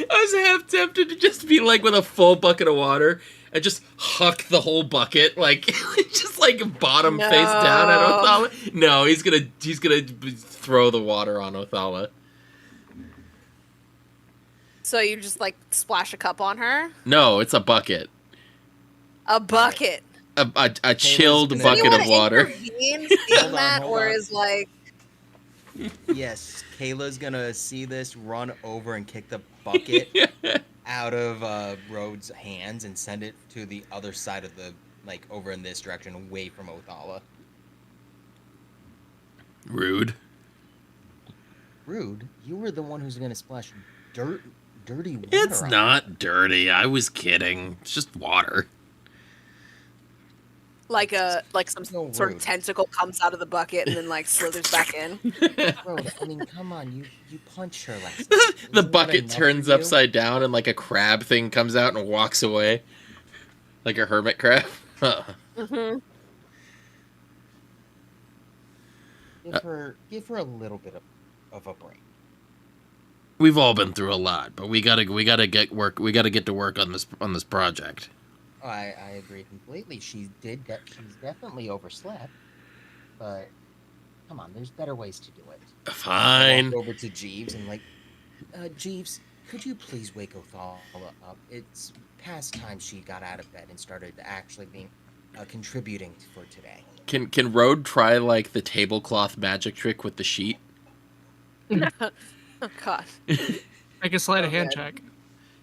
S2: was half tempted to just be like with a full bucket of water and just huck the whole bucket, like just like bottom face down at Othala. No, he's gonna throw the water on Othala.
S4: So you just like splash a cup on her?
S2: No, it's a bucket.
S4: A bucket.
S2: A chilled bucket of water.
S4: Or is like.
S3: Yes, Kayla's gonna see this, run over and kick the bucket out of Rhodes' hands and send it to the other side of the, like, over in this direction, away from Othala.
S2: Rude.
S3: Rude? You were the one who's gonna splash dirty water.
S2: It's
S3: on
S2: not dirty. I was kidding. It's just water.
S4: Like some sort of tentacle comes out of the bucket and then like slithers back in.
S3: Bro, I mean, come on, you punched her last
S2: The
S3: night. Wasn't
S2: bucket
S3: that
S2: turns
S3: enough for you?
S2: upside down and like a crab thing comes out and walks away. Like a hermit crab.
S4: Mm-hmm.
S3: Give her a little bit of a break.
S2: We've all been through a lot, but we gotta get to work on this project.
S3: Oh, I agree completely. She's definitely overslept, but come on, there's better ways to do it.
S2: Fine.
S3: Walk over to Jeeves and like, Jeeves, could you please wake Othala up? It's past time she got out of bed and started actually being contributing for today.
S2: Can Rode try like the tablecloth magic trick with the sheet?
S4: Oh God.
S1: Make a sleight of hand check.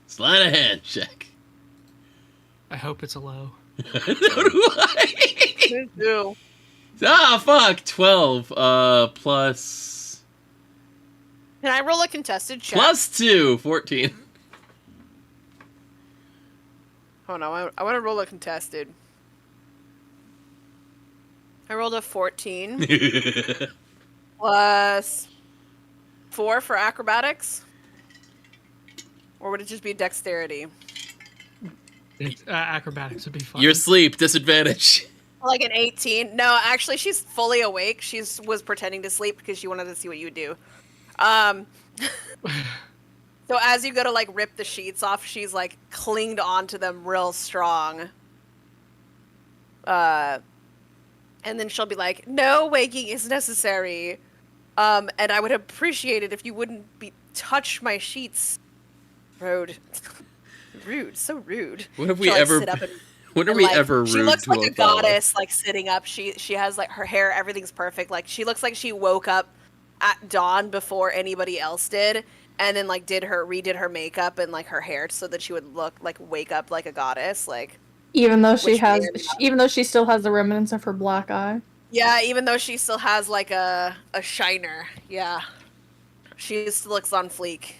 S2: Sleight of hand check.
S1: I hope it's a low.
S2: So do I.
S4: No.
S2: Ah, fuck! 12, plus...
S4: Can I roll a contested check?
S2: Plus 2, 14.
S4: Hold on, I want to roll a contested. I rolled a 14 plus 4 for acrobatics, or would it just be dexterity?
S1: Acrobatics would be fun.
S2: Your sleep, disadvantage.
S4: Like an 18. No, actually, she's fully awake. She was pretending to sleep because she wanted to see what you would do. So as you go to like rip the sheets off, she's like clinged onto them real strong. And then she'll be like, "No waking is necessary. And I would appreciate it if you wouldn't touch my sheets." Rude. Rude, so rude.
S2: When have we
S4: She'll, like,
S2: ever...
S4: sit up and
S2: When are we
S4: like,
S2: ever rude
S4: she looks
S2: to
S4: like
S2: a
S4: a
S2: fellow?
S4: goddess, like sitting up. She has like her hair, everything's perfect. Like she looks like she woke up at dawn before anybody else did, and then like redid her makeup and like her hair so that she would look like wake up like a goddess. Like
S6: Even though
S4: Which may or may not.
S6: even though she still has the remnants of her black eye.
S4: yeah, even though she still has like a shiner. Yeah, she still looks on fleek.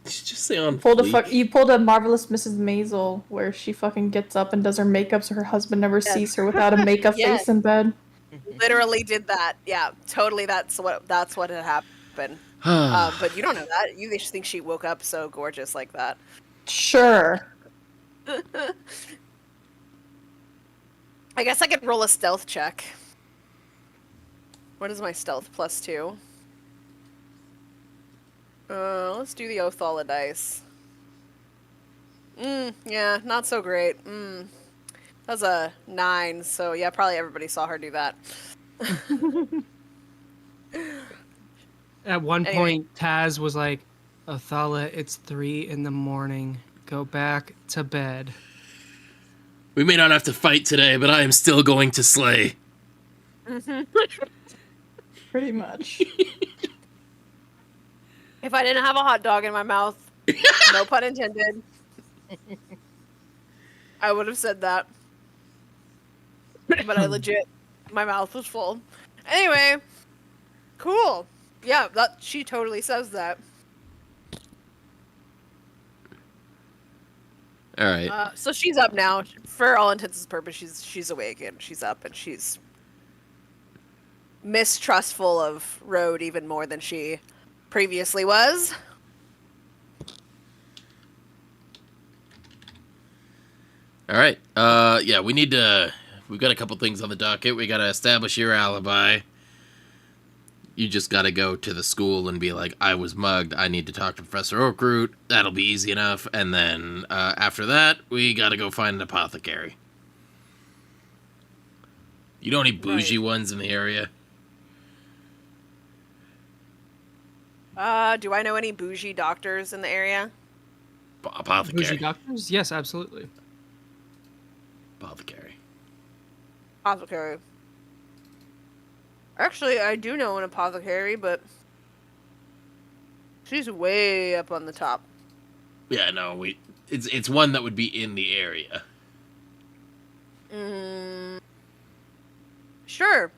S2: Did you just say on
S6: You pulled a Marvelous Mrs. Maisel where she fucking gets up and does her makeup so her husband never
S4: Yes.
S6: sees her without a makeup
S4: Yes.
S6: face in bed.
S4: Literally did that. Yeah, totally. That's what had happened. But you don't know that. You just think she woke up so gorgeous like that.
S6: Sure.
S4: I guess I could roll a stealth check. What is my stealth? +2. Let's do the Othala dice. Yeah, not so great. That was a 9, so yeah, probably everybody saw her do that.
S1: At one
S4: Anyway.
S1: point, Taz was like, "Othala, it's 3 a.m. Go back to bed."
S2: We may not have to fight today, but I am still going to slay.
S6: Pretty much.
S4: If I didn't have a hot dog in my mouth, no pun intended, I would have said that. But I legit, my mouth was full. Anyway, cool. Yeah, she totally says that.
S2: All right.
S4: So she's up now. For all intents and purposes, she's awake and she's up and she's mistrustful of Road even more than she previously was.
S2: All right. Yeah, we've got a couple things on the docket. We got to establish your alibi. You just got to go to the school and be like, "I was mugged. I need to talk to Professor Oakroot." That'll be easy enough. And then after that, we got to go find an apothecary. You know any bougie ones in the area?
S4: Do I know any bougie doctors in the area?
S2: Apothecary.
S1: Bougie doctors? Yes, absolutely.
S2: Apothecary.
S4: Apothecary. Actually, I do know an apothecary, but she's way up on the top.
S2: Yeah, no, it's one that would be in the area.
S4: Sure.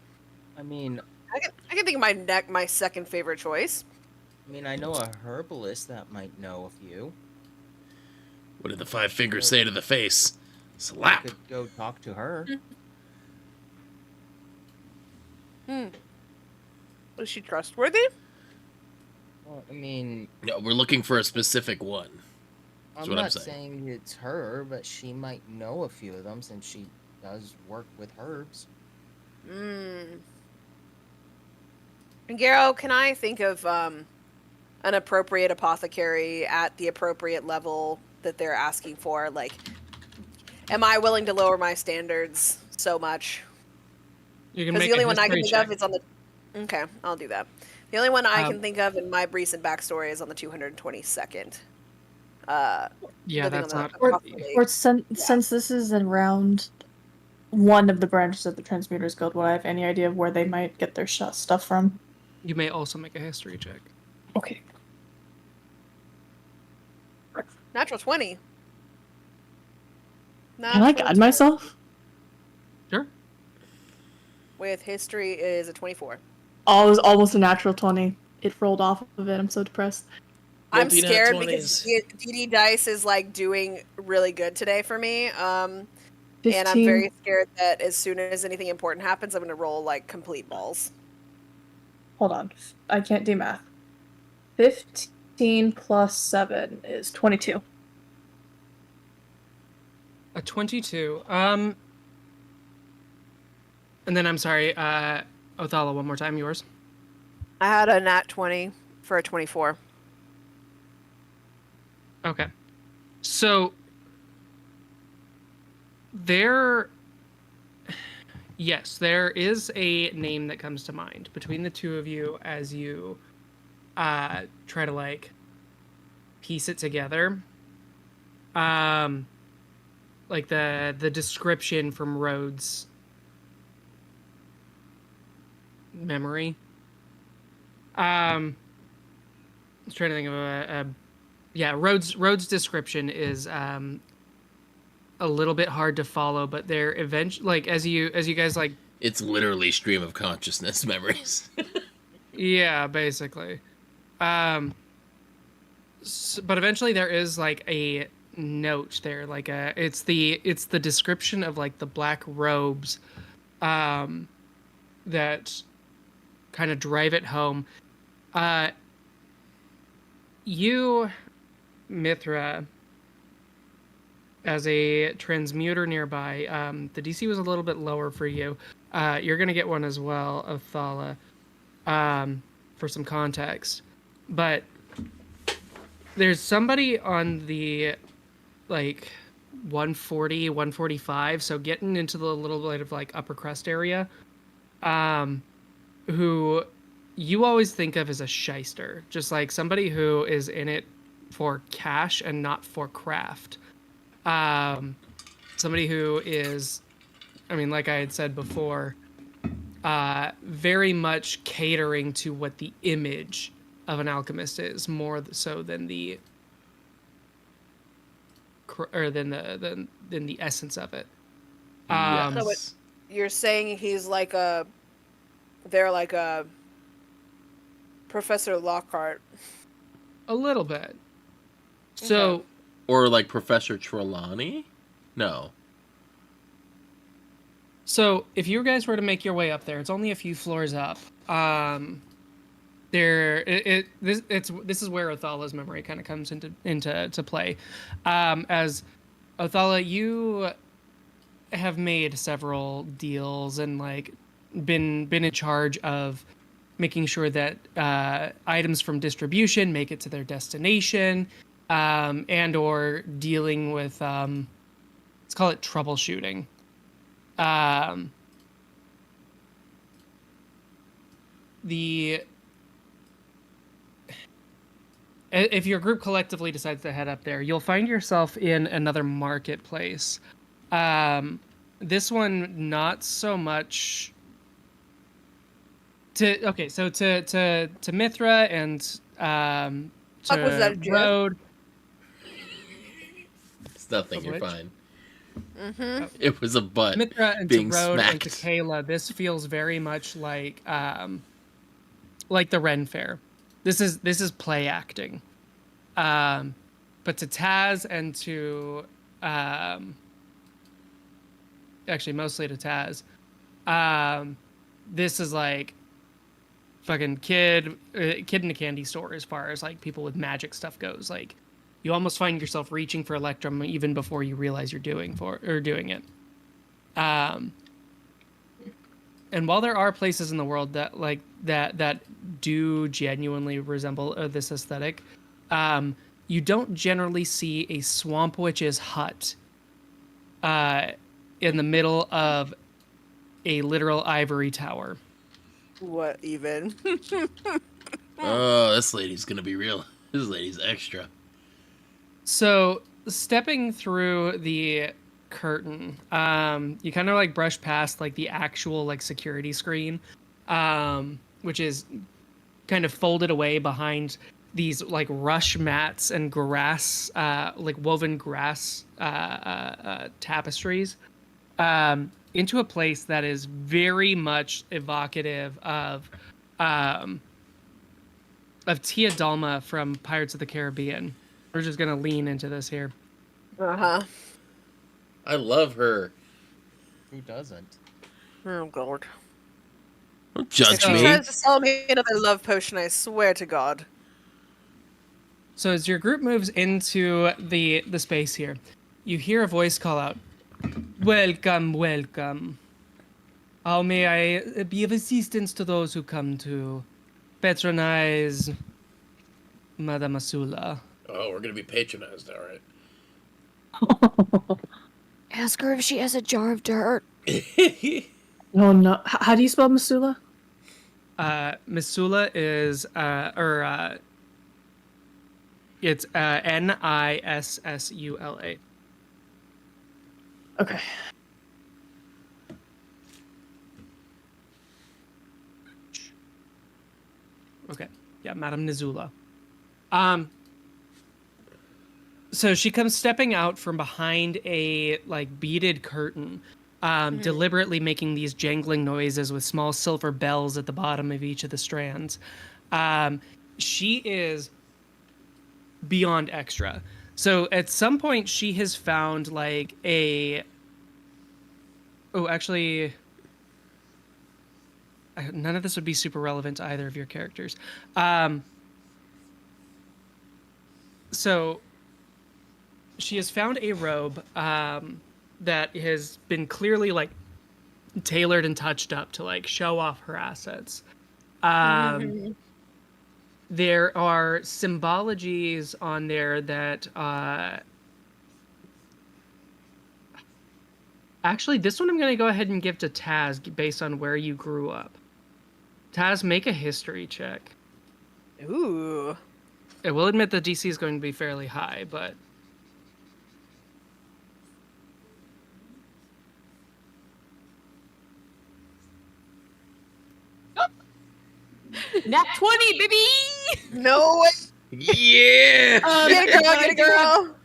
S3: I mean,
S4: I can think of my second favorite choice.
S3: I know a herbalist that might know a few.
S2: What did the 5 fingers say to the face? Slap.
S3: Could go talk to her.
S4: Is she trustworthy?
S3: Well, I mean,
S2: No, we're looking for a specific one. That's
S3: I'm
S2: what I'm
S3: not
S2: saying.
S3: saying it's her, but she might know a few of them since she does work with herbs.
S4: And Garo, can I think of an appropriate apothecary at the appropriate level that they're asking for? Like, am I willing to lower my standards so much?
S1: You can
S4: Because
S1: make
S4: the only
S1: a
S4: one I can
S1: history
S4: think of
S1: check.
S4: is on the... Okay, I'll do that. The only one I can think of in my recent backstory is on the 222nd.
S1: Yeah,
S4: living
S1: that's
S4: on
S1: not.
S4: the-
S6: Or since this is around one of the branches of the Transmuters Guild, would I have any idea of where they might get their stuff from?
S1: You may also make a history check.
S6: Okay.
S4: Natural 20.
S6: Can I guide myself?
S1: Sure.
S4: with history is a 24.
S6: Oh, it was almost a natural 20. It rolled off of it. I'm so depressed.
S4: I'm
S2: Multi-nat
S4: scared
S2: 20s.
S4: because DD Dice is like doing really good today for me.
S6: 15.
S4: And I'm very scared that as soon as anything important happens, I'm gonna roll like complete balls.
S6: Hold on. I can't do math. 15 plus 7 is 22.
S1: A 22. And then I'm sorry, Othala, one more time, yours.
S4: I had a nat 20 for a 24.
S1: Okay. So there is a name that comes to mind between the two of you as you try to like piece it together. Like the description from Rhodes' memory. I was trying to think of Rhodes' description is a little bit hard to follow, but they're eventually like as you guys like.
S2: It's literally stream of consciousness memories.
S1: Yeah, basically. But eventually there is like a note there, like it's the description of like the black robes, that kind of drive it home. You, Mithra, as a transmuter nearby, the DC was a little bit lower for you. You're gonna get one as well, Othala, for some context. But there's somebody on the like 140, 145, so getting into the little bit of like upper crust area, who you always think of as a shyster, just like somebody who is in it for cash and not for craft. Somebody who is, I mean, like I had said before, very much catering to what the image of an alchemist is, more so than the essence of it.
S4: So you're saying he's like they're like a Professor Lockhart.
S1: A little bit. So.
S4: Okay.
S2: Or like Professor Trelawney? No.
S1: So if you guys were to make your way up there, it's only a few floors up. This is where Othala's memory kind of comes into play. As Othala, you have made several deals and like been in charge of making sure that items from distribution make it to their destination, and or dealing with let's call it troubleshooting. If your group collectively decides to head up there, you'll find yourself in another marketplace. This one not so much to Mithra and to Road.
S2: It's nothing, you're
S1: which?
S2: fine.
S4: Mm-hmm.
S2: It was a butt
S1: Mithra and
S2: being
S1: to Road and
S2: smacked.
S1: to Kayla, this feels very much like the Ren Fair. This is play acting. But to Taz and to actually mostly to Taz, this is like fucking kid in a candy store as far as like people with magic stuff goes. Like you almost find yourself reaching for Electrum even before you realize you're doing it. And while there are places in the world that like that do genuinely resemble this aesthetic, you don't generally see a swamp witch's hut in the middle of a literal ivory tower.
S4: What even?
S2: Oh, this lady's gonna be real. This lady's extra.
S1: So stepping through the curtain, you kind of like brush past like the actual like security screen, which is kind of folded away behind these like rush mats and like woven grass tapestries. into a place that is very much evocative of Tia Dalma from Pirates of the Caribbean. We're just gonna lean into this here.
S4: Uh-huh.
S2: I love her.
S3: Who doesn't?
S4: Oh, God.
S2: Don't
S4: If
S2: judge
S4: she
S2: me.
S4: tries to sell me another love potion, I swear to God.
S1: So as your group moves into the space here, you hear a voice call out, "Welcome, welcome. How may I be of assistance to those who come to patronize Madame Asula?"
S2: Oh, we're gonna be patronized, all right.
S8: Ask her if she has a jar of dirt.
S6: Oh no. How do you spell Masula?
S1: Misula is it's Nissula.
S6: Okay.
S1: Okay. Yeah, Madame Nizula. So she comes stepping out from behind a like beaded curtain, deliberately making these jangling noises with small silver bells at the bottom of each of the strands. She is beyond extra. So at some point she has found like a actually none of this would be super relevant to either of your characters. So she has found a robe that has been clearly like tailored and touched up to like show off her assets. There are symbologies on there that actually this one I'm going to go ahead and give to Taz based on where you grew up. Taz, make a history check.
S4: Ooh.
S1: I will admit the DC is going to be fairly high, but
S8: Nat 20, baby!
S4: No way.
S2: Yeah!
S4: Get it, girl. Get it, girl.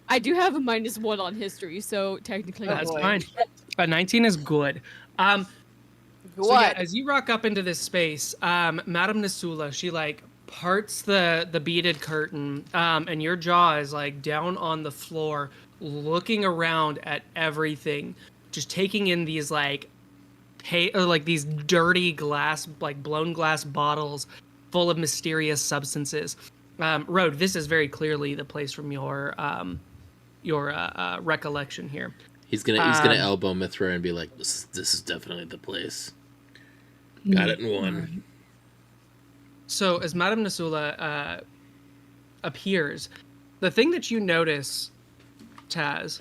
S8: I do have a -1 on history, so technically
S1: that's
S4: boy.
S1: fine. But 19 is good. So yeah,
S4: What?
S1: as you rock up into this space, Madame Nisula, she like parts the beaded curtain, and your jaw is like down on the floor, looking around at everything, just taking in these like these dirty glass, like blown glass bottles full of mysterious substances. Rode, this is very clearly the place from your recollection here.
S2: He's gonna elbow Mithra and be like, this is definitely the place. Got it in one.
S1: So as Madame Nisula appears, the thing that you notice, Taz,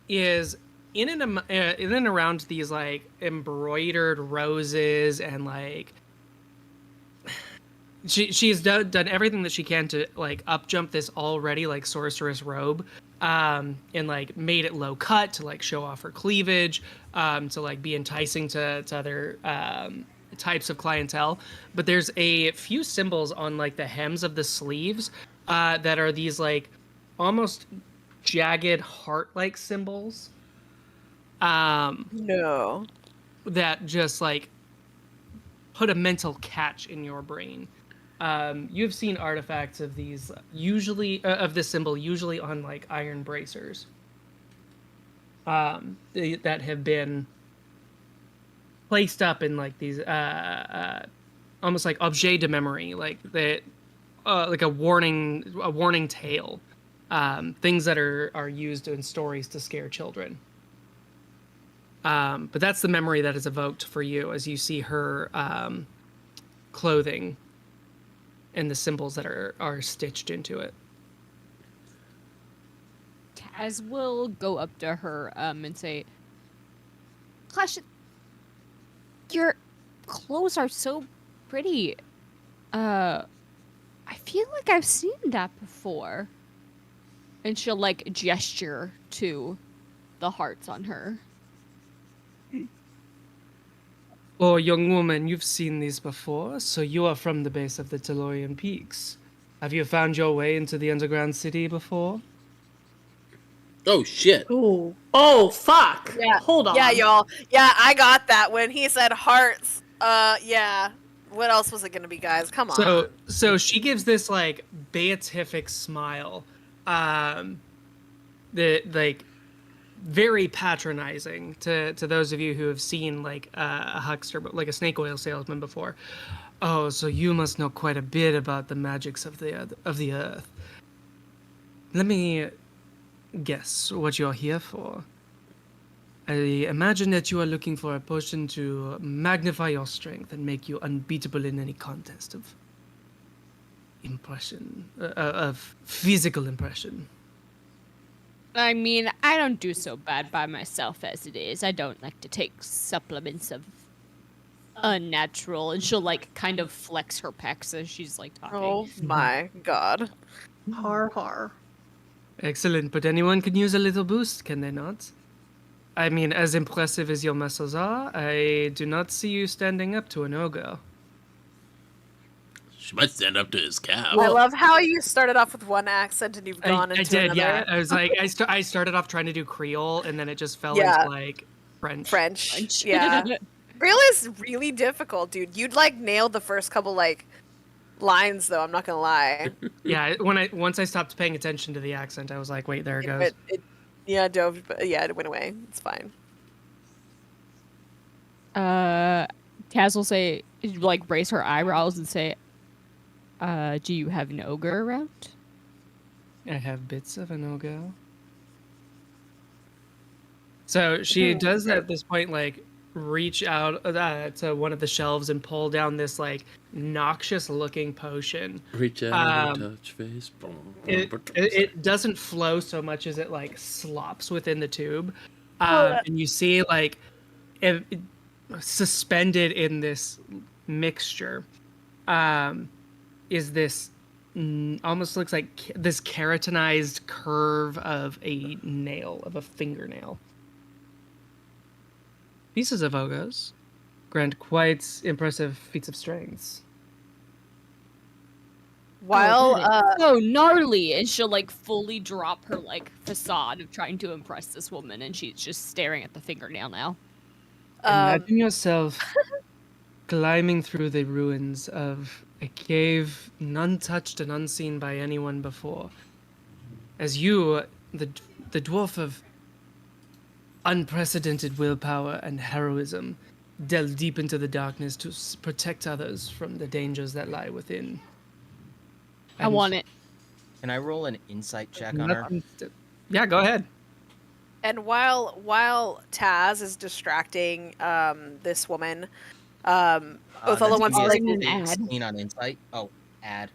S1: is in and around these like embroidered roses and like she's done everything that she can to like up jump this already like sorceress robe, and like made it low cut to like show off her cleavage, to like be enticing to other types of clientele. But there's a few symbols on like the hems of the sleeves that are these like almost jagged heart-like symbols.
S4: No.
S1: That just like put a mental catch in your brain. You've seen artifacts of these usually of this symbol usually on like iron bracers that have been placed up in like these almost like objet de memory, like the like a warning tale, things that are used in stories to scare children. But that's the memory that is evoked for you as you see her clothing and the symbols that are stitched into it.
S8: Taz will go up to her and say, Clash, your clothes are so pretty. I feel like I've seen that before. And she'll like gesture to the hearts on her.
S1: Oh, young woman, you've seen these before, so you are from the base of the Tellurian Peaks. Have you found your way into the underground city before?
S2: Oh shit!
S6: Ooh. Oh, fuck.
S4: Yeah.
S6: Hold on.
S4: Yeah, y'all. Yeah, I got that when he said hearts. Yeah. What else was it gonna be, guys? Come on.
S1: So she gives this like beatific smile, that like very patronizing to those of you who have seen like a huckster, but like a snake oil salesman before. Oh, so you must know quite a bit about the magics of the earth. Let me guess what you're here for. I imagine that you are looking for a potion to magnify your strength and make you unbeatable in any contest of impression, of physical impression.
S8: I mean, I don't do so bad by myself as it is. I don't like to take supplements of unnatural, and she'll like kind of flex her pecs as she's like talking.
S4: Oh my god.
S6: Har har.
S1: Excellent, but anyone can use a little boost, can they not? I mean, as impressive as your muscles are, I do not see you standing up to an ogre.
S2: She might stand up to his calf.
S4: I love how you started off with one accent and you've gone
S1: I
S4: into
S1: did,
S4: another.
S1: yeah. I was like, I started off trying to do Creole, and then it just fell
S4: Yeah.
S1: into like French.
S4: French. Yeah. Creole is really difficult, dude. You'd like nailed the first couple like lines though, I'm not gonna lie.
S1: Yeah, once I stopped paying attention to the accent, I was like, wait, there it goes.
S4: It went away. It's fine.
S8: Taz will say, like, raise her eyebrows and say, do you have an ogre around?
S1: I have bits of an ogre. So she does at this point like reach out to one of the shelves and pull down this like noxious looking potion.
S2: Reach out and touch face.
S1: It doesn't flow so much as it like slops within the tube, and you see like suspended in this mixture is this almost looks like this keratinized curve of a nail, of a fingernail. Pieces of ogres grant quite impressive feats of strength.
S4: While
S8: so gnarly, and she'll like fully drop her like facade of trying to impress this woman, and she's just staring at the fingernail now.
S1: Imagine yourself climbing through the ruins of a cave none touched and unseen by anyone before. As you, the dwarf of unprecedented willpower and heroism, delve deep into the darkness to protect others from the dangers that lie within.
S8: I want it.
S3: Can I roll an insight check on her?
S1: Yeah, go ahead.
S4: And while Taz is distracting this woman, Othello wants to like
S8: an ad.
S3: 16 on insight. Oh, ad.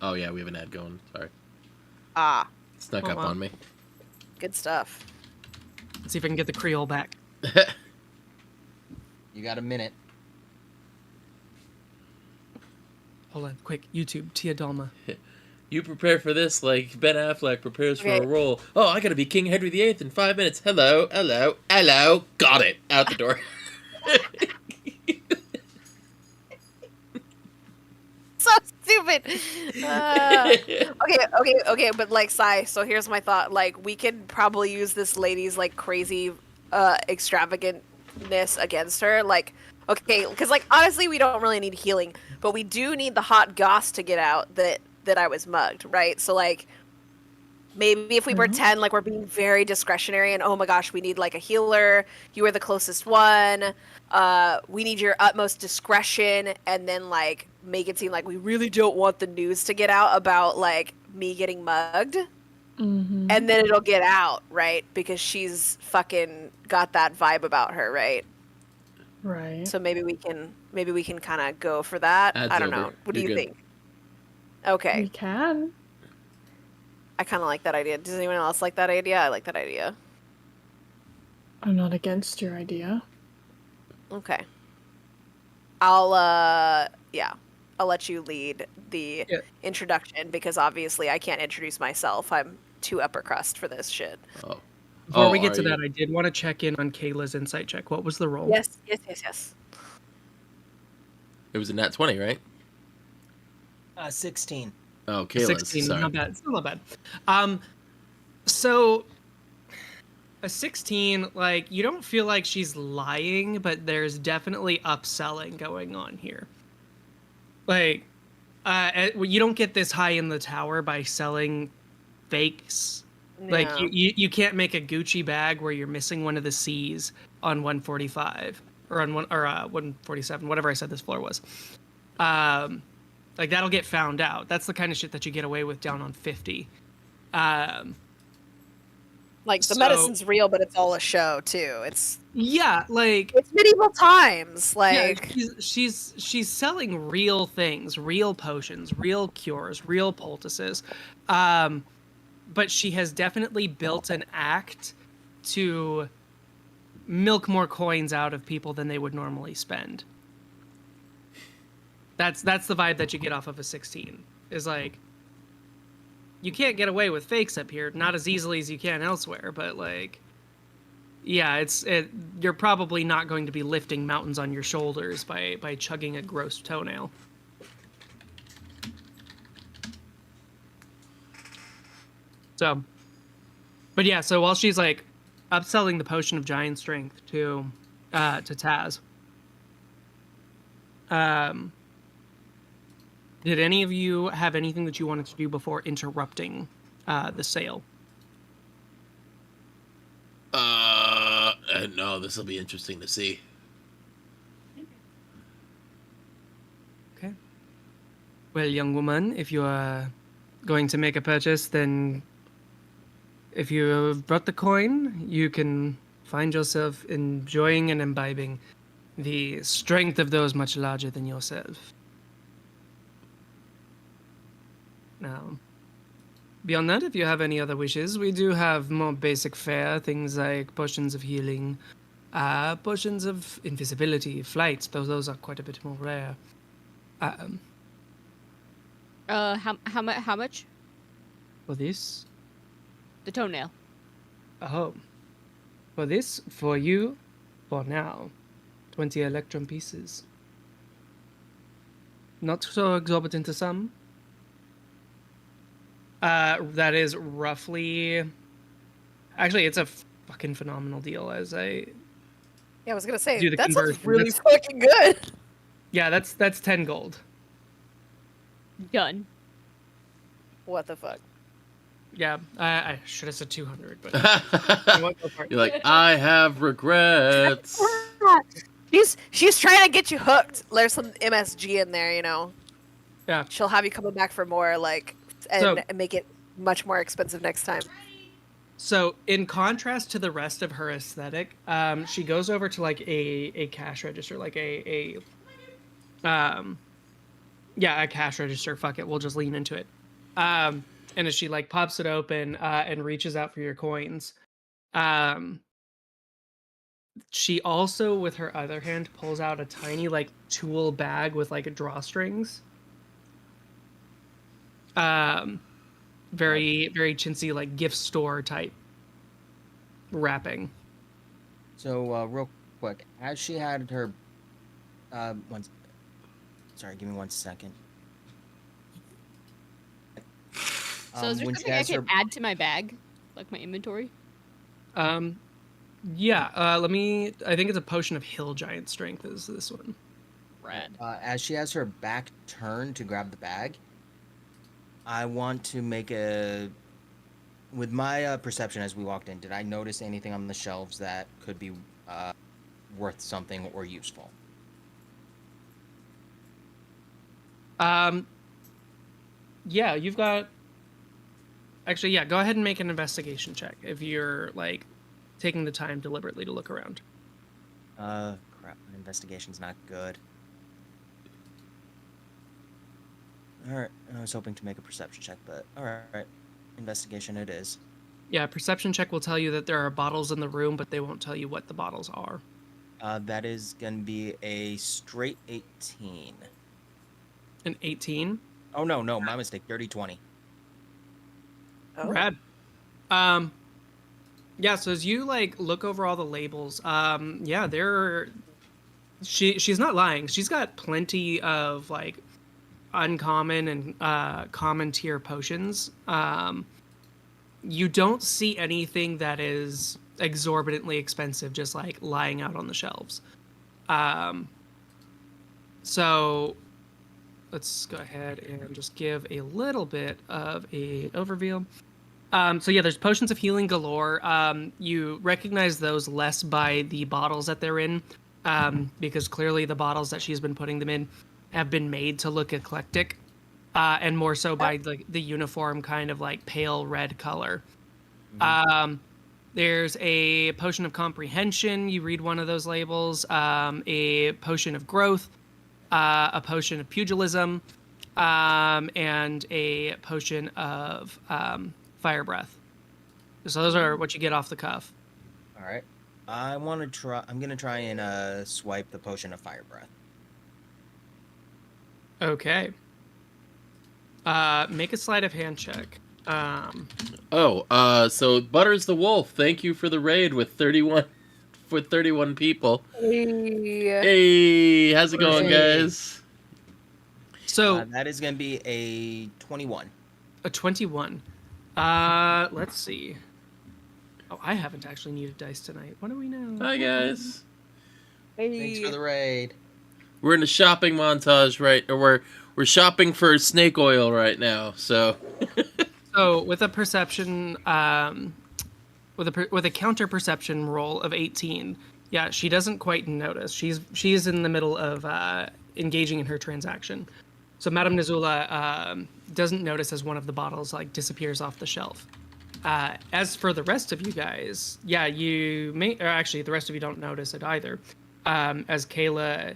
S2: Oh yeah, we have an ad going. Sorry. Snuck up on me.
S4: Good stuff.
S1: Let's see if I can get the Creole back.
S3: You got a minute.
S1: Hold on, quick. YouTube, Tia Dalma.
S2: You prepare for this like Ben Affleck prepares for a role. Oh, I gotta be King Henry VIII in 5 minutes. Hello. Got it. Out the door.
S4: So stupid. Okay, but like, Sai, so here's my thought. Like, we could probably use this lady's like crazy extravagantness against her. Like, okay, because like honestly, we don't really need healing, but we do need the hot goss to get out that I was mugged, right? So like, maybe if we pretend like we're being very discretionary and oh my gosh, we need like a healer. You are the closest one. We need your utmost discretion, and then like make it seem like we really don't want the news to get out about like me getting mugged. And then it'll get out, right? Because she's fucking got that vibe about her, right?
S6: Right.
S4: So maybe we can kind of go for that.
S2: Ad's
S4: I don't
S2: over.
S4: know. What do
S2: You're
S4: you
S2: good.
S4: think? Okay.
S6: We can.
S4: I kind of like that idea. Does anyone else like that idea? I like that idea.
S6: I'm not against your idea.
S4: Okay. I'll let you lead the introduction because obviously I can't introduce myself. I'm too upper crust for this shit.
S2: Oh.
S1: Before we get
S2: are
S1: to
S2: you?
S1: that, I did want to check in on Kayla's insight check. What was the roll?
S4: Yes.
S2: It was a nat 20, right?
S3: 16.
S2: Oh,
S1: A
S2: Kayla's.
S1: 16,
S2: Sorry.
S1: not bad. Still not bad. So a 16, like, you don't feel like she's lying, but there's definitely upselling going on here. Like, you don't get this high in the tower by selling fakes. Like,
S4: Yeah.
S1: you can't make a Gucci bag where you're missing one of the C's on 145 or on 147, whatever I said this floor was. Like, that'll get found out. That's the kind of shit that you get away with down on 50.
S4: Like the
S1: So-
S4: medicine's real, but it's all a show too. It's
S1: like
S4: medieval times.
S1: yeah,
S4: Like
S1: she's selling real things, real potions, real cures, real poultices. But she has definitely built an act to milk more coins out of people than they would normally spend. That's the vibe that you get off of a 16. Is like, you can't get away with fakes up here, not as easily as you can elsewhere, but like, yeah, you're probably not going to be lifting mountains on your shoulders by chugging a gross toenail. So, but yeah, so while she's like upselling the potion of giant strength to Taz, did any of you have anything that you wanted to do before interrupting the sale?
S2: No, this will be interesting to see.
S1: Okay. Well, young woman, if you are going to make a purchase, then if you have brought the coin, you can find yourself enjoying and imbibing the strength of those much larger than yourself. Now, beyond that, if you have any other wishes, we do have more basic fare, things like potions of healing, potions of invisibility, flights, though those are quite a bit more rare.
S8: How much?
S1: For this?
S8: The toenail.
S1: Oh. For this, for you, for now, 20 electrum pieces. Not so exorbitant to some. That is roughly... Actually, it's a fucking phenomenal deal as I...
S4: yeah, I was gonna say
S1: Do the
S4: that sounds
S1: conversion.
S4: really
S1: That's-
S4: fucking good.
S1: Yeah, that's 10 gold.
S8: Done.
S4: What the fuck?
S1: Yeah, I should have said 200, but... I won't go for it.
S2: You're like, I have regrets.
S4: She's trying to get you hooked. There's some MSG in there, you know.
S1: Yeah.
S4: She'll have you coming back for more, like, and
S1: So-
S4: make it much more expensive next time.
S1: So, in contrast to the rest of her aesthetic, she goes over to like a cash register, like a cash register. Fuck it, we'll just lean into it. And as she like pops it open and reaches out for your coins, she also, with her other hand, pulls out a tiny like tool bag with like drawstrings. Very, very chintzy, like gift store type wrapping.
S3: So, real quick, as she had her, sorry, give me 1 second.
S8: So is there
S3: when she
S8: something I
S3: has
S8: can
S3: her,
S8: add to my bag, like my inventory?
S1: Yeah, I think it's a potion of hill giant strength is this one.
S8: Rad.
S3: as she has her back turned to grab the bag, I want to make with my perception as we walked in, did I notice anything on the shelves that could be worth something or useful?
S1: Yeah, you've got... Actually, yeah, go ahead and make an investigation check if you're, like, taking the time deliberately to look around.
S3: Crap, my investigation's not good. Alright, I was hoping to make a perception check, but alright. Investigation it is.
S1: Yeah, perception check will tell you that there are bottles in the room, but they won't tell you what the bottles are.
S3: That is gonna be a straight 18.
S1: An 18?
S3: Oh, no, my mistake. Dirty 20.
S4: Oh.
S1: Rad. Yeah, so as you, like, look over all the labels, yeah, she's not lying. She's got plenty of, like, uncommon and common tier potions. You don't see anything that is exorbitantly expensive just like lying out on the shelves. So let's go ahead and just give a little bit of a overview. So yeah, there's potions of healing galore. You recognize those less by the bottles that they're in, because clearly the bottles that she's been putting them in have been made to look eclectic, and more so by the uniform kind of like pale red color. There's a potion of comprehension. You read one of those labels. A potion of growth, a potion of pugilism, and a potion of fire breath. So those are what you get off the cuff.
S3: All right. I'm gonna try and swipe the potion of fire breath.
S1: Okay. Make a sleight of hand check.
S2: So Butters the Wolf, thank you for the raid with 31 people. Hey, how's it going, guys?
S1: So
S3: that is gonna be a 21.
S1: A 21. Let's see. Oh, I haven't actually needed dice tonight. What do we know?
S2: Hi, guys.
S3: Thanks for the raid.
S2: We're in a shopping montage, right? Or we're shopping for snake oil right now. So,
S1: so with a perception, with a counter perception roll of 18, yeah, she doesn't quite notice. She's in the middle of engaging in her transaction. So Madame Nizula doesn't notice as one of the bottles like disappears off the shelf. As for the rest of you guys, yeah, you may, or actually the rest of you don't notice it either. As Kayla,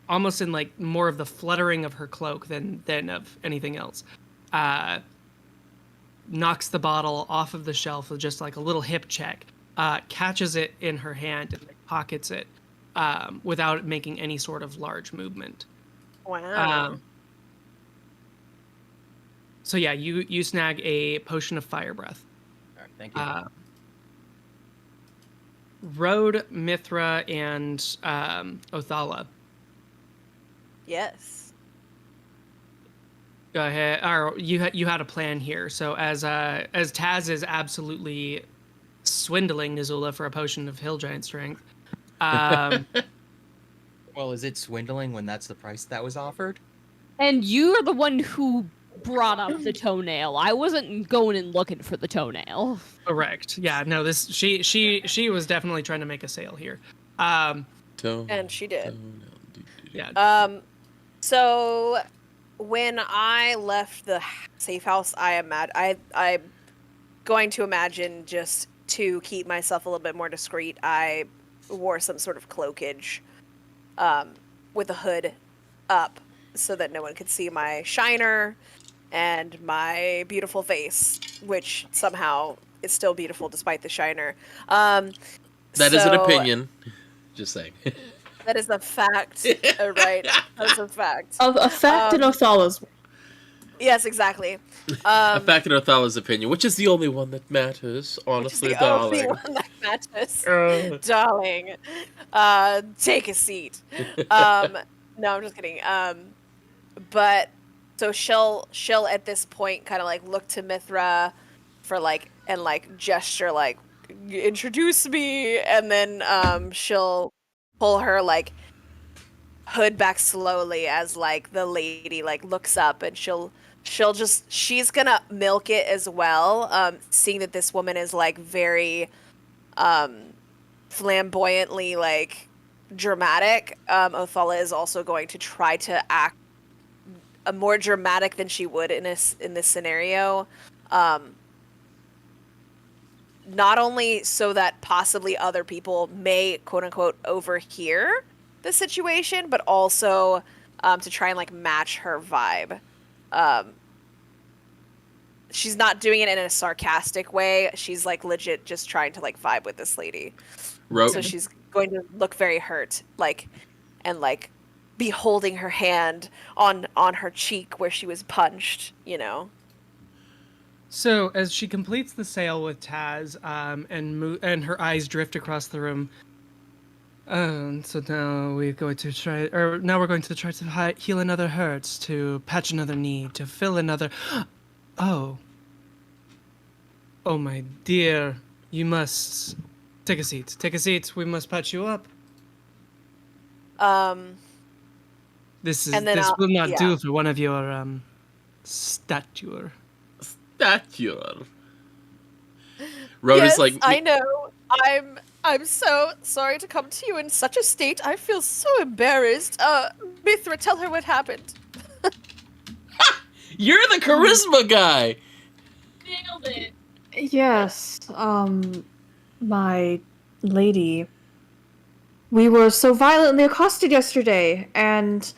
S1: almost in like more of the fluttering of her cloak than of anything else, knocks the bottle off of the shelf with just like a little hip check, catches it in her hand and like, pockets it without making any sort of large movement.
S4: Wow.
S1: So yeah, you snag a potion of fire breath.
S3: All right, thank you.
S1: Rode, Mithra, and Othala.
S4: Yes.
S1: Go ahead. Or you had a plan here. So as Taz is absolutely swindling Nizula for a potion of hill giant strength.
S3: Well, is it swindling when that's the price that was offered?
S8: And you're the one who brought up the toenail. I wasn't going and looking for the toenail.
S1: Correct. Yeah. No. She was definitely trying to make a sale here.
S4: And she did.
S1: Yeah.
S4: So when I left the safe house, I'm going to imagine, just to keep myself a little bit more discreet, I wore some sort of cloakage with a hood up so that no one could see my shiner and my beautiful face, which somehow is still beautiful despite the shiner.
S2: That is an opinion. Just saying.
S4: That is a fact, right? That is a fact.
S6: A fact in Othala's.
S4: Yes, exactly.
S2: A fact in Othala's opinion, which is the only one that matters, honestly,
S4: the
S2: darling.
S4: only one that matters, darling. Take a seat. No, I'm just kidding. But so she'll at this point kind of like look to Mithra for like and like gesture like introduce me, and then she'll pull her like hood back slowly as like the lady like looks up, and she's gonna milk it as well, seeing that this woman is like very flamboyantly like dramatic. Othala is also going to try to act more dramatic than she would in this scenario, not only so that possibly other people may quote unquote overhear the situation, but also to try and like match her vibe. She's not doing it in a sarcastic way. She's like legit just trying to like vibe with this lady. So she's going to look very hurt, like, and like be holding her hand on her cheek where she was punched, you know.
S1: So as she completes the sale with Taz, and her eyes drift across the room, So now we're going to try to heal another hurt, to patch another need, to fill another. Oh. Oh, my dear, you must take a seat. Take a seat. We must patch you up. This will not do for one of your stature.
S2: Stature. Rhoda's
S4: yes,
S2: like,
S4: I know. I'm so sorry to come to you in such a state. I feel so embarrassed. Mithra, tell her what happened.
S2: you're the charisma guy.
S8: Nailed it.
S6: Yes, my lady. We were so violently accosted yesterday, and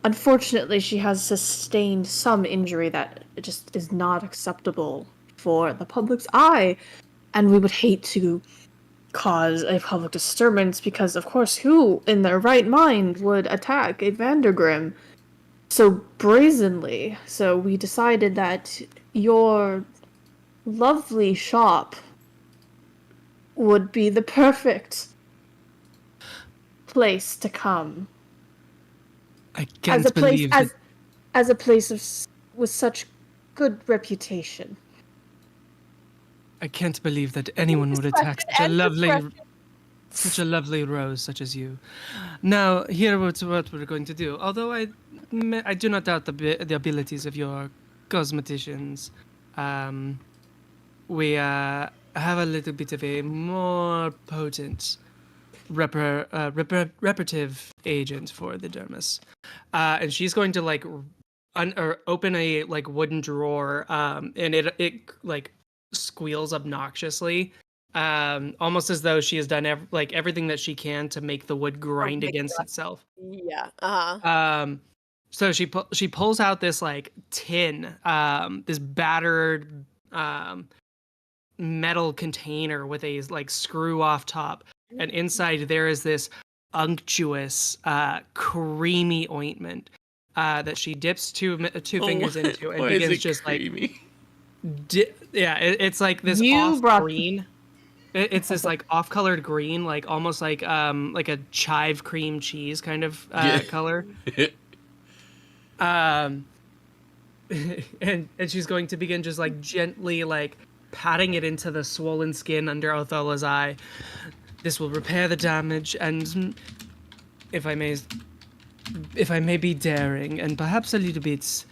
S6: unfortunately she has sustained some injury that just is not acceptable for the public's eye. And we would hate to cause a public disturbance because, of course, who in their right mind would attack a Vandergrim so brazenly? So we decided that your lovely shop would be the perfect place to come.
S1: I can't believe that.
S6: As a place with such good reputation.
S1: I can't believe that anyone would attack such a lovely rose such as you. Now, here what we're going to do. Although I do not doubt the abilities of your cosmeticians, we have a little bit of a more potent reparative agent for the dermis, and she's going to like open a like wooden drawer, and it like squeals obnoxiously, almost as though she has done everything that she can to make the wood grind against itself.
S4: Yeah.
S1: So she pulls out this like tin, this battered metal container with a like screw off top, and inside there is this unctuous, creamy ointment that she dips two fingers into and begins just
S2: creamy?
S1: like. It's like this off green. It's this like off-colored green, like almost like a chive cream cheese kind of color. And she's going to begin just like gently like patting it into the swollen skin under Othola's eye. This will repair the damage, and if I may be daring and perhaps a little bit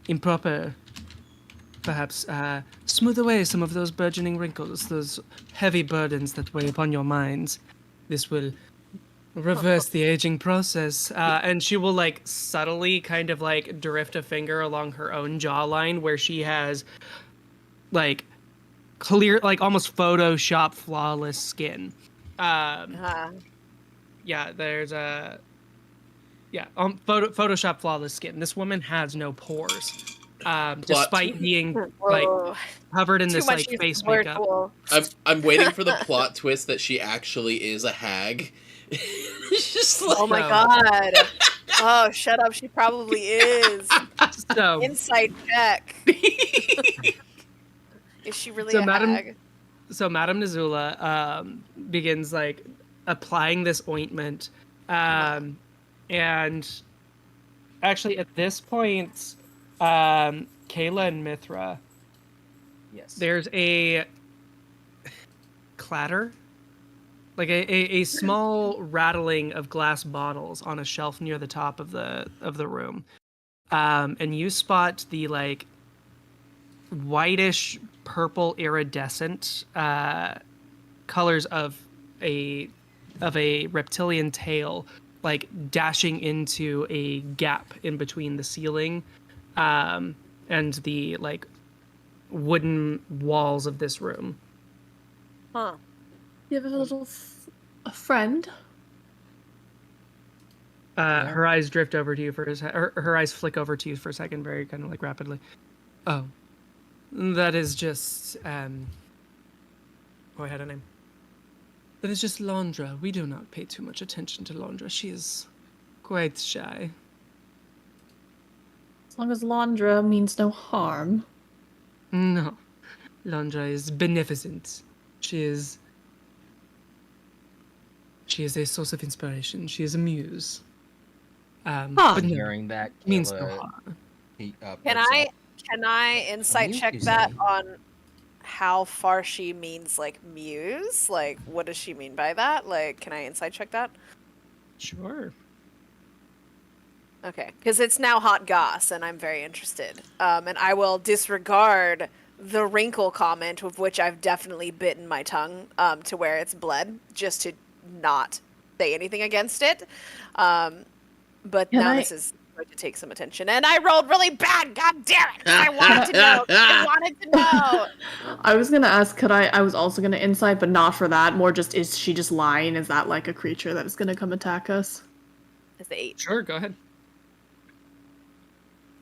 S1: improper, perhaps smooth away some of those burgeoning wrinkles, those heavy burdens that weigh upon your minds. This will reverse the aging process. And she will like subtly kind of like drift a finger along her own jawline where she has like clear, like almost Photoshop flawless skin. Yeah, there's Photoshop flawless skin. This woman has no pores. Despite being like covered in this like face makeup.
S2: I'm waiting for the plot twist that she actually is a hag. Just like,
S4: oh my god. Oh, shut up. She probably is.
S1: So,
S4: Insight check. Is she really a hag?
S1: So Madame Nazula begins like applying this ointment. And actually at this point, Kayla and Mithra.
S3: Yes.
S1: There's a clatter, like a small rattling of glass bottles on a shelf near the top of the room, and you spot the like whitish purple iridescent colors of a reptilian tail, like dashing into a gap in between the ceiling and the like wooden walls of this room.
S4: Huh.
S6: You have a little a friend?
S1: Her eyes drift over to you her eyes flick over to you for a second, very kind of like rapidly. Oh, that is just oh, I had a name. That is just Londra. We do not pay too much attention to Londra. She is quite shy.
S6: As long as Londra means no harm.
S1: No. Londra is beneficent. She She is a source of inspiration. She is a muse.
S6: Huh.
S1: But no,
S3: Hearing that,
S1: means no
S3: Kayla,
S1: harm.
S4: Can I insight
S3: muse,
S4: check
S3: you
S4: that
S3: say?
S4: on how far she means like muse? Like what does she mean by that? Like can I insight check that?
S1: Sure.
S4: Okay, because it's now hot goss, and I'm very interested. And I will disregard the wrinkle comment, of which I've definitely bitten my tongue to where it's bled, just to not say anything against it. But
S6: Can
S4: now
S6: I-
S4: this is going to take some attention, and I rolled really bad. God damn it! I wanted to know. I wanted to know.
S6: I was gonna ask, could I was also gonna insight, but not for that. More just, is she just lying? Is that like a creature that is gonna come attack us?
S4: It's the 8.
S1: Sure, go ahead.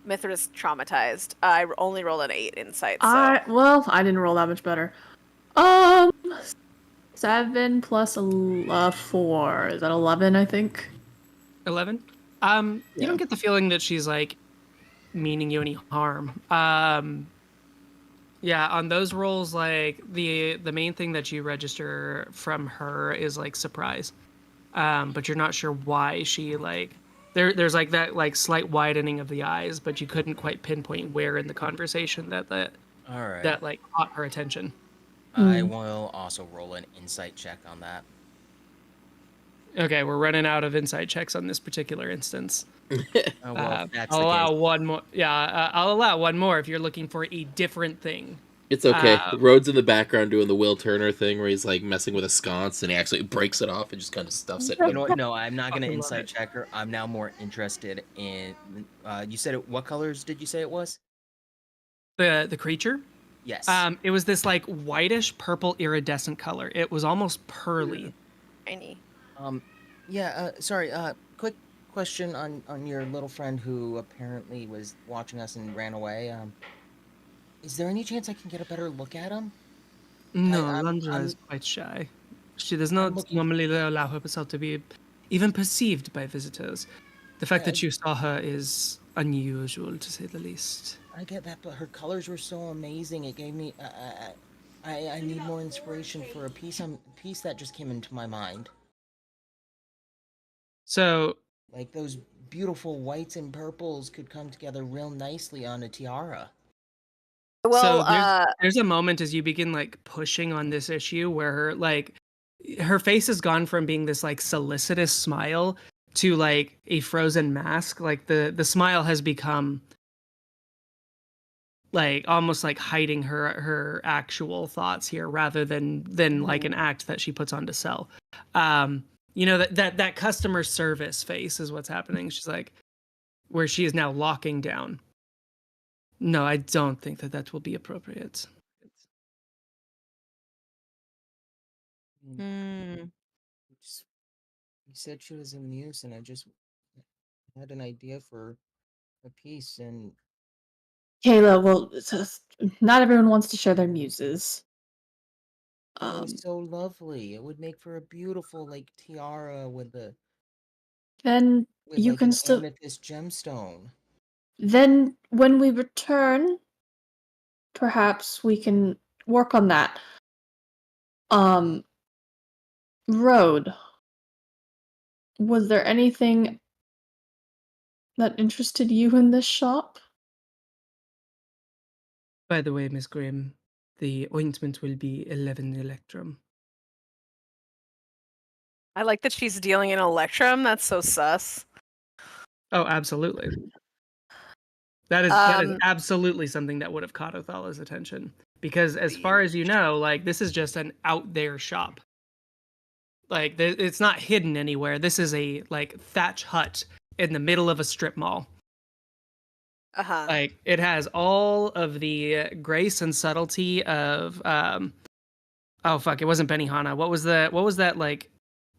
S4: Mithra's traumatized. I only rolled an 8 insight. So.
S6: I didn't roll that much better. 7 plus 4. Is that 11? I think.
S1: 11. You
S6: Yeah.
S1: don't get the feeling that she's like meaning you any harm. Yeah, on those rolls, like the main thing that you register from her is like surprise. But you're not sure why she like there's like that like slight widening of the eyes, but you couldn't quite pinpoint where in the conversation that
S3: All right.
S1: that like caught her attention.
S3: I will also roll an insight check on that.
S1: Okay, we're running out of insight checks on this particular instance.
S3: Oh, well, if that's
S1: I'll
S3: the
S1: allow
S3: case.
S1: one more. Yeah, I'll allow one more if you're looking for a different thing.
S2: It's okay. Rhode's in the background doing the Will Turner thing where he's like messing with a sconce and he actually breaks it off and just kind of stuffs it.
S3: You know what? No, I'm not going to
S1: Fucking love
S3: insight
S1: it.
S3: check her. I'm now more interested in. You said it. What colors did you say it was?
S1: The creature.
S3: Yes.
S1: It was this like whitish purple iridescent color. It was almost pearly.
S4: Tiny.
S3: Yeah. Sorry. Quick question on your little friend who apparently was watching us and ran away. Is there any chance I can get a better look at him?
S1: No,
S3: I'm-
S1: Londra
S3: I'm-
S1: is quite shy. She does not
S3: looking-
S1: normally allow herself to be even perceived by visitors. The fact that you saw her is unusual, to say the least.
S3: I get that, but her colors were so amazing. It gave me. I need more inspiration for a piece. Piece that just came into my mind.
S1: So,
S3: Like those beautiful whites and purples could come together real nicely on a tiara.
S4: Well,
S1: there's a moment as you begin like pushing on this issue where her face has gone from being this like solicitous smile to like a frozen mask. Like the smile has become like almost like hiding her actual thoughts here rather than like an act that she puts on to sell. You know, that customer service face is what's happening. She's like, where she is now locking down. No, I don't think that will be appropriate.
S3: You said she was a muse, and I just had an idea for a piece, and
S6: Kayla, well, not everyone wants to share their muses.
S3: it was so lovely. It would make for a beautiful like tiara with
S6: Then you
S3: like
S6: can
S3: an
S6: still.
S3: amethyst gemstone.
S6: Then when we return, perhaps we can work on that. Road. Was there anything that interested you in this shop?
S1: By the way, Miss Grimm, the ointment will be 11 electrum.
S4: I like that she's dealing in electrum. That's so sus.
S1: Oh, absolutely. That is absolutely something that would have caught Othala's attention. Because as far as you know, like this is just an out there shop. Like it's not hidden anywhere. This is a like thatch hut in the middle of a strip mall.
S4: Uh-huh.
S1: Like it has all of the grace and subtlety of oh fuck, it wasn't Benihana. What was that like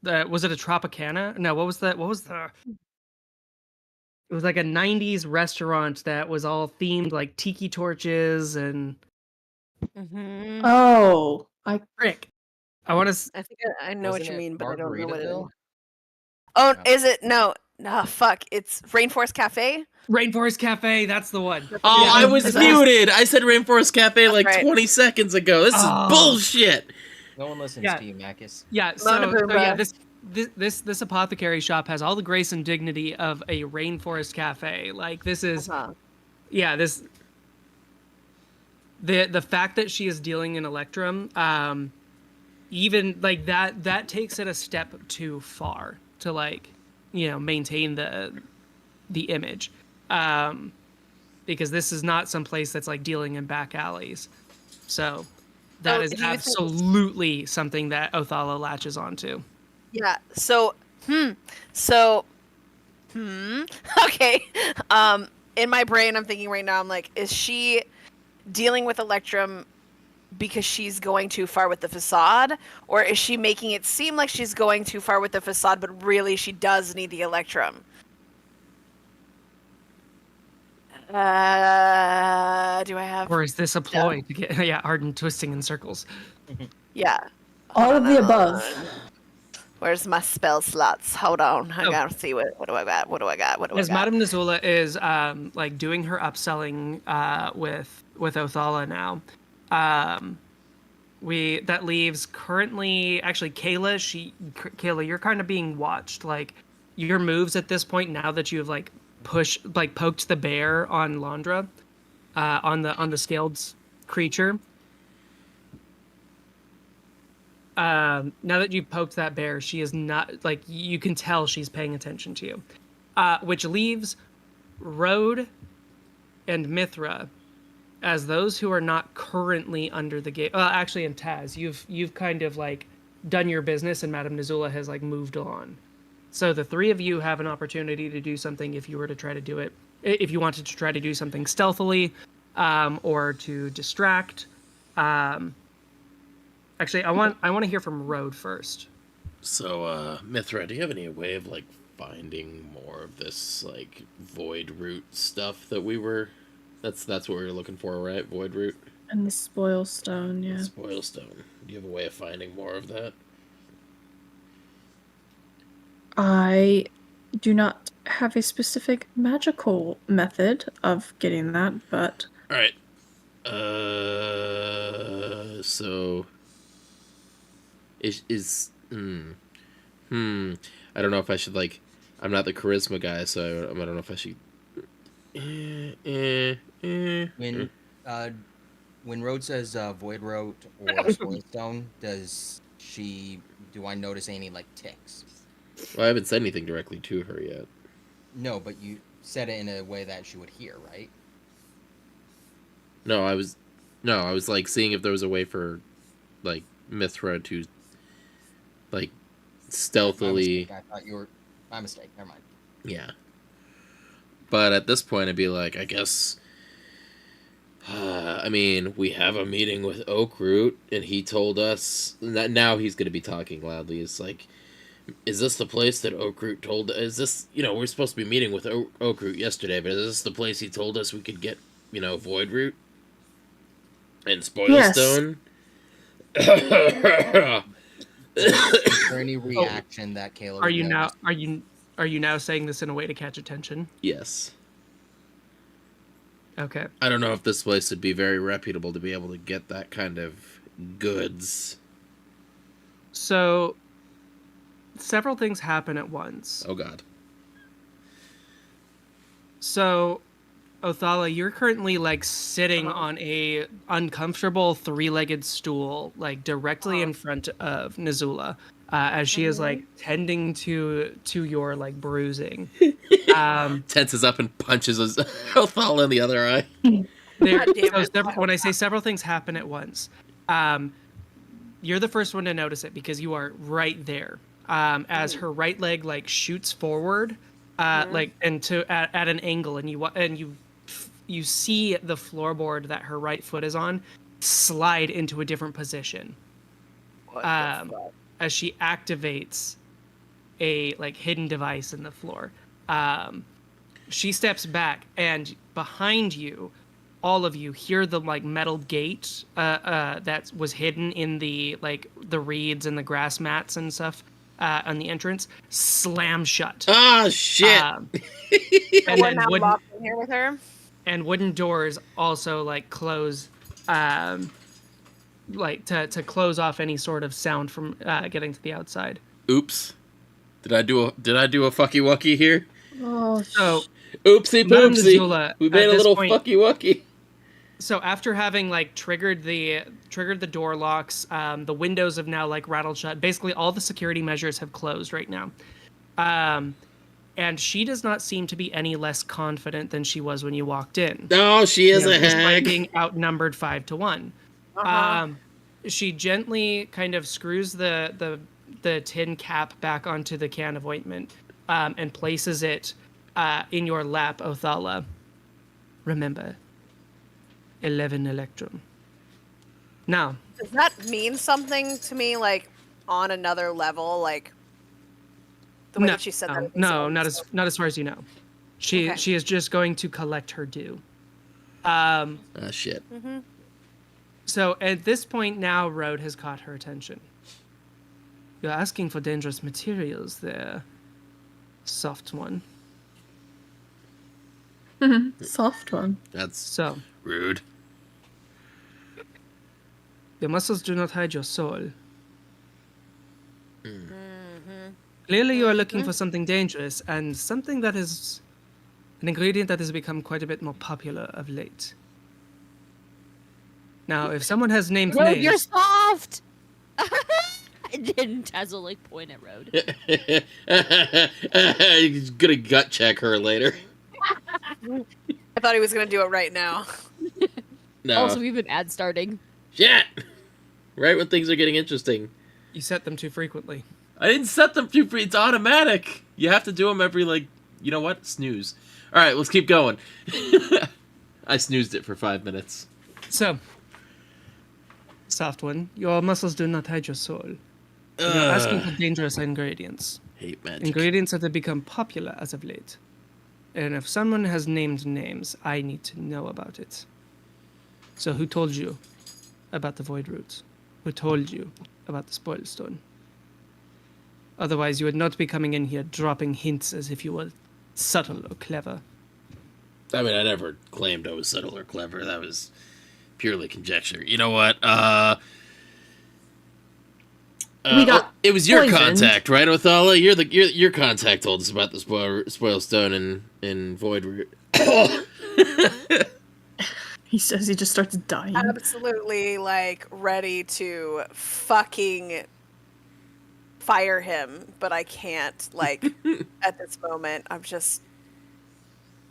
S1: was it a Tropicana? No, what was that? It was like a 90s restaurant that was all themed like tiki torches and
S6: Oh,
S1: frick. I want to
S4: I think I know what
S3: Wasn't
S4: you
S3: it
S4: mean, but I don't know what it is.
S3: Margaritaville?
S4: Oh,
S3: No.
S4: is it? No. No, fuck. It's Rainforest Cafe?
S1: Rainforest Cafe, that's the one.
S2: Oh,
S1: Yeah,
S2: I was
S1: it's
S2: muted. I said Rainforest Cafe like
S4: right.
S2: 20 seconds ago. This is
S1: Oh.
S2: bullshit.
S3: No one listens
S1: Yeah.
S3: to you, Makis.
S1: Yeah,
S4: Mona
S1: so yeah,
S4: Boomba.
S1: this apothecary shop has all the grace and dignity of a rainforest cafe. Like this is, yeah, this. The fact that she is dealing in Electrum, even like that takes it a step too far to like, maintain the image, because this is not some place that's like dealing in back alleys. So that is absolutely something that Othala latches onto.
S4: Yeah. So, okay. In my brain, I'm thinking right now, I'm like, is she dealing with Electrum because she's going too far with the facade, or is she making it seem like she's going too far with the facade, but really she does need the Electrum? Do I have?
S1: Or is this a ploy to get Arden twisting in circles?
S4: Yeah.
S6: All of the above.
S4: Where's my spell slots? Hold on, I gotta see what do I got? What do I got?
S1: As Madame Nazula is like doing her upselling with Othala now, that leaves currently actually Kayla, you're kind of being watched. Like your moves at this point, now that you have like poked the bear on Landra, on the scaled creature. Now that you've poked that bear, she is not, like, you can tell she's paying attention to you. Which leaves Rode and Mithra as those who are not currently under the gate. Actually, and Taz, you've kind of like done your business, and Madame Nazula has like moved on. So the three of you have an opportunity to do something if you were to try to do it. If you wanted to try to do something stealthily, or to distract. Actually, I want to hear from Rode first.
S2: So, Mithra, do you have any way of like finding more of this like void root stuff that we were? That's what we were looking for, right? Void root.
S6: And the spoil stone, yeah.
S2: Spoil stone. Do you have a way of finding more of that?
S6: I do not have a specific magical method of getting that, but...
S2: Alright. So... I don't know if I should, like... I'm not the charisma guy, so I don't know if I should...
S3: When Rode says Void Road or Spoil Stone, do I notice any, like, ticks?
S2: Well, I haven't said anything directly to her yet.
S3: No, but you said it in a way that she would hear, right?
S2: No, I was like seeing if there was a way for like Mithra to like stealthily.
S3: I thought you were my mistake. Never mind.
S2: Yeah. But at this point, I'd be like, I guess. I mean, we have a meeting with Oakroot, and he told us that now he's going to be talking loudly. It's like, is this the place that Oakroot told? Is this, we're supposed to be meeting with Oakroot yesterday, but is this the place he told us we could get, Void Root and Spoilstone?
S3: Yes. Is there any reaction that Caleb?
S1: Are you now saying this in a way to catch attention?
S2: Yes.
S1: Okay.
S2: I don't know if this place would be very reputable to be able to get that kind of goods.
S1: So, several things happen at once.
S2: Oh, God.
S1: So, Othala, you're currently, like, sitting on a uncomfortable three-legged stool, like, directly in front of Nazula, as she is, like, tending to your, like, bruising.
S2: Tenses up and punches Othala in the other eye.
S1: When I say several things happen at once, you're the first one to notice it because you are right there. As her right leg, like, shoots forward, like, and at an angle, and you see the floorboard that her right foot is on slide into a different position. As she activates a, like, hidden device in the floor. She steps back, and behind you, all of you hear the, like, metal gate that was hidden in the, like, the reeds and the grass mats and stuff on the entrance slam shut.
S2: Ah, shit!
S4: And we're now locked in here with her.
S1: And wooden doors also, like, close, like, to close off any sort of sound from getting to the outside.
S2: Oops. Did I do a fucky wucky here?
S6: Oh,
S1: So,
S2: Oopsie
S1: Madame
S2: poopsie.
S1: Nazula,
S2: We
S1: at
S2: made a
S1: this
S2: little
S1: point-
S2: fucky wucky.
S1: So after having like triggered the door locks, the windows have now like rattled shut. Basically, all the security measures have closed right now, and she does not seem to be any less confident than she was when you walked in.
S2: No, she is a
S1: Despite
S2: hag.
S1: being outnumbered 5-1. She gently kind of screws the tin cap back onto the can of ointment, and places it in your lap, Othala. Remember. 11 electrum. Now,
S4: Does that mean something to me, like on another level, like the way that she said that?
S1: not as far as you know. She is just going to collect her due.
S2: Shit.
S1: So at this point now, Road has caught her attention. You're asking for dangerous materials there, soft one.
S6: soft one.
S2: That's
S1: So
S2: rude.
S1: your muscles do not hide your soul. Clearly, you are looking for something dangerous and something that is an ingredient that has become quite a bit more popular of late. Now, if someone has named
S8: Road,
S1: names,
S8: you're soft. Didn't Tazzle like point at Road?
S2: He's gonna gut check her later.
S4: I thought he was gonna do it right now.
S2: No.
S8: Also, we've been ad starting.
S2: Shit! Right when things are getting interesting.
S1: you set them too frequently.
S2: I didn't set them too free. It's automatic. You have to do them every, like, you know what? Snooze. All right, let's keep going. I snoozed it for 5 minutes.
S1: So, soft one, your muscles do not hide your soul. You're asking for dangerous ingredients.
S2: Hate magic.
S1: Ingredients that have become popular as of late. And if someone has named names, I need to know about it. So who told you about the Void Root? Who told you about the Spoil Stone? Otherwise, you would not be coming in here dropping hints as if you were subtle or clever.
S2: I mean, I never claimed I was subtle or clever. That was purely conjecture. You know what?
S6: We got
S2: it was your
S6: poisoned.
S2: contact, right, Othala? Your contact told us about the spoil stone and Void Root.
S6: He says he just starts dying.
S4: Absolutely, like ready to fucking fire him, but I can't. Like at this moment, I've just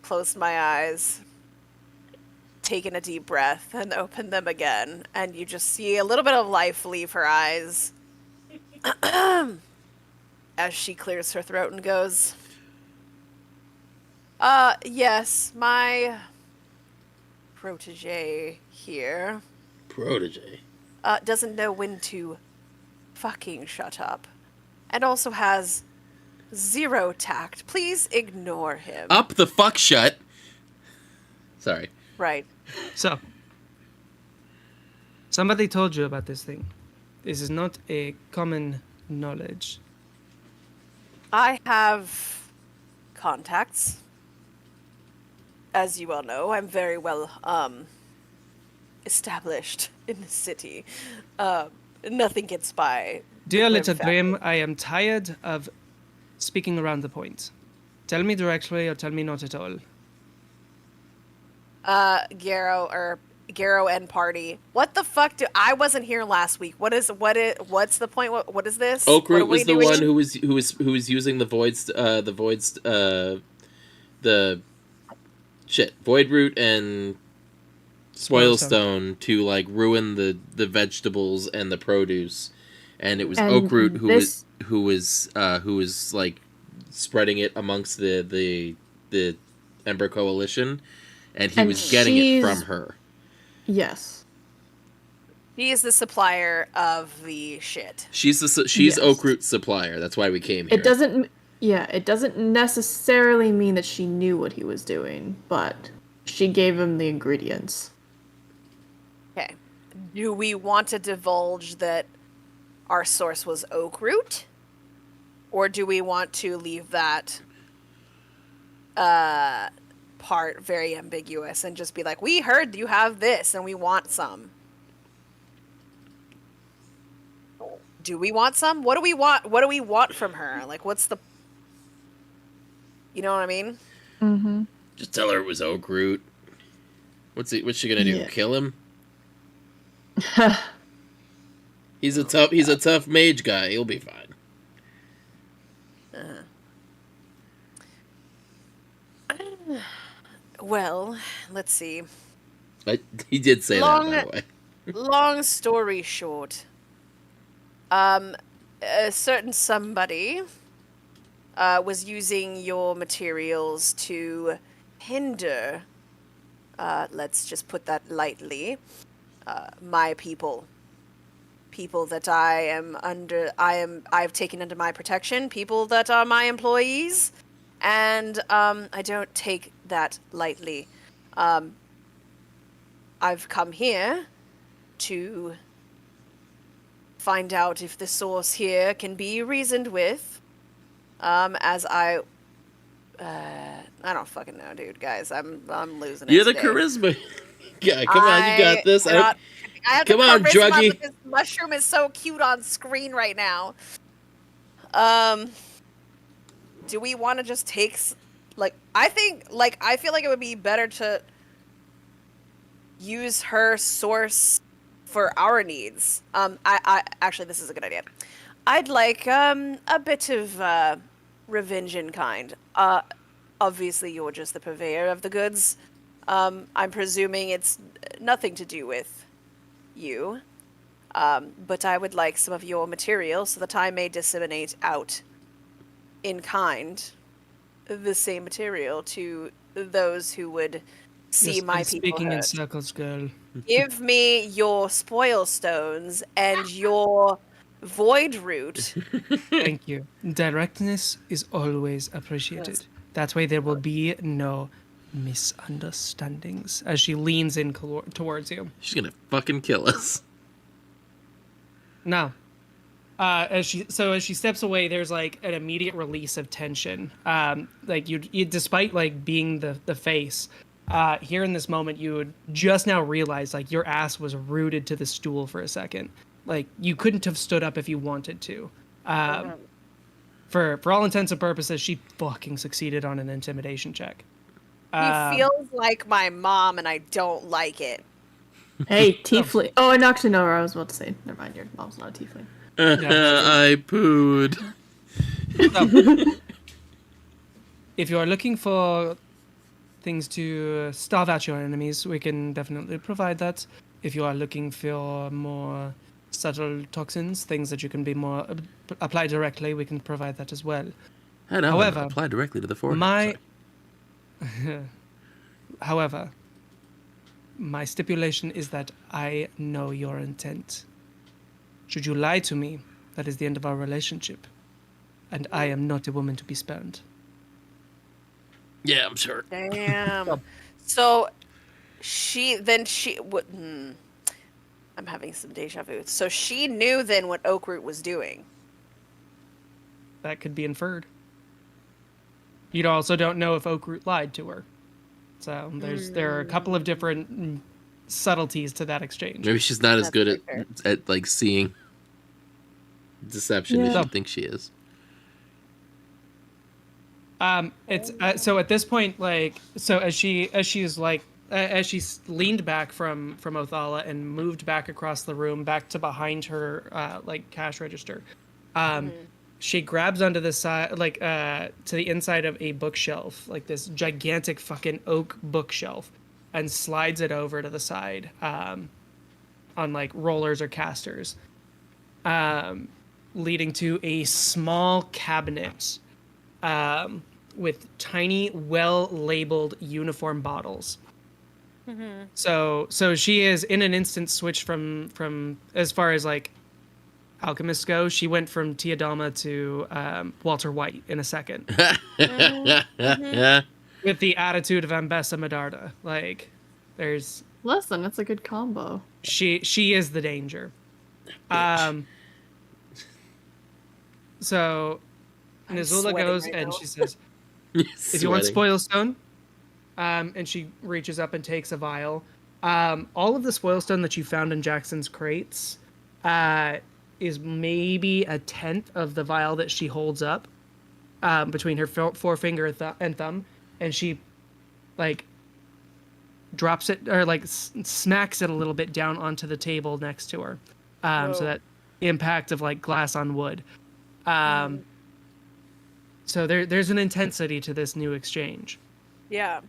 S4: closed my eyes, taken a deep breath, and opened them again, and you just see a little bit of life leave her eyes as she clears her throat and goes, yes, my protege here
S2: Protege.
S4: doesn't know when to fucking shut up, and also has zero tact. Please ignore him.
S2: Up the fuck shut. Sorry.
S4: Right.
S1: So, somebody told you about this thing. This is not a common knowledge.
S4: I have contacts. As you all know, I'm very well established in the city. Nothing gets by.
S1: Dear
S4: Grim
S1: little
S4: family.
S1: Grim, I am tired of speaking around the point. Tell me directly or tell me not at all.
S4: Garrow and party. What the fuck I wasn't here last week. What's the point? What is this?
S2: Oakroot
S4: What are we
S2: was the
S4: doing?
S2: one who was using the Void Root and Spoilstone to like ruin the vegetables and the produce, and it was
S6: And
S2: Oakroot who
S6: this-
S2: was like spreading it amongst the Ember Coalition, and he
S6: And
S2: was getting it
S6: she's-
S2: from her.
S6: Yes.
S4: He is the supplier of the shit.
S2: She's
S6: Yes.
S2: Oakroot's supplier. That's why we came here.
S6: It doesn't necessarily mean that she knew what he was doing, but she gave him the ingredients.
S4: Okay. Do we want to divulge that our source was Oakroot? Or do we want to leave that part very ambiguous and just be like, we heard you have this and we want some? do we want some? What do we want? What do we want from her? Like, what's the? You know what I mean?
S6: Mm-hmm.
S2: Just tell her it was Oak Root. What's she gonna do?
S6: Yeah.
S2: Kill him? He's a tough mage guy. He'll be fine.
S4: Well, let's see.
S2: He did say that, by the way.
S4: Long story short, a certain somebody was using your materials to hinder, let's just put that lightly, my people that I've taken under my protection, people that are my employees, and I don't take that lightly. I've come here to find out if the source here can be reasoned with, as I don't fucking know, dude, guys. I'm losing it.
S2: You're the
S4: today.
S2: charisma guy. Come on, you got this.
S4: I have
S2: Come
S4: the
S2: on,
S4: charisma,
S2: druggie.
S4: but this mushroom is so cute on screen right now. Do we want to just take, I feel like it would be better to use her source for our needs. I actually, this is a good idea. I'd like a bit of revenge in kind. Obviously, you're just the purveyor of the goods. I'm presuming it's nothing to do with you. But I would like some of your material so that I may disseminate out in kind the same material to those who would see
S1: Yes,
S4: my
S1: I'm
S4: people
S1: speaking in
S4: hurt.
S1: circles, girl.
S4: Give me your spoil stones and your void root.
S1: Thank you. Directness is always appreciated. That way there will be no misunderstandings. As she leans in towards you.
S2: She's gonna fucking kill us.
S1: No. As she steps away, there's like an immediate release of tension. Like you despite like being the face, here in this moment, you would just now realize like your ass was rooted to the stool for a second. Like you couldn't have stood up if you wanted to. For all intents and purposes, she fucking succeeded on an intimidation check.
S4: He feels like my mom, and I don't like it.
S6: Hey, tiefling. Oh, and actually, no, I was about to say. Never mind, your mom's not a tiefling.
S2: I pooed.
S1: So, if you are looking for things to starve out your enemies, we can definitely provide that. If you are looking for more subtle toxins, things that you can be more apply directly, we can provide that as well.
S2: However, apply directly to the forehead.
S1: However, my stipulation is that I know your intent. Should you lie to me, that is the end of our relationship, and I am not a woman to be spurned.
S2: Yeah, I'm sure.
S4: Damn. So, I'm having some deja vu. So she knew then what Oakroot was doing.
S1: That could be inferred. You also don't know if Oakroot lied to her. So there are a couple of different subtleties to that exchange.
S2: Maybe she's not as good at like seeing deception as you think she is.
S1: It's so at this point, like, so as she's leaned back from Othala and moved back across the room, back to behind her like cash register, she grabs onto the side, like to the inside of a bookshelf, like this gigantic fucking oak bookshelf, and slides it over to the side on like rollers or casters, leading to a small cabinet with tiny, well-labeled uniform bottles. So she is in an instant switch from as far as like alchemists go. She went from Teodama to Walter White in a second. With the attitude of Ambessa Medarda. Like, there's...
S6: Listen, that's a good combo.
S1: She is the danger. So Nizula goes and she says, if you want spoil stone, and she reaches up and takes a vial. All of the spoil stone that you found in Jackson's crates, is maybe a tenth of the vial that she holds up between her forefinger and thumb, and she like drops it or like smacks it a little bit down onto the table next to her, so that impact of like glass on wood. So there's an intensity to this new exchange.
S4: Yeah.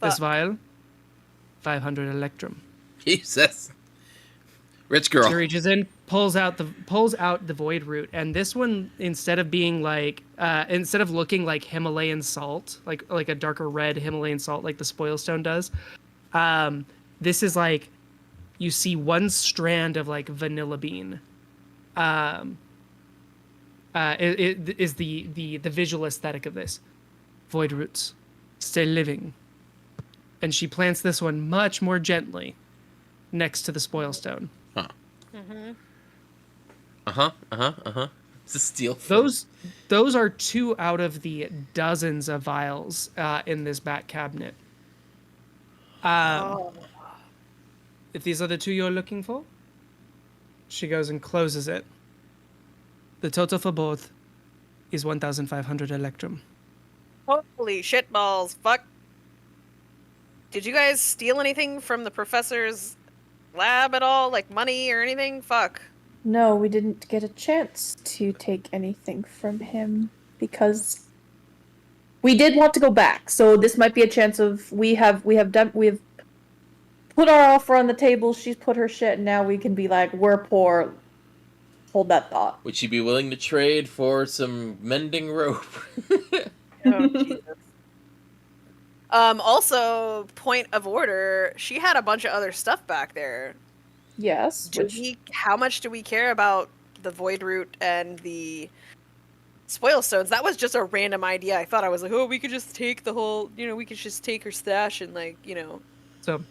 S1: This vial, 500 electrum.
S2: Jesus. Rich girl.
S1: She reaches in, pulls out the void root, and this one, instead of being like instead of looking like Himalayan salt, like a darker red Himalayan salt like the spoil stone does, this is like you see one strand of like vanilla bean. It is the visual aesthetic of this. Void roots, stay living. And she plants this one much more gently next to the spoil stone.
S2: Huh. It's a steal.
S1: Those are 2 out of the dozens of vials in this back cabinet. If these are the 2 you're looking for, she goes and closes it. The total for both is 1,500 electrum.
S4: Holy shitballs! Fuck. Did you guys steal anything from the professor's lab at all? Like money or anything? Fuck.
S6: No, we didn't get a chance to take anything from him because we did want to go back. So this might be a chance of we have put our offer on the table. She's put her shit, and now we can be like, we're poor. Hold that thought.
S2: Would she be willing to trade for some mending rope?
S4: Oh, Jesus. Also, point of order, she had a bunch of other stuff back there.
S6: Yes.
S4: How much do we care about the void root and the spoil stones? That was just a random idea. I thought I was like, oh, we could just take the whole, we could just take her stash and like,
S1: So,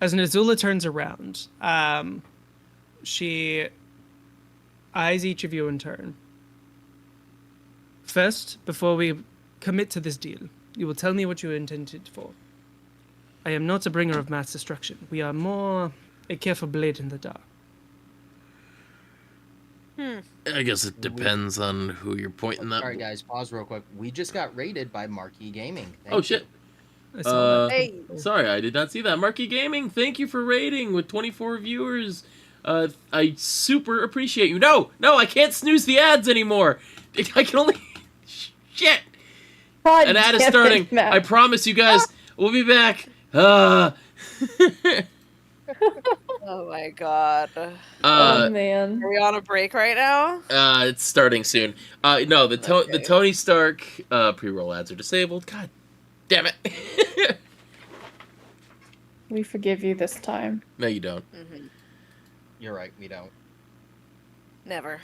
S1: as Nazula turns around, she eyes each of you in turn. First, before we commit to this deal, you will tell me what you intended for. I am not a bringer of mass destruction. We are more a careful blade in the dark.
S2: I guess it depends on who you're pointing that.
S3: Sorry, guys, pause real quick. We just got raided by Marquee Gaming.
S2: Oh, shit.
S1: I saw that.
S4: Hey.
S2: Sorry, I did not see that. Marquee Gaming, thank you for raiding with 24 viewers. I super appreciate you. No, I can't snooze the ads anymore. I can only... Shit.
S6: God
S2: An ad is
S6: damn it,
S2: starting.
S6: Matt.
S2: I promise you guys, we'll be back.
S4: Oh my god.
S6: Oh man.
S4: Are we on a break right now?
S2: It's starting soon. No, the Tony Stark pre-roll ads are disabled. God damn it.
S6: We forgive you this time.
S2: No, you don't.
S4: Mm-hmm.
S3: You're right, we don't.
S4: Never.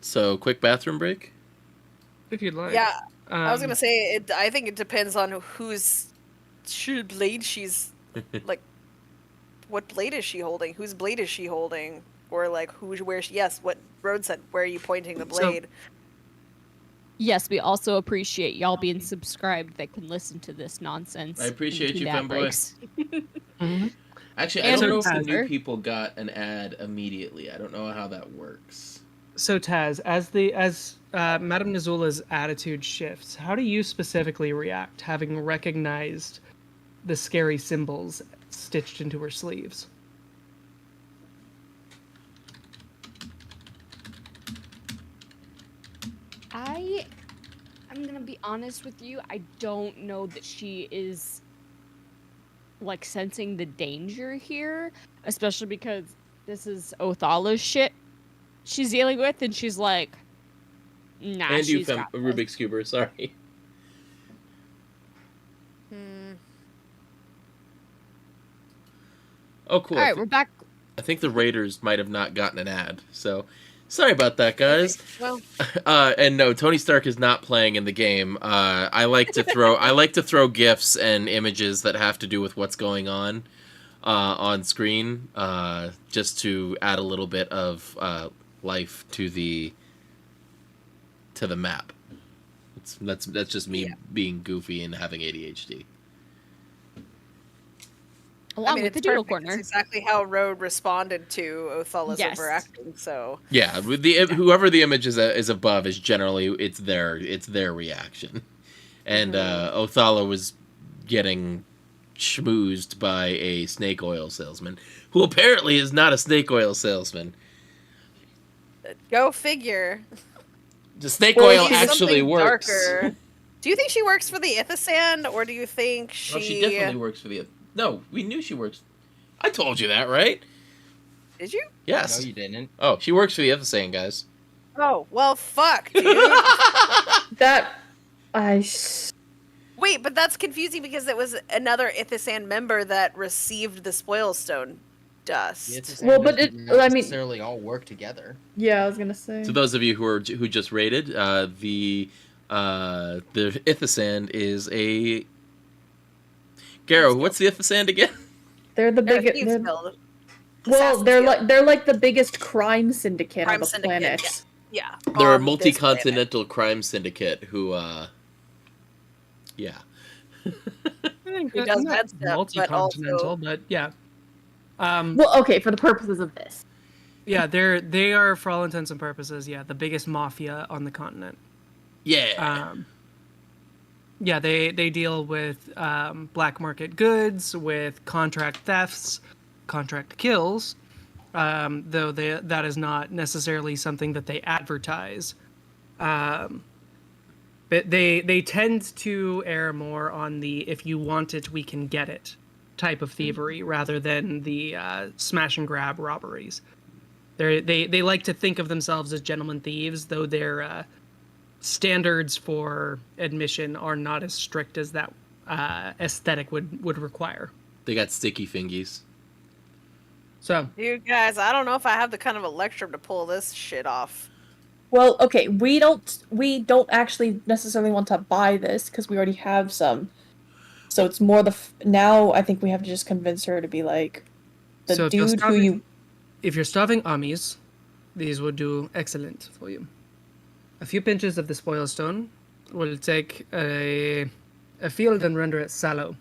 S2: So, quick bathroom break?
S1: If you'd like.
S4: Yeah, I was
S1: Um,
S4: gonna say, I think it depends on whose blade she's, like, what blade is she holding? Whose blade is she holding? Or, like, what road set, where are you pointing the blade?
S8: Yes, we also appreciate y'all being subscribed that can listen to this nonsense.
S2: I appreciate
S8: in
S2: you,
S8: ad
S2: femboy.
S8: breaks.
S1: mhm.
S2: Actually, I
S8: And
S2: don't know if the
S1: Taz.
S2: new people got an ad immediately. I don't know how that works.
S1: So Taz, as Madame Nazula's attitude shifts, how do you specifically react, having recognized the scary symbols stitched into her sleeves?
S8: I'm gonna be honest with you. I don't know that she is like sensing the danger here, especially because this is Othala's shit she's dealing with, and she's like, nah,
S2: And you,
S8: she's got this.
S2: Rubik's Cuber, sorry. Oh, cool.
S8: All right, we're back.
S2: I think the Raiders might have not gotten an ad, so sorry about that, guys.
S4: Well,
S2: And no, Tony Stark is not playing in the game. I like to throw gifs and images that have to do with what's going on screen, just to add a little bit of life to the map. That's just me being goofy and having ADHD.
S8: Along with
S4: it's
S8: the Doodle
S4: perfect. It's
S8: Corner.
S4: exactly how Road responded to Othala's
S8: Yes.
S4: overacting. So
S2: Yeah, with whoever the image is above is generally it's their reaction, and Othala was getting schmoozed by a snake oil salesman, who apparently is not a snake oil salesman.
S4: go figure.
S2: The snake
S6: Well,
S2: oil
S4: She's
S2: actually
S4: something
S2: works.
S4: darker. Do you think she works for the Ithasand, or do you think she?
S2: Well, she definitely works for the. No, we knew she works. I told you that, right?
S4: Did you?
S2: Yes.
S3: No, you didn't.
S2: Oh, she works for the Ithasand, guys.
S4: Oh well, fuck, dude.
S6: That
S4: Wait, but that's confusing because it was another Ithasand member that received the Spoilstone dust.
S3: The Ithasand
S6: Well, but
S3: doesn't
S6: I mean-
S3: necessarily all work together.
S6: yeah, I was gonna say.
S2: To those of you who just rated, the Ithasand is a. Garo, what's the Ithasand again?
S6: They're the
S4: They're a
S6: biggest.
S4: thieves guild.
S6: Well,
S4: Assassin's
S6: they're like the biggest crime syndicate
S4: Crime
S6: on the
S4: syndicate,
S6: planet.
S4: Yeah.
S2: They're a
S4: on this
S2: multi-continental crime syndicate who, yeah.
S4: Who does
S1: Not
S4: bad stuff, but
S1: multi-continental,
S4: also-
S1: but yeah.
S6: Well, okay, for the purposes of this.
S1: Yeah, they are, for all intents and purposes, the biggest mafia on the continent.
S2: Yeah.
S1: Yeah, they deal with black market goods, with contract thefts, contract kills, though that is not necessarily something that they advertise. But they tend to err more on the "if you want it, we can get it" type of thievery, rather than the smash and grab robberies. They like to think of themselves as gentlemen thieves, though their standards for admission are not as strict as that aesthetic would require.
S2: They got sticky fingies.
S1: So
S4: You guys, I don't know if I have the kind of electrum to pull this shit off.
S6: Well, okay, we don't actually necessarily want to buy this because we already have some. So it's more now I think we have to just convince her to be like the
S1: So if you're
S6: dude who
S1: starving-
S6: you.
S1: if you're starving Amis, these would do excellent for you. A few pinches of the spoil stone will take a field and render it sallow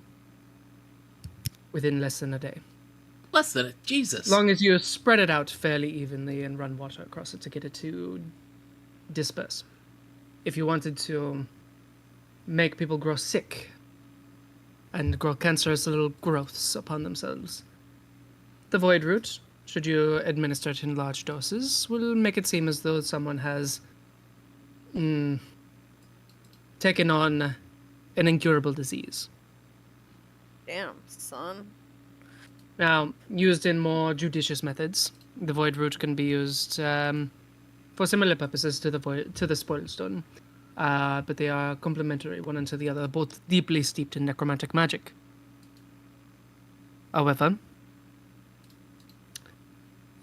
S1: within less than a day.
S2: Less than it. Jesus.
S1: As long as you spread it out fairly evenly and run water across it to get it to disperse. If you wanted to make people grow sick and grow cancerous little growths upon themselves, the void root, should you administer it in large doses, will make it seem as though someone has taken on an incurable disease.
S4: Damn, son.
S1: Now, used in more judicious methods, the void root can be used for similar purposes to the spoil stone, but they are complementary one unto the other, both deeply steeped in necromantic magic. However,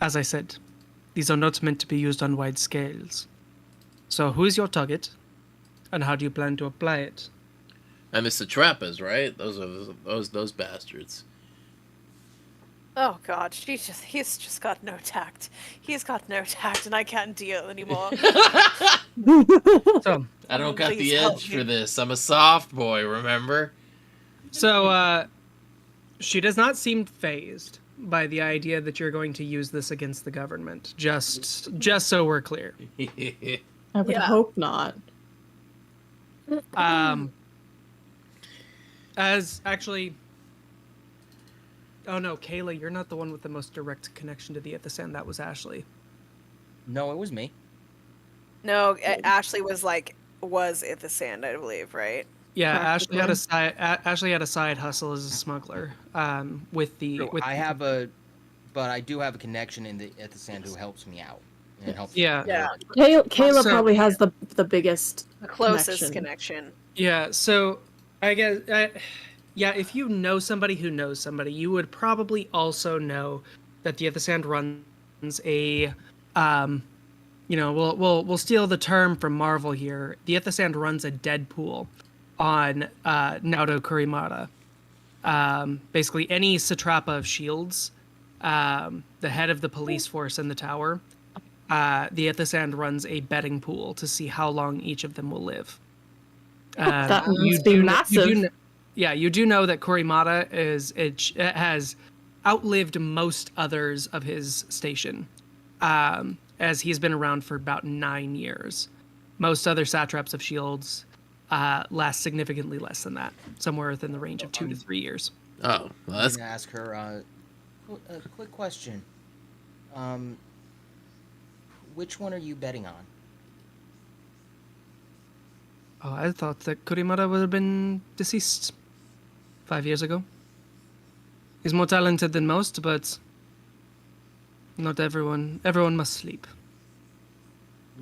S1: as I said, these are not meant to be used on wide scales. So, who is your target, and how do you plan to apply it?
S2: And it's the Trappas, right? Those bastards.
S4: Oh god, he's just got no tact. He's got no tact, and I can't deal anymore.
S1: So,
S2: I don't got
S4: Please
S2: the
S4: help
S2: edge
S4: me.
S2: for this. I'm a soft boy, remember?
S1: She does not seem phased by the idea that you're going to use this against the government. Just so we're clear.
S6: I would
S4: Yeah.
S6: hope not.
S1: As actually, oh no, Kayla, you're not the one with the most direct connection to the Ithasand. That was Ashley.
S3: No, it was me.
S4: No, Ashley was Ithasand, I believe, right?
S1: Yeah, Ashley had a
S6: Practically.
S1: Ashley had a side hustle as a smuggler. With the
S3: True,
S1: with
S3: but I do have a connection in the Ithasand who helps me out. And helps
S1: Yeah.
S4: Yeah.
S6: Kayla
S1: So-
S6: probably has the biggest.
S4: The closest
S6: Connection.
S4: connection.
S1: Yeah, so I guess, if you know somebody who knows somebody, you would probably also know that the Ithasand runs a, we'll steal the term from Marvel here. The Ithasand runs a Deadpool on Naoto Kurimata. Basically, any satrapa of shields, the head of the police force in the tower, the Ithasand runs a betting pool to see how long each of them will live.
S6: That must be massive.
S1: yeah, you do know that Korimata has outlived most others of his station, as he's been around for about 9 years. Most other satraps of shields last significantly less than that, somewhere within the range of 2 to 3 years.
S2: Oh, well,
S3: I'm
S2: that's
S3: gonna ask her a quick question. Which one are you betting on?
S1: Oh, I thought that Kurimara would have been deceased 5 years ago. He's more talented than most, but not everyone. Everyone must sleep.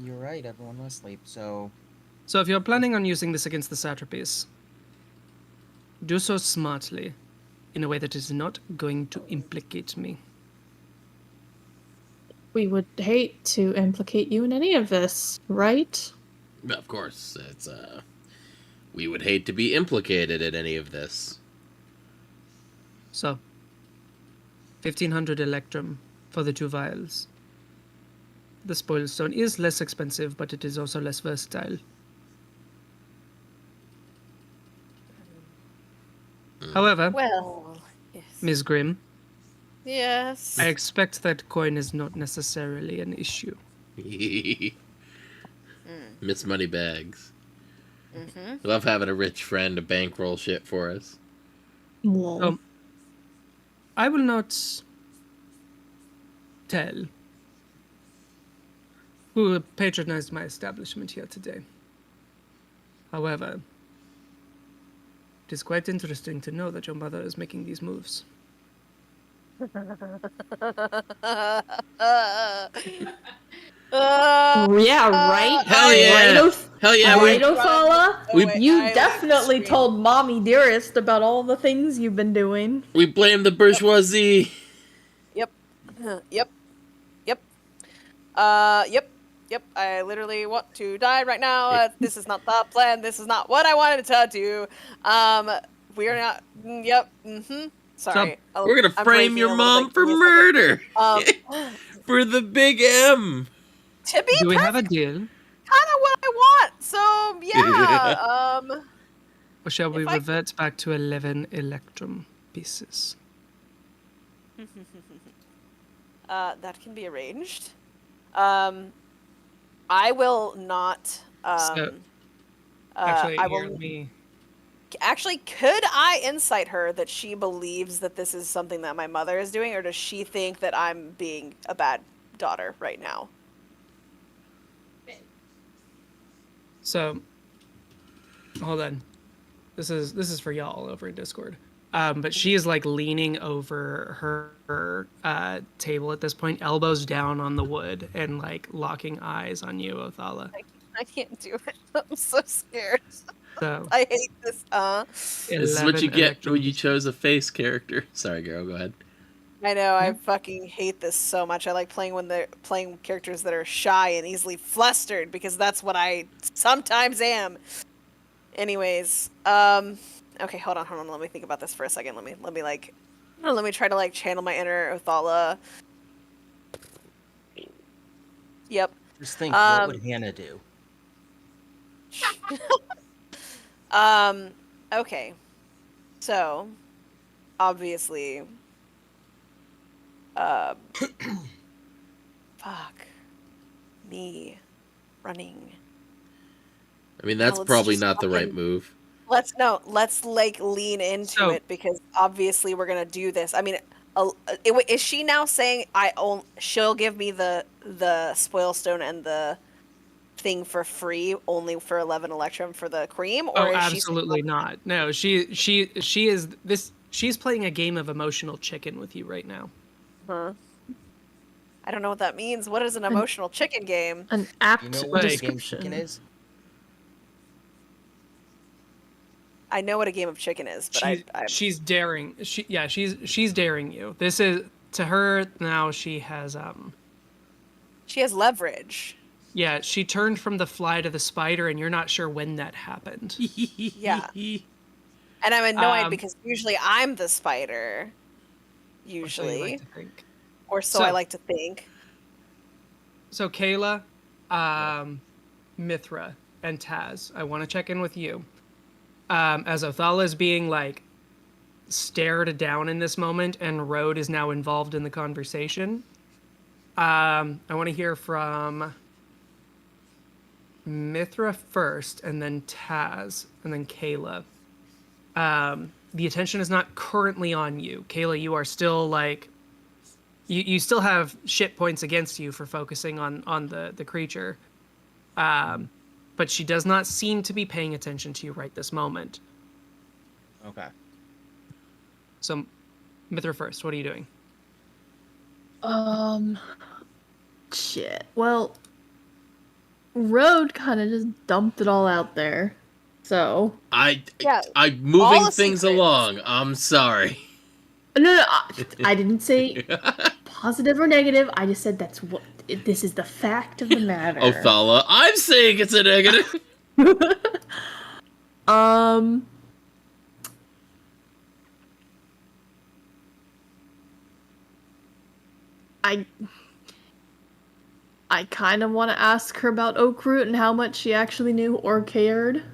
S3: You're right, everyone must sleep, so...
S1: So if you're planning on using this against the satrapies, do so smartly, in a way that is not going to implicate me.
S6: We would hate to implicate you in any of this, right?
S2: of course it's we would hate to be implicated in any of this.
S1: So, 1,500 electrum for the 2 vials. The spoil stone is less expensive, but it is also less versatile. However,
S4: Well, yes.
S1: Ms. Grimm,
S4: Yes.
S1: I expect that coin is not necessarily an issue.
S2: Miss Moneybags.
S4: Mm-hmm.
S2: Love having a rich friend to bankroll shit for us.
S6: Lol.
S1: I will not tell who patronized my establishment here today. However, it is quite interesting to know that your mother is making these moves.
S6: Yeah, right?
S2: Hell yeah!
S6: Right,
S2: Hell yeah!
S6: right,
S2: We
S6: Othala?
S2: We-
S6: You definitely told Mommy Dearest about all the things you've been doing.
S2: we blame the bourgeoisie.
S4: Yep. Yep. Yep. Yep. I literally want to die right now. This is not the plan. This is not what I wanted to do. We are not. Yep. Mm-hmm. Sorry.
S2: We're gonna
S4: I'm
S2: frame
S4: breaking
S2: your
S4: a little
S2: mom
S4: bit.
S2: for
S4: Give me a second.
S2: murder. For the big M.
S4: To be
S1: Do we have a
S4: perfect,
S1: deal?
S4: kind of what I want. So yeah.
S1: Or shall we
S4: If I-
S1: revert back to 11 electrum pieces?
S4: That can be arranged. I will not.
S1: Actually,
S4: I
S1: here,
S4: will.
S1: let me...
S4: Actually, could I insight her that she believes that this is something that my mother is doing, or does she think that I'm being a bad daughter right now?
S1: So, hold on. This is for y'all over in Discord. But she is like leaning over her table at this point, elbows down on the wood, and like locking eyes on you, Othala.
S4: I can't do it. I'm so scared.
S1: So
S4: I hate this.
S2: This is what you
S1: 11
S2: get
S1: electrum
S2: when you
S1: pieces.
S2: chose a face character. Sorry, girl. Go ahead.
S4: I know. I fucking hate this so much. I like playing when they're playing characters that are shy and easily flustered because that's what I sometimes am. Anyways, okay, hold on. Let me think about this for a second. Let me try to like channel my inner Othala. Yep.
S3: Just think, what would Hannah do?
S4: Okay. So, obviously, fuck me running.
S2: I mean, that's
S4: let's
S2: probably
S4: just
S2: not the right
S4: fucking-
S2: move.
S4: Let's like lean into it because obviously we're gonna do this. I mean, is she now saying she'll give me the spoil stone and the thing for free only for 11 electrum for the cream, or
S1: Oh,
S4: is
S1: absolutely not. No, she is this. She's playing a game of emotional chicken with you right now.
S4: Huh? I don't know what that means. What is an emotional chicken game?
S6: An apt
S3: You know what a game of
S6: description.
S3: chicken is?
S4: I know what a game of chicken is, but
S1: She's daring. She's daring you. This is to her now. She has
S4: she has leverage.
S1: Yeah, she turned from the fly to the spider, and you're not sure when that happened.
S4: Yeah. And I'm annoyed
S1: Um,
S4: because usually I'm the spider.
S1: Or so you
S4: Usually.
S1: like to think.
S4: Or so
S1: So-
S4: I like to think.
S1: So Kayla, Mithra, and Taz, I want to check in with you. as Othala is being like stared down in this moment, and Rode is now involved in the conversation. I want to hear from Mithra first, and then Taz, and then Kayla. The attention is not currently on you. Kayla, you are still like... You still have shit points against you for focusing on the creature. But she does not seem to be paying attention to you right this moment.
S3: Okay.
S1: So, Mithra first, what are you doing?
S6: Shit. Well, Road kind of just dumped it all out there. So.
S4: Yeah,
S2: I'm
S4: all
S2: moving
S4: the
S2: things
S4: secrets.
S2: along. I'm sorry.
S6: No, I didn't say positive or negative. I just said this is the fact of the matter.
S2: Othala, I'm saying it's a negative.
S6: I kind of want to ask her about Oakroot and how much she actually knew or cared.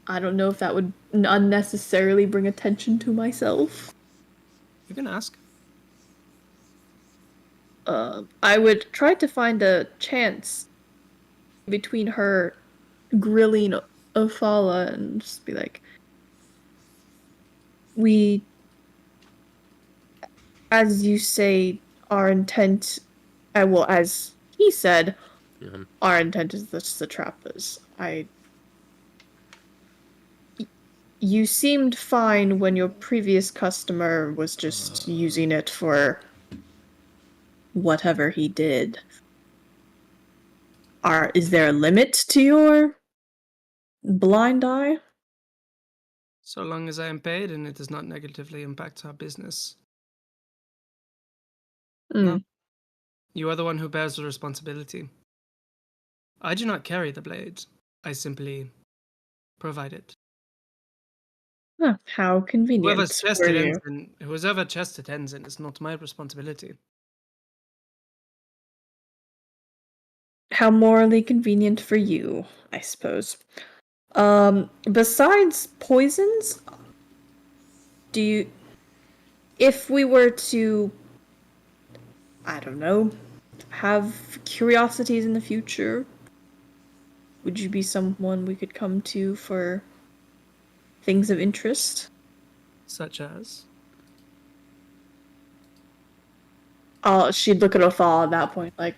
S6: I don't know if that would unnecessarily bring attention to myself.
S1: You can ask.
S6: I would try to find a chance between her grilling Othala and just be like, we, as you say, our intent, well, as he said, our intent is just to trap us. You seemed fine when your previous customer was just using it for whatever he did. Is there a limit to your blind eye?
S1: So long as I am paid and it does not negatively impact our business. No. You are the one who bears the responsibility. I do not carry the blade. I simply provide it.
S6: Huh, how convenient
S1: Whoever's chest
S6: for
S1: it
S6: you.
S1: ends in, whoever chest it ends in is not my responsibility.
S6: How morally convenient for you, I suppose. Besides poisons, if we were to, I don't know, have curiosities in the future, would you be someone we could come to for things of interest?
S1: Such as?
S6: She'd look at Othal at that point, like,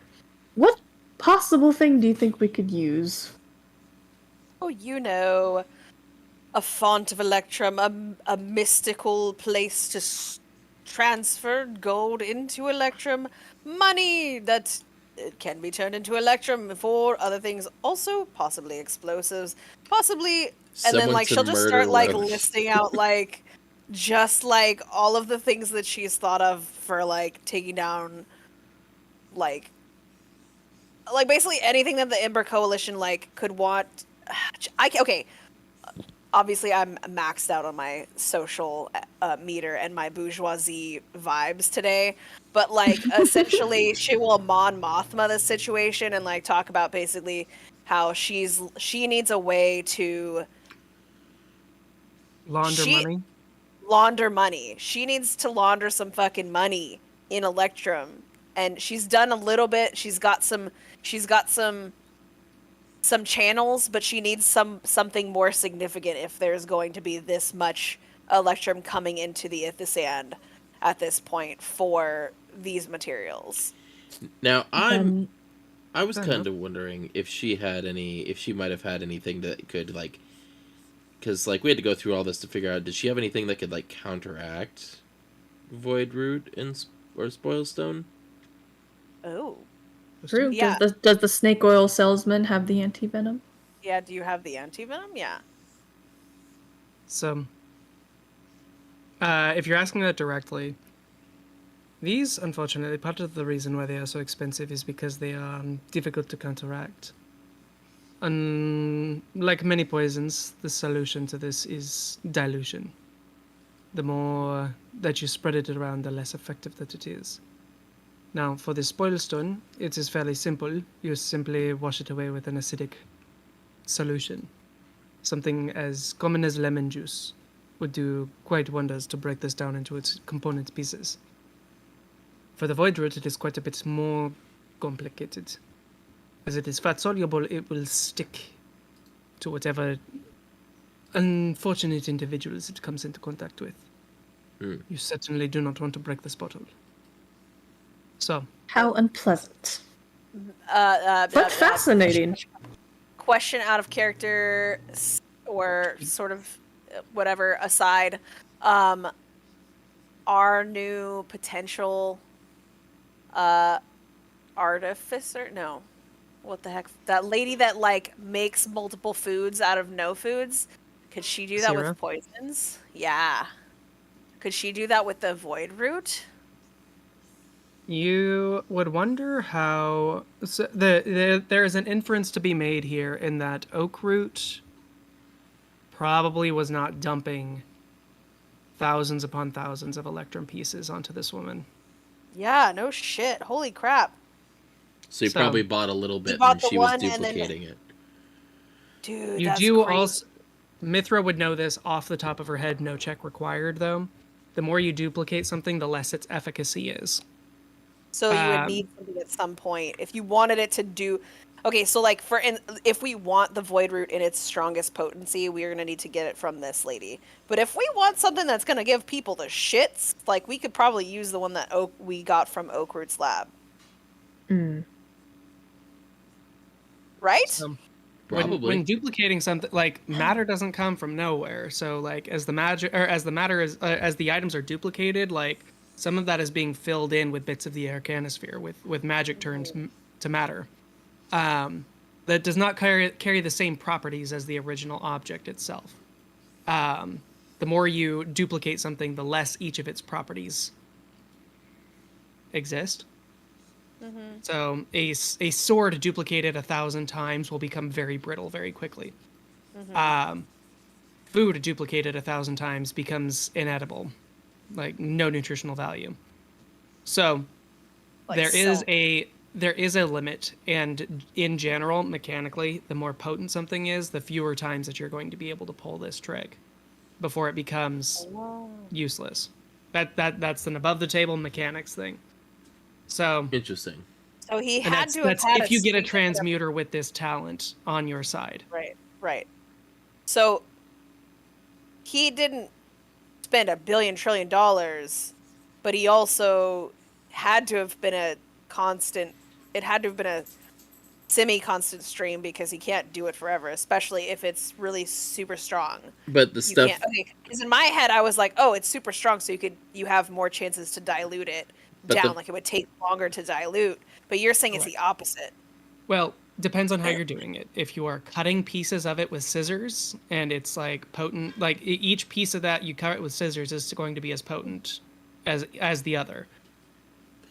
S6: what possible thing do you think we could use?
S4: Oh, you know, a font of Electrum, a mystical place to transfer gold into Electrum, money that it can be turned into Electrum for other things, also possibly explosives, possibly, and then like she'll just start like listing out like just like all of the things that she's thought of for like taking down like basically anything that the Ember Coalition like could want. Okay, obviously I'm maxed out on my social meter and my bourgeoisie vibes today, but like essentially she will Mon Mothma this situation and like talk about basically how she needs a way to
S1: launder money.
S4: She needs to launder some fucking money in Electrum, and she's done a little bit. She's got some channels, but she needs something more significant if there's going to be this much Electrum coming into the Ithasand at this point for these materials.
S2: Now I was kind of wondering if she might have had anything that could like, because like we had to go through all this to figure out, did she have anything that could like counteract Void Root or Spoilstone?
S4: Oh.
S6: True.
S4: Yeah.
S6: Does the snake oil salesman have the anti-venom?
S4: Yeah, do you have the anti-venom? Yeah.
S1: So, if you're asking that directly, these, unfortunately, part of the reason why they are so expensive is because they are difficult to counteract. Like many poisons, the solution to this is dilution. The more that you spread it around, the less effective that it is. Now, for the Spoilstone, it is fairly simple. You simply wash it away with an acidic solution. something as common as lemon juice would do quite wonders to break this down into its component pieces. For the void root, it is quite a bit more complicated. As it is fat soluble, it will stick to whatever unfortunate individuals it comes into contact with. You certainly do not want to break this bottle. So.
S6: How unpleasant.
S4: But
S6: But fascinating.
S4: Question out of character, or sort of whatever aside. Our new potential artificer? No. What the heck? That lady that like makes multiple foods out of no foods. Could she do that
S1: Sarah?
S4: with poisons? Yeah. Could she do that with the void root?
S1: You would wonder how. So there is an inference to be made here in that oak root probably was not dumping thousands upon thousands of electrum pieces onto this woman.
S4: Yeah, no shit. Holy crap.
S2: So he probably bought a little bit
S4: bought
S2: when
S4: the
S2: she was
S4: one and then-
S2: duplicating it.
S4: Dude,
S1: You
S4: that's
S1: do
S4: crazy.
S1: also. Mithra would know this off the top of her head, no check required, though. The more you duplicate something, the less its efficacy is.
S4: So you would need something at some point if you wanted it to do. Okay, so like if we want the void root in its strongest potency, we are gonna need to get it from this lady. But if we want something that's gonna give people the shits, like we could probably use the one that we got from Oak Root's lab, right?
S2: Probably.
S1: When duplicating something, like matter doesn't come from nowhere. So like as the items are duplicated, like some of that is being filled in with bits of the arcanosphere with magic turns to matter. That does not carry the same properties as the original object itself. The more you duplicate something, the less each of its properties exist. So a sword duplicated 1,000 times will become very brittle very quickly. Food duplicated 1,000 times becomes inedible, like no nutritional value. So
S4: Like
S1: there is a limit, and in general, mechanically, the more potent something is, the fewer times that you're going to be able to pull this trick before it becomes useless. That's an above the table mechanics thing. So
S2: Interesting.
S4: So he
S1: and
S4: had to have had
S1: if you get a
S4: sweet-
S1: transmuter with this talent on your side.
S4: Right. So he didn't spend $1 billion trillion, but he also had to have been a constant. It had to have been a semi-constant stream because he can't do it forever, especially if it's really super strong.
S2: But the stuff.
S4: Because in my head I was like, oh, it's super strong, so you have more chances to dilute it down. Like it would take longer to dilute. But you're saying it's the opposite.
S1: Well, depends on how you're doing it. If you are cutting pieces of it with scissors and it's like potent, like each piece of that you cut it with scissors is going to be as potent as the other.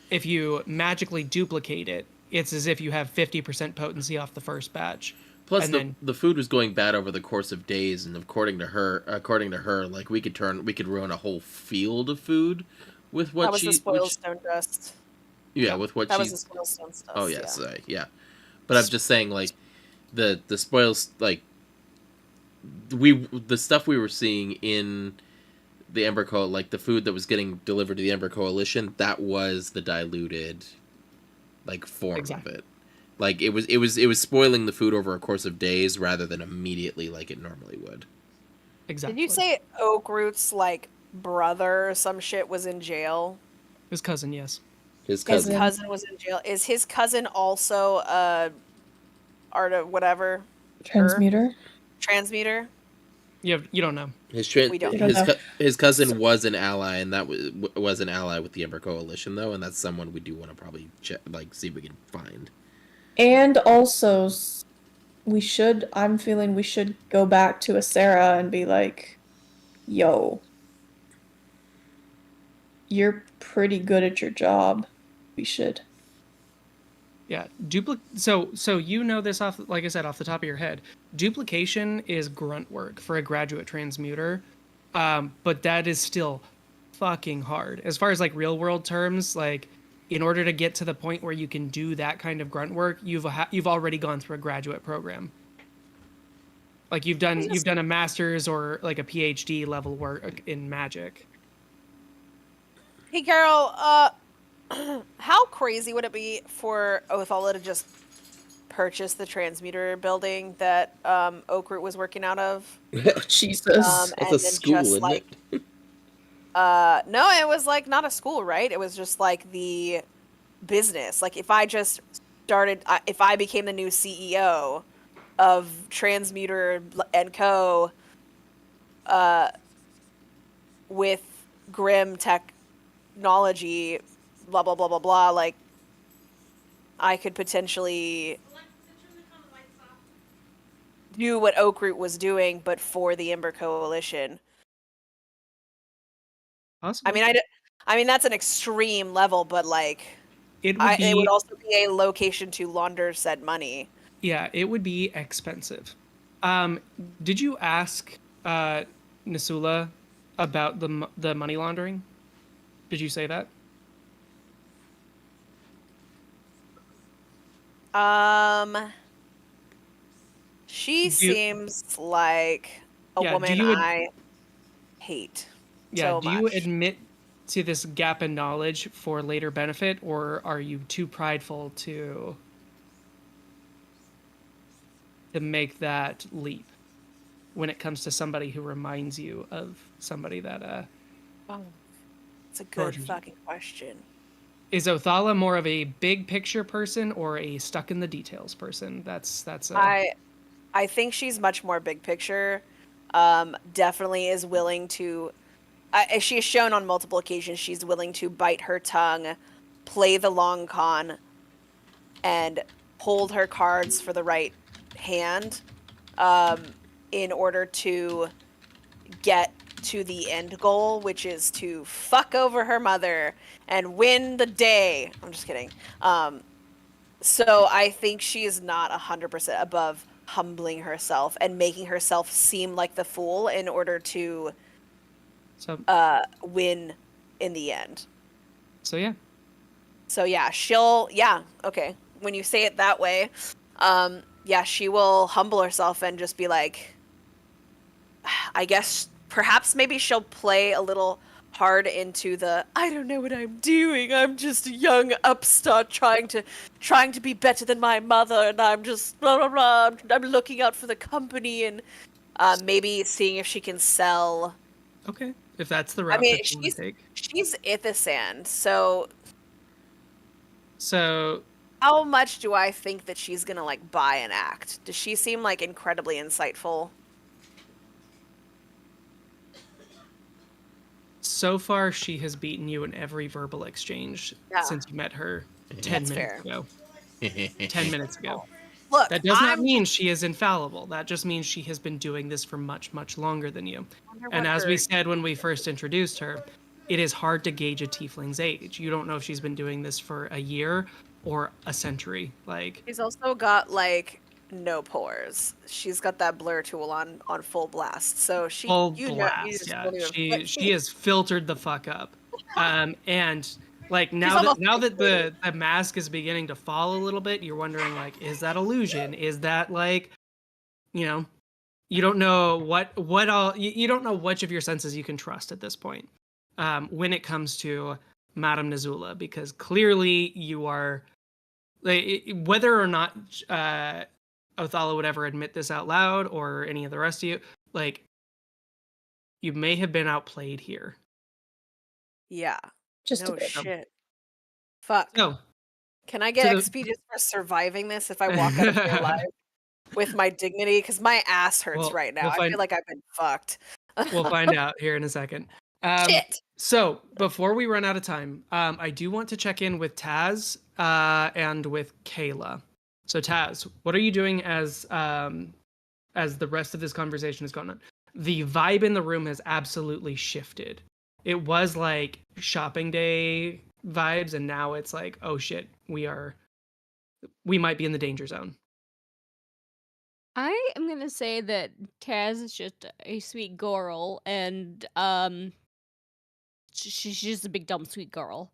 S1: If you magically duplicate it, it's as if you have 50% potency off the first batch.
S2: Plus, the food was going bad over the course of days, and according to her, like we could ruin a whole field of food with what
S4: that was the spoilstone dust.
S2: Yeah, with what
S4: that was the spoilstone stuff.
S2: Oh yes, yeah. But I'm just saying, like the spoils, like the stuff we were seeing in the Ember like the food that was getting delivered to the Ember Coalition, that was the diluted, like form of it. Like it was spoiling the food over a course of days rather than immediately like it normally would.
S1: Exactly.
S4: Did you say Oak Root's like brother or some shit was in jail?
S1: His cousin, yes.
S2: His cousin
S4: was in jail. Is his cousin also whatever? Transmuter?
S1: You don't know.
S2: His cousin was an ally, and that was an ally with the Ember Coalition, though, and that's someone we do want to probably see if we can find.
S6: And also, I'm feeling we should go back to Asera and be like, yo, you're pretty good at your job. We should.
S1: Yeah, so you know this off, like I said, off the top of your head. Duplication is grunt work for a graduate transmuter, but that is still fucking hard. As far as like real world terms, like in order to get to the point where you can do that kind of grunt work, you've already gone through a graduate program. Like you've done a master's or like a PhD level work in magic.
S4: Hey, Carol. How crazy would it be for Othala to just purchase the transmuter building that Oakroot was working out of?
S6: Jesus.
S2: That's
S4: And
S2: a
S4: then
S2: school,
S4: just
S2: isn't
S4: like,
S2: it?
S4: no, it was like not a school, right? It was just like the business. Like if I just started, if I became the new CEO of Transmuter and Co. With Grim technology, blah blah blah blah blah, like I could potentially do what Oakroot was doing, but for the Ember Coalition.
S1: Possibly.
S4: I mean that's an extreme level, but like
S1: It would be
S4: it would also be a location to launder said money.
S1: Yeah, it would be expensive. Did you ask Nasula about the money laundering? Did you say that?
S4: She seems like a woman I hate so
S1: do you
S4: much.
S1: admit to this gap in knowledge for later benefit, or are you too prideful to make that leap when it comes to somebody who reminds you of somebody that
S4: Oh, it's a good
S1: Rogers.
S4: fucking question.
S1: Is Othala more of a big picture person or a stuck in the details person? That's
S4: I think she's much more big picture. Definitely is willing to. She has shown on multiple occasions she's willing to bite her tongue, play the long con, and hold her cards for the right hand, in order to get to the end goal, which is to fuck over her mother and win the day. I'm just kidding. So I think she is not 100% above humbling herself and making herself seem like the fool in order to win in the end.
S1: So yeah.
S4: So yeah, okay. When you say it that way, yeah, she will humble herself and just be like, I guess perhaps maybe she'll play a little hard into the I don't know what I'm doing. I'm just a young upstart trying to be better than my mother, and I'm just blah blah blah. I'm looking out for the company, and maybe seeing if she can sell.
S1: Okay, if that's the route that you want to take.
S4: She's Ithasand, so
S1: So
S4: how much do I think that she's gonna like buy an act? Does she seem like incredibly insightful?
S1: So far, she has beaten you in every verbal exchange since you met her 10
S4: That's
S1: minutes
S4: fair.
S1: ago. 10 minutes ago.
S4: Look,
S1: that does not mean she is infallible. That just means she has been doing this for much, much longer than you. And as we said when we first introduced her, it is hard to gauge a tiefling's age. You don't know if she's been doing this for a year or a century. Like
S4: she's also got like no pores. She's got that blur tool on full blast. So she
S1: full blast. Yeah, she is filtered the fuck up. And like now that the mask is beginning to fall a little bit, you're wondering like, is that illusion? Is that like, you know, you don't know what all you don't know which of your senses you can trust at this point. When it comes to Madame Nazula, because clearly you are like, whether or not Othala would ever admit this out loud or any of the rest of you, like you may have been outplayed here.
S4: Yeah.
S6: Just
S4: no
S6: a bit.
S4: shit. Fuck.
S1: So,
S4: can I get XP just for surviving this if I walk out of here alive with my dignity? Because my ass hurts right now. I feel like I've been fucked.
S1: We'll find out here in a second.
S4: Shit.
S1: So before we run out of time, I do want to check in with Taz and with Kayla. So Taz, what are you doing as the rest of this conversation is going on? The vibe in the room has absolutely shifted. It was like shopping day vibes, and now it's like, oh shit, we might be in the danger zone.
S8: I am gonna say that Taz is just a sweet girl, and she's just a big dumb sweet girl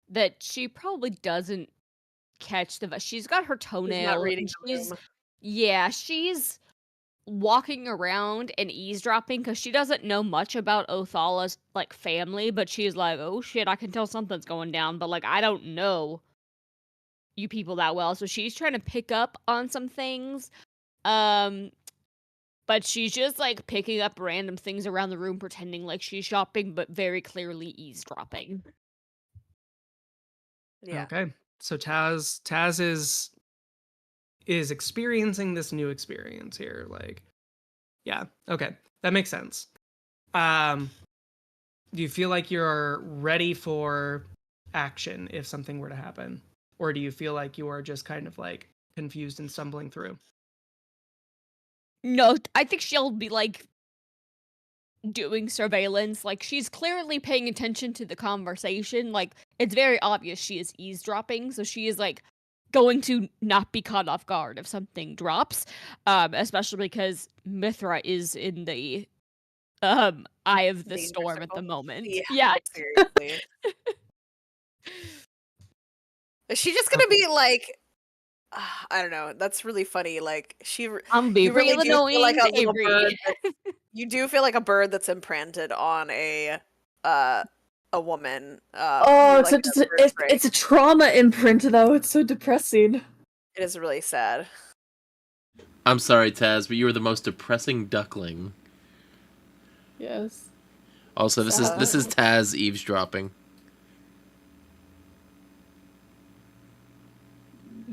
S8: that she probably doesn't catch the. She's got her toenail.
S4: She's not reading the room.
S8: Yeah, she's walking around and eavesdropping because she doesn't know much about Othala's like family, but she's like, oh shit, I can tell something's going down, but like I don't know you people that well, so she's trying to pick up on some things. But she's just like picking up random things around the room, pretending like she's shopping, but very clearly eavesdropping.
S4: Yeah.
S1: Okay. So Taz is experiencing this new experience here. Like, yeah. Okay. That makes sense. Do you feel like you're ready for action if something were to happen? Or do you feel like you are just kind of like confused and stumbling through?
S8: No, I think she'll be like doing surveillance. Like she's clearly paying attention to the conversation. Like it's very obvious she is eavesdropping, so she is like going to not be caught off guard if something drops. Especially because Mithra is in the eye of the
S4: Danger
S8: storm at the
S4: circle.
S8: moment.
S4: Yeah.
S8: Yeah.
S4: Seriously. Is she just gonna be like? I don't know. That's really funny. Like
S8: I'm be
S4: you really
S8: real
S4: do feel like
S8: annoying
S4: a
S8: to
S4: little
S8: Avery.
S4: bird. You do feel like a bird that's imprinted on a woman.
S6: Oh,
S4: like a bird prey.
S6: it's a trauma imprint though. It's so depressing.
S4: It is really sad.
S2: I'm sorry, Taz, but you were the most depressing duckling.
S6: Yes.
S2: Also, this is Taz eavesdropping.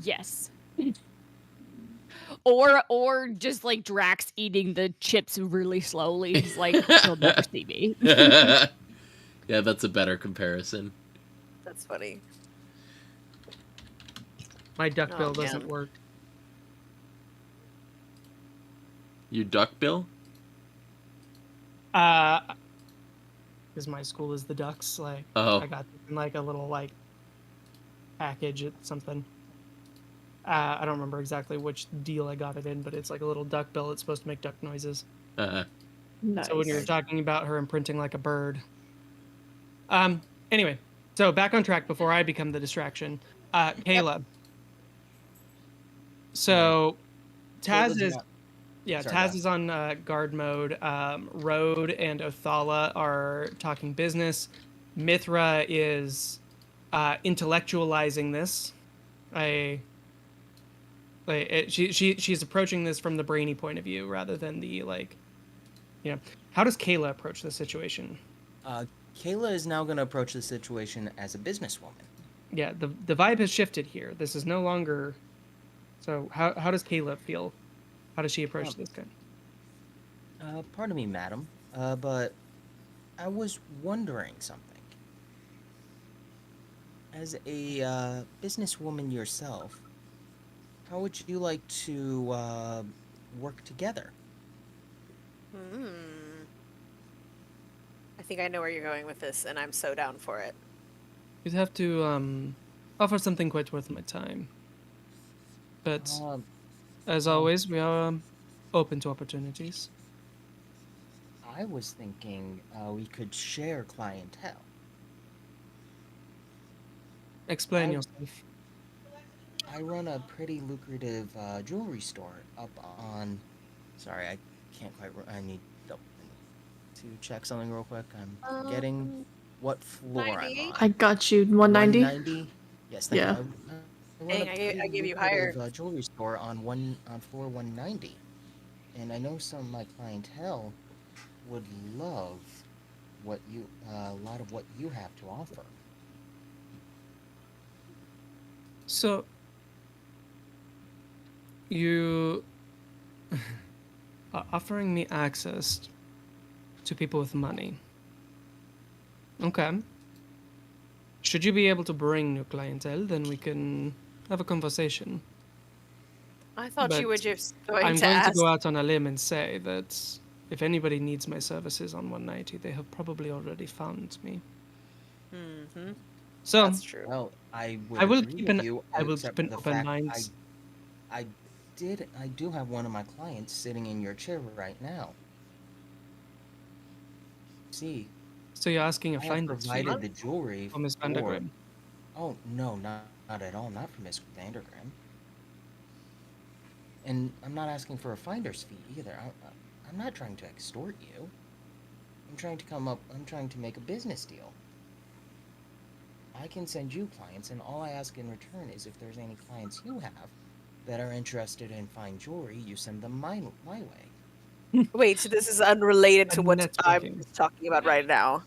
S8: Yes. Or just like Drax eating the chips really slowly. He's like, he'll never see me.
S2: Yeah, that's a better comparison.
S4: That's funny.
S1: My duck
S4: Oh,
S1: bill doesn't
S4: man.
S1: work.
S2: Your duck bill?
S1: Because my school is the Ducks. Like,
S2: Oh.
S1: I got like a little like package at something. I don't remember exactly which deal I got it in, but it's like a little duck bill. It's supposed to make duck noises.
S6: Nice.
S1: So when you're talking about her imprinting like a bird. Anyway, so back on track before I become the distraction. Kayla. So Taz is Taz is on guard mode. Rode and Othala are talking business. Mithra is intellectualizing this. She's approaching this from the brainy point of view rather than the like, you know. How does Kayla approach the situation?
S3: Kayla is now going to approach the situation as a businesswoman.
S1: Yeah, the vibe has shifted here. This is no longer. So how does Kayla feel? How does she approach this guy?
S3: Pardon me, madam, but I was wondering something. As a businesswoman yourself, how would you like to work together?
S4: I think I know where you're going with this, and I'm so down for it.
S1: You'd have to offer something quite worth my time. But as always, we are open to opportunities.
S3: I was thinking we could share clientele.
S1: Explain yourself.
S3: I run a pretty lucrative jewelry store up on. Sorry, I can't quite. I need to check something real quick. I'm forgetting what floor I'm on.
S6: I got you. 190.
S3: 190. Yes, thank
S6: Yeah.
S3: you. I
S4: Dang,
S3: run a
S4: I
S3: pretty
S4: gave you higher.
S3: lucrative jewelry store on floor 190, and I know some of my clientele would love a lot of what you have to offer.
S1: So you are offering me access to people with money. Okay. Should you be able to bring new clientele, then we can have a conversation.
S4: I thought
S1: But
S4: you were just
S1: I'm
S4: going to
S1: going
S4: ask.
S1: to go out on a limb and say that if anybody needs my services on 190, they have probably already found me.
S4: Mm-hmm.
S1: So
S4: That's true.
S3: Well, I
S1: I will
S3: agree
S1: keep
S3: with
S1: an
S3: you,
S1: I will
S3: except
S1: keep an
S3: for the
S1: open
S3: fact
S1: mind.
S3: I do have one of my clients sitting in your chair right now. See,
S1: So you're asking a
S3: I have
S1: finder's fee
S3: provided the jewelry
S1: for Miss
S3: for.
S1: Vandergrim.
S3: Oh no, not at all, not for Miss Vandergrim. And I'm not asking for a finder's fee either. I'm not trying to extort you. I'm trying to make a business deal. I can send you clients, and all I ask in return is if there's any clients you have that are interested in fine jewelry, you send them my way.
S4: Wait, so this is unrelated to what I'm
S1: Networking.
S4: talking about right now.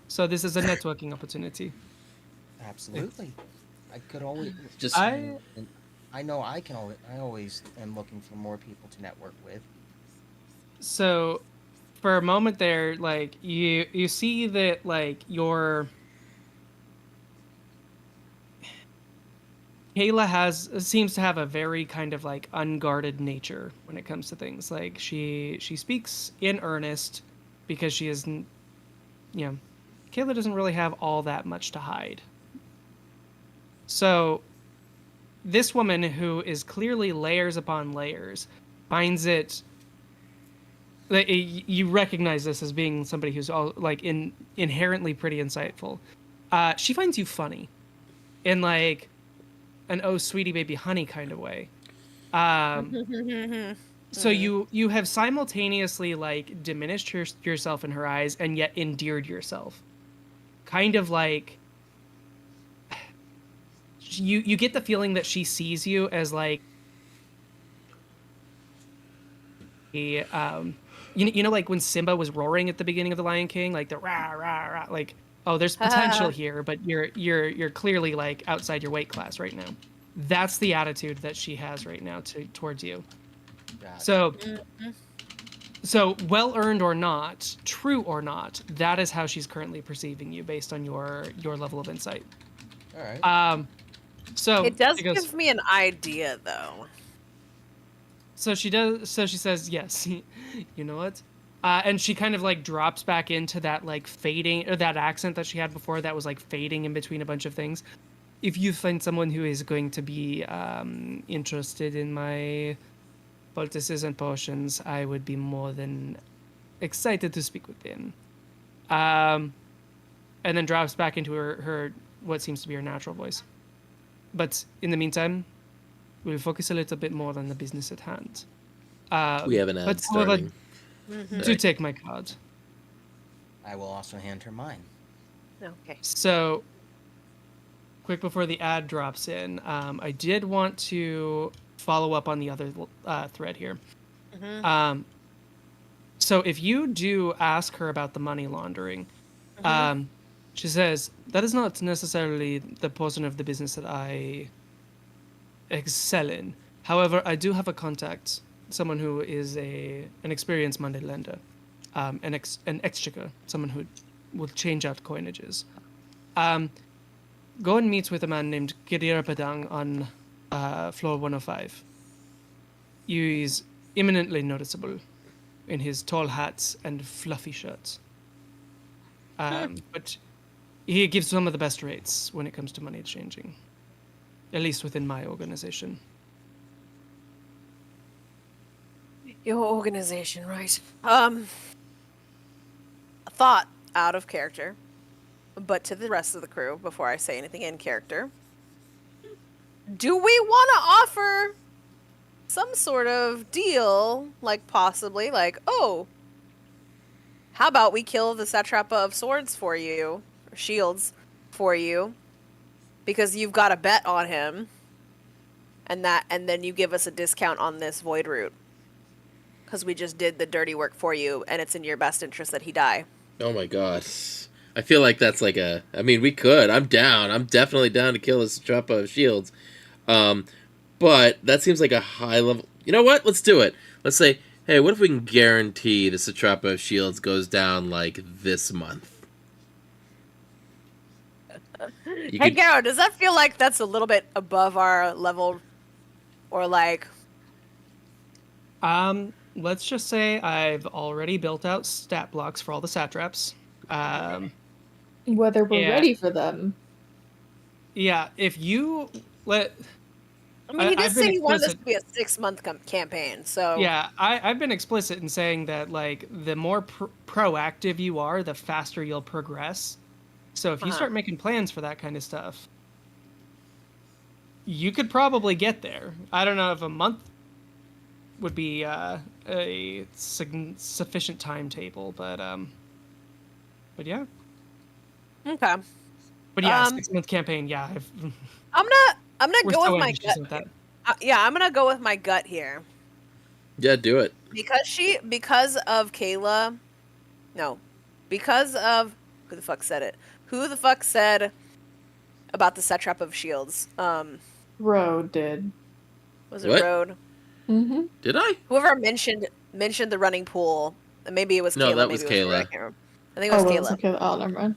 S1: So this is a networking opportunity.
S3: Absolutely. I could always
S2: Just
S1: I
S3: and I know I always am looking for more people to network with.
S1: so for a moment there, like you see that like your Kayla seems to have a very kind of like unguarded nature when it comes to things. Like she speaks in earnest because she isn't, you know, Kayla doesn't really have all that much to hide. So this woman who is clearly layers upon layers finds it like you recognize this as being somebody who's all like inherently pretty insightful. She finds you funny in like an oh sweetie baby honey kind of way. So you have simultaneously like diminished yourself in her eyes and yet endeared yourself. Kind of like you get the feeling that she sees you as like a you know like when Simba was roaring at the beginning of The Lion King, like the rah rah rah, like oh there's potential here, but you're clearly like outside your weight class right now. That's the attitude that she has right now towards you. So well earned or not, true or not, that is how she's currently perceiving you based on your level of insight.
S3: All right.
S1: So
S4: It does
S1: goes,
S4: give me an idea, though.
S1: So she does. So she says, "Yes, you know what?" And she kind of like drops back into that like fading or that accent that she had before that was like fading in between a bunch of things. If you find someone who is going to be interested in my poultices and potions, I would be more than excited to speak with them. And then drops back into her what seems to be her natural voice. But in the meantime, we'll focus a little bit more on the business at hand.
S2: we have an ad
S1: but however,
S2: starting.
S1: do take my card.
S3: I will also hand her mine.
S4: Okay.
S1: So, quick before the ad drops in, I did want to follow up on the other thread here. So if you do ask her about the money laundering, she says, that is not necessarily the portion of the business that I excel in. However, I do have a contact, someone who is an experienced money lender, an exchequer, someone who will change out coinages. Go and meet with a man named Gideon Padang on floor 105. He is eminently noticeable in his tall hats and fluffy shirts. But he gives some of the best rates when it comes to money exchanging, at least within my organization.
S4: Your organization, right? A thought out of character, but to the rest of the crew, before I say anything in character, do we want to offer some sort of deal, like possibly, like, oh, how about we kill the satrapa of swords for you, or shields for you, because you've got a bet on him, and then you give us a discount on this void route, because we just did the dirty work for you, and it's in your best interest that he die.
S2: Oh my god. I feel like that's like I mean, we could. I'm down. I'm definitely down to kill this Satrapa of Shields. But that seems like a high level. You know what? Let's do it. Let's say, hey, what if we can guarantee the Satrapa of Shields goes down like this month?
S4: Hey, Garo, does that feel like that's a little bit above our level, or like?
S1: Let's just say I've already built out stat blocks for all the satraps.
S6: Whether we're ready for them.
S1: Yeah, if you let.
S4: I mean, he did say he wanted this
S1: explicit.
S4: to be a 6-month campaign, so
S1: Yeah, I've been explicit in saying that, like, the more proactive you are, the faster you'll progress. So if you start making plans for that kind of stuff, you could probably get there. I don't know if a month would be a sufficient timetable, but yeah.
S4: Okay.
S1: But yeah,
S4: Um,
S1: 6-month campaign. Yeah,
S4: I'm gonna
S1: we're
S4: go
S1: so
S4: with my
S1: ambitious
S4: gut.
S1: with that.
S4: Yeah, I'm gonna go with my gut here
S2: Yeah, do it.
S4: because of Kayla. No, because of who the fuck said it? Who the fuck said about the satrap of shields?
S6: Road did.
S4: Was it
S2: What?
S4: Road?
S6: Mm-hmm.
S2: Did I?
S4: Whoever mentioned the running pool. Maybe it was
S2: No,
S4: Kayla.
S2: that
S4: Maybe
S2: was
S4: it was Road. I
S2: Kayla.
S4: can't remember. I think it was
S6: Oh, well,
S4: Kayla.
S6: it's okay. Oh, never mind.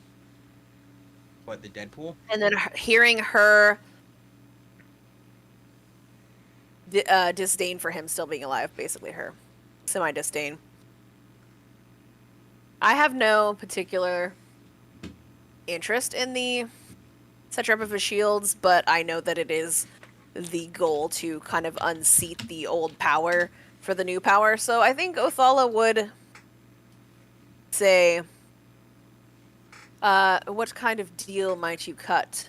S3: What, the Deadpool?
S4: And then hearing her disdain for him still being alive, basically her semi-disdain. I have no particular interest in the satrap of shields, but I know that it is the goal to kind of unseat the old power for the new power. So I think Othala would say, what kind of deal might you cut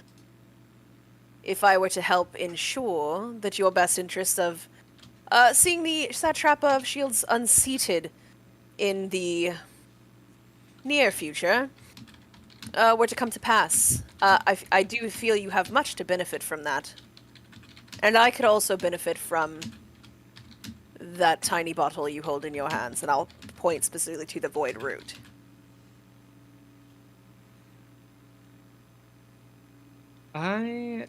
S4: if I were to help ensure that your best interests of seeing the satrap of shields unseated in the near future were to come to pass? I do feel you have much to benefit from that. And I could also benefit from that tiny bottle you hold in your hands, and I'll point specifically to the void root.
S1: I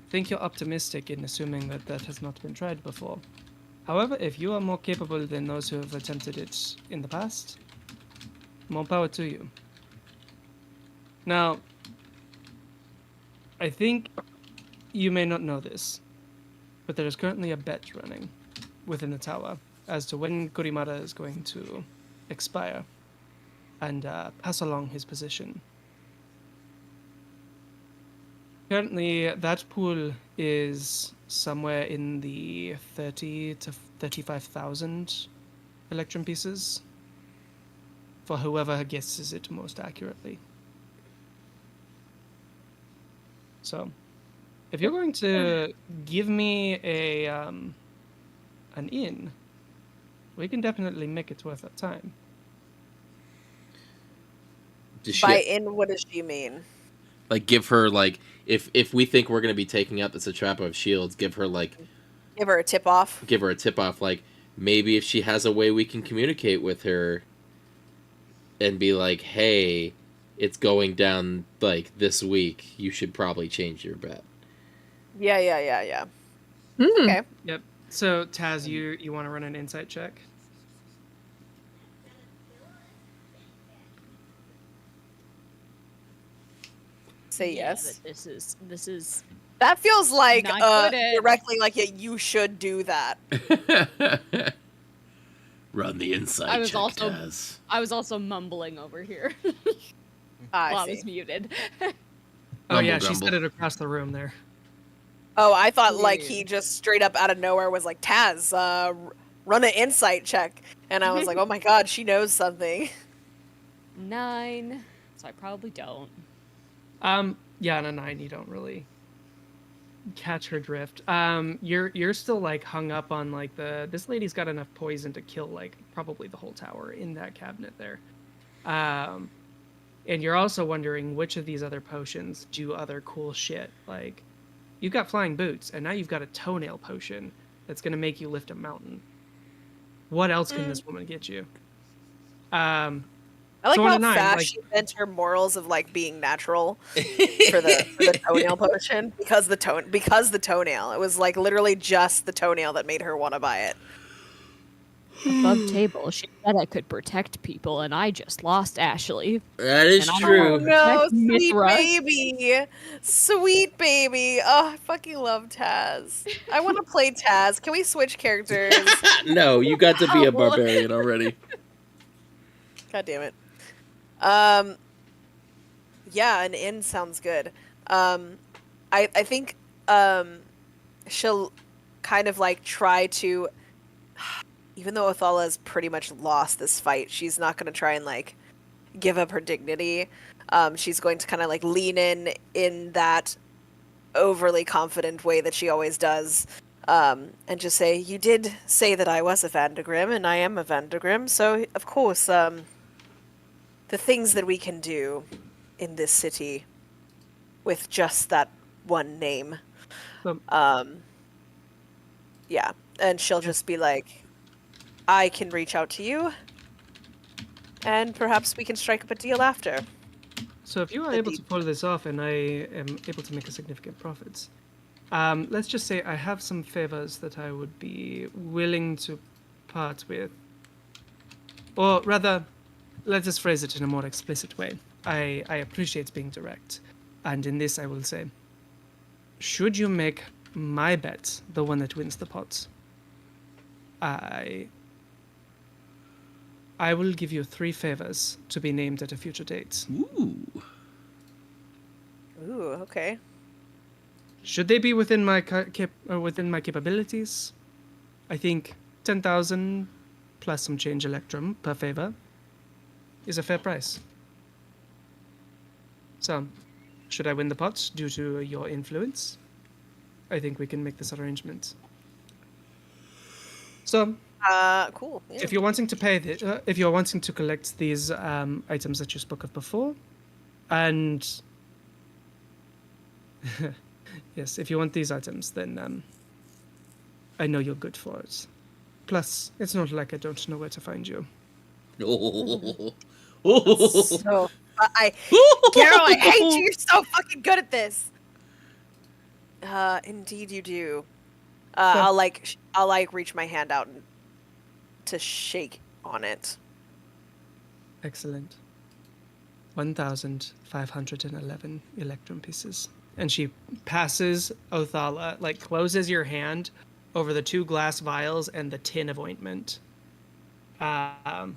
S1: think you're optimistic in assuming that that has not been tried before. However, if you are more capable than those who have attempted it in the past, more power to you. Now, I think you may not know this, but there is currently a bet running within the tower as to when Kurimara is going to expire and pass along his position. Currently, that pool is somewhere in the 30 to 35,000 electrum pieces for whoever guesses it most accurately. So, if you're going to give me an in, we can definitely make it worth that time.
S4: By in, what does she mean?
S2: Like, give her, like, if we think we're going to be taking out the satrap of shields, give her, like...
S4: Give her a tip-off?
S2: Give her a tip-off, like, maybe if she has a way we can communicate with her and be like, hey, it's going down, like, this week, you should probably change your bet.
S4: Yeah.
S6: Hmm.
S4: Okay.
S1: Yep. So, Taz, you want to run an insight check?
S4: Say
S8: Yeah,
S4: yes.
S8: but this is
S4: That feels like
S8: Not good at-
S4: directly like you should do that.
S2: Run the insight
S8: I was
S2: check,
S8: also-
S2: Taz.
S8: I was also mumbling over here
S4: I
S8: while I
S4: see.
S8: was muted.
S1: Oh yeah,
S2: Grumble,
S1: she said
S2: grumble.
S1: it across the room there.
S4: Oh, I thought like
S8: Yeah.
S4: he just straight up out of nowhere was like, Taz, run an insight check. And I was like, oh my god, she knows something.
S8: 9, so I probably don't.
S1: Yeah, on a 9, you don't really catch her drift. You're still like hung up on like this lady's got enough poison to kill like probably the whole tower in that cabinet there. And you're also wondering which of these other potions do other cool shit. Like, you've got flying boots, and now you've got a toenail potion that's gonna make you lift a mountain. What else can this woman get you?
S4: I like
S1: So on
S4: how
S1: a 9,
S4: fast
S1: like-
S4: she bent her morals of like being natural for the toenail potion because the toenail. It was like literally just the toenail that made her want to buy it.
S8: Above table, she said I could protect people, and I just lost Ashley.
S2: That is
S8: And I'm
S2: true.
S4: Oh no,
S8: Protect
S4: sweet
S8: Mithra.
S4: baby, sweet baby. Oh, I fucking love Taz. I want to play Taz. Can we switch characters?
S2: No, you got to be a barbarian already.
S4: God damn it. Yeah, an inn sounds good. I think she'll kind of like try to, even though Othala's pretty much lost this fight, she's not going to try and like give up her dignity. She's going to kind of like lean in that overly confident way that she always does, and just say, you did say that I was a Vandegrim, and I am a Vandegrim, so of course, the things that we can do in this city with just that one name. Yeah, and she'll just be like, I can reach out to you, and perhaps we can strike up a deal after.
S1: So if you are able to pull this off and I am able to make a significant profit, let's just say I have some favors that I would be willing to part with. Or rather, let's just phrase it in a more explicit way. I appreciate being direct. And in this I will say, should you make my bet the one that wins the pot, I will give you 3 favors to be named at a future date.
S2: Ooh.
S4: Ooh, okay.
S1: Should they be within my within my capabilities, I think 10,000 plus some change electrum per favor is a fair price. So, should I win the pot due to your influence, I think we can make this arrangement. So,
S4: Cool. Yeah.
S1: if you're wanting to pay if you're wanting to collect these items that you spoke of before, and yes, if you want these items, then I know you're good for it. Plus, it's not like I don't know where to find you.
S4: So, Carol, I hate you. You're so fucking good at this. Indeed you do. I'll reach my hand out to shake on it.
S1: Excellent. 1,511 electrum pieces. And she passes Othala, like closes your hand over the 2 glass vials and the tin of ointment.
S4: And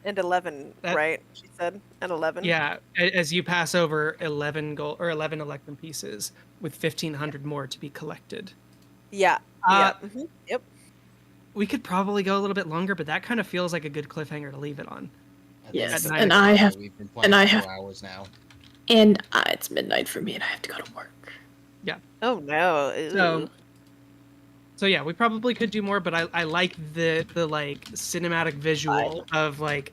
S4: 11, right? She said, and 11.
S1: Yeah, as you pass over 11 gold or 11 electrum pieces with 1,500 more to be collected.
S4: Yeah. Yep.
S1: We could probably go a little bit longer, but that kind of feels like a good cliffhanger to leave it on.
S6: Yes,
S1: At
S6: and
S1: night.
S6: I have,
S3: We've been
S6: and I
S3: playing
S6: have,
S3: 4 hours now.
S6: and it's midnight for me, and I have to go to work.
S4: Oh no. Ew.
S1: So yeah, we probably could do more, but I like the like cinematic visual of like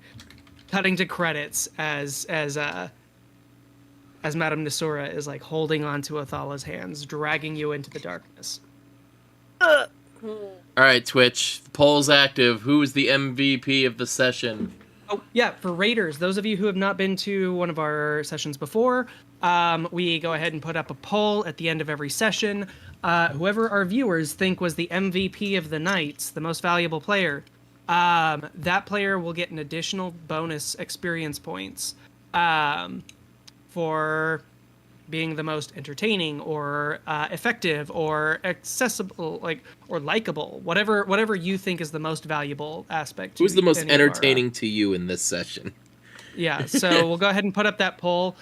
S1: cutting to credits as Madame Nisura is like holding onto Othala's hands, dragging you into the darkness.
S2: All right, Twitch. The poll's active. Who is the MVP of the session?
S1: Oh yeah, for Raiders, those of you who have not been to one of our sessions before, we go ahead and put up a poll at the end of every session. Whoever our viewers think was the MVP of the night, the most valuable player, that player will get an additional bonus experience points for being the most entertaining or effective or accessible, like, or likable, whatever you think is the most valuable aspect.
S2: Who's the most
S1: any of our,
S2: entertaining to you in this session?
S1: Yeah, so we'll go ahead and put up that poll.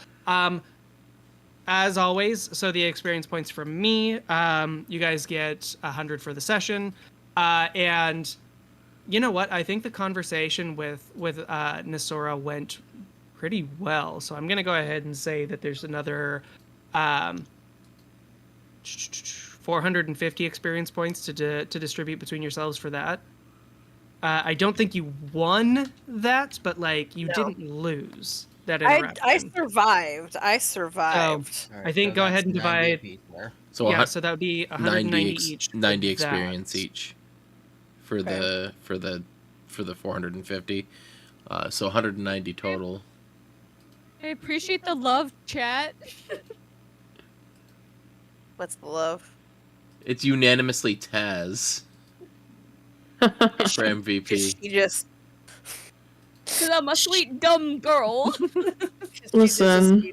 S1: As always, so the experience points from me, you guys get 100 for the session. And you know what? I think the conversation with Nisura went pretty well. So I'm going to go ahead and say that there's another 450 experience points to distribute between yourselves for that. I don't think you won that, but like you didn't lose that interaction.
S4: I survived.
S1: So,
S3: Alright,
S1: I think
S3: so
S1: go
S3: that's
S1: ahead and
S3: 90
S1: divide.
S3: apiece there.
S2: So
S1: Yeah, so that would be 190 each.
S2: 90
S1: for
S2: experience
S1: that.
S2: each for the 450. So 190 total.
S8: I appreciate the love, chat.
S4: What's the love?
S2: It's unanimously Taz for MVP.
S4: She just
S8: Because I'm a sweet, dumb girl.
S6: Listen.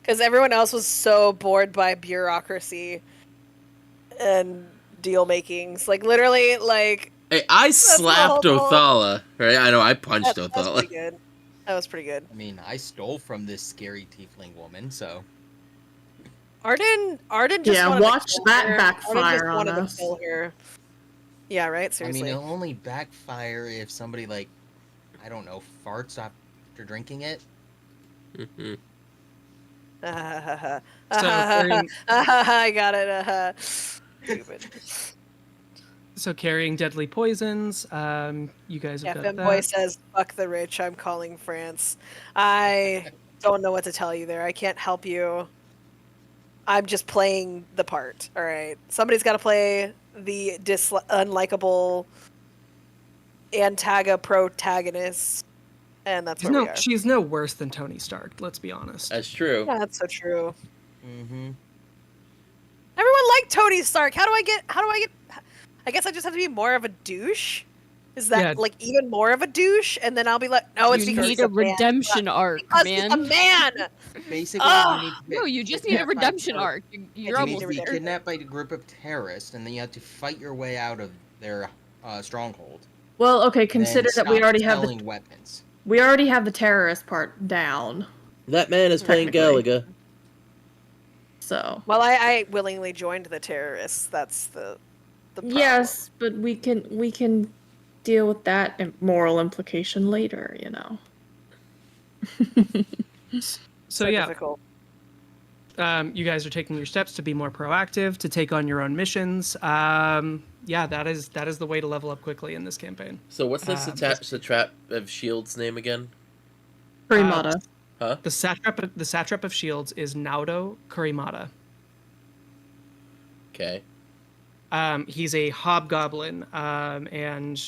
S4: because everyone else was so bored by bureaucracy and deal makings. Like literally, like
S2: Hey, I slapped
S4: the whole-
S2: Othala. Right? I know I punched
S4: that was
S2: Othala.
S4: pretty good. That was pretty good.
S3: I mean, I stole from this scary tiefling woman, so...
S4: Arden just
S6: Yeah,
S4: wanted to
S6: watch
S4: kill
S6: that
S4: her.
S6: backfire
S4: Arden just
S6: on
S4: wanted
S6: us.
S4: to kill her. Yeah, right.
S3: I
S4: Seriously.
S3: mean, it'll only backfire if somebody, like, I don't know, farts after drinking it.
S2: Mhm.
S1: So,
S4: I got it. Stupid.
S1: So carrying deadly poisons. You guys
S4: Yeah,
S1: have got
S4: Femboy
S1: that.
S4: says, "Fuck the rich. I'm calling France." I don't know what to tell you there. I can't help you. I'm just playing the part. All right, somebody's got to play the unlikable protagonist, and that's where we are.
S1: She's no worse than Tony Stark. Let's be honest.
S2: That's true.
S4: Yeah, that's so true.
S3: Mm-hmm.
S4: Everyone liked Tony Stark. How do I get? I guess I just have to be more of a douche. Is that
S1: Yeah.
S4: like even more of a douche? And then I'll be like, no, it's
S8: You
S4: because
S8: need
S4: he's
S8: a
S4: man.
S8: redemption arc,
S4: Because
S8: man.
S4: he's a man.
S3: Basically,
S4: Ugh.
S3: you need to
S8: No, you just need a
S3: kidnapped by
S8: redemption
S3: ter-
S8: arc. You're
S3: You need
S8: almost
S3: to be
S8: there.
S3: kidnapped by a group of terrorists, and then you have to fight your way out of their stronghold.
S6: Well, okay,
S3: and then
S6: consider that we
S3: stop
S6: already have
S3: selling weapons.
S6: the terrorist part down.
S2: That man is playing
S6: Technically.
S2: Galaga.
S6: So
S4: Well, I willingly joined the terrorists. That's the problem.
S6: yes, but we can deal with that moral implication later. You know.
S1: So yeah,
S4: difficult.
S1: you guys are taking your steps to be more proactive, to take on your own missions. Yeah, that is the way to level up quickly in this campaign.
S2: So what's the satrap of Shield's name again?
S6: Kurimata.
S2: Huh?
S1: The satrap of shields is Naoto Kurimata.
S2: Okay.
S1: He's a hobgoblin, and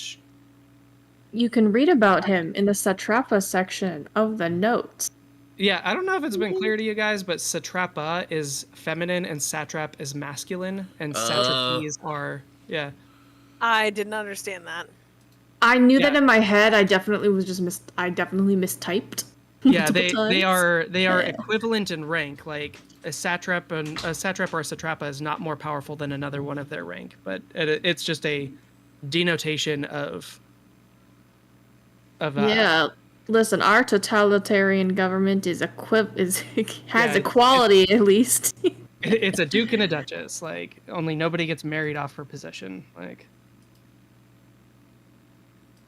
S6: You can read about him in the Satrapa section of the notes.
S1: yeah, I don't know if it's been clear to you guys, but satrapa is feminine and satrap is masculine, and satrapies are
S4: I didn't understand that.
S6: I knew
S1: Yeah.
S6: that in my head. I definitely mistyped.
S1: Yeah,
S6: multiple
S1: they
S6: times.
S1: are equivalent in rank. Like a satrap or a satrapa is not more powerful than another one of their rank, but it's just a denotation of
S6: Yeah. Listen, our totalitarian government has
S1: Yeah,
S6: equality at least.
S1: it's a duke and a duchess. Like only nobody gets married off her position. Like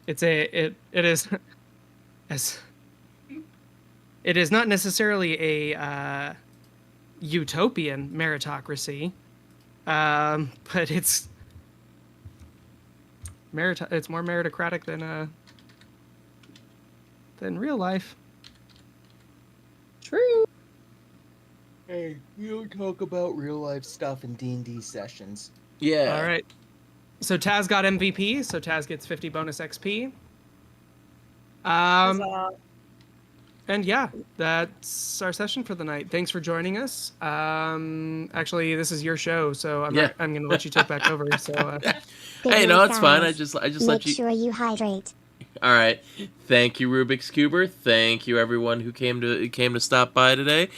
S1: it is as it is not necessarily a utopian meritocracy, but it's more meritocratic than real life.
S6: True.
S3: Hey, we don't talk about real life stuff in D&D sessions.
S2: Yeah.
S1: All right. So Taz got MVP, so Taz gets 50 bonus XP. And yeah, that's our session for the night. Thanks for joining us. Actually, this is your show, so I'm going to let you take back over. So
S2: hey, no, it's fine. I just
S7: Make
S2: let you.
S7: sure you hydrate.
S2: All right. Thank you, Rubik's Cuber. Thank you, everyone who came to stop by today.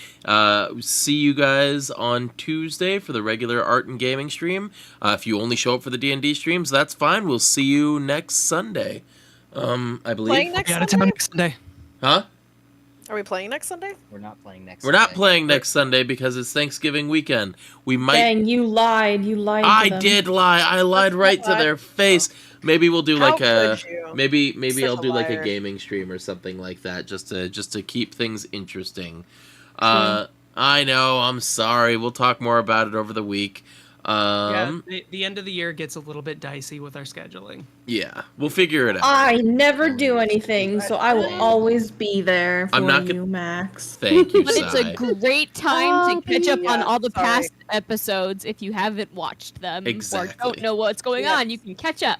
S2: See you guys on Tuesday for the regular art and gaming stream. If you only show up for the D&D streams, that's fine. We'll see you next Sunday. I believe.
S4: Playing next
S1: out of
S4: Sunday?
S1: town next Sunday.
S2: Huh?
S4: Are we playing next Sunday?
S3: We're not playing next
S2: We're
S3: Sunday.
S2: not playing next Sunday because it's Thanksgiving weekend. We might.
S6: Dang, you lied. You lied.
S2: I
S6: to them.
S2: did lie. I lied right to their face. Maybe we'll do
S4: How
S2: like a
S4: could you?
S2: maybe
S4: Such
S2: I'll
S4: a
S2: do like a
S4: liar.
S2: gaming stream or something like that just to keep things interesting. I know. I'm sorry. We'll talk more about it over the week.
S1: The end of the year gets a little bit dicey with our scheduling.
S2: Yeah, we'll figure it out.
S6: I never do anything, so I will always be there for
S2: I'm not
S6: you, Max.
S2: Thank you,
S8: But it's
S2: Sai.
S8: a great time to catch up on
S4: Yeah,
S8: all the
S4: sorry.
S8: past episodes if you haven't watched them or
S2: Exactly.
S8: don't know what's going
S4: Yes.
S8: on. You can catch up.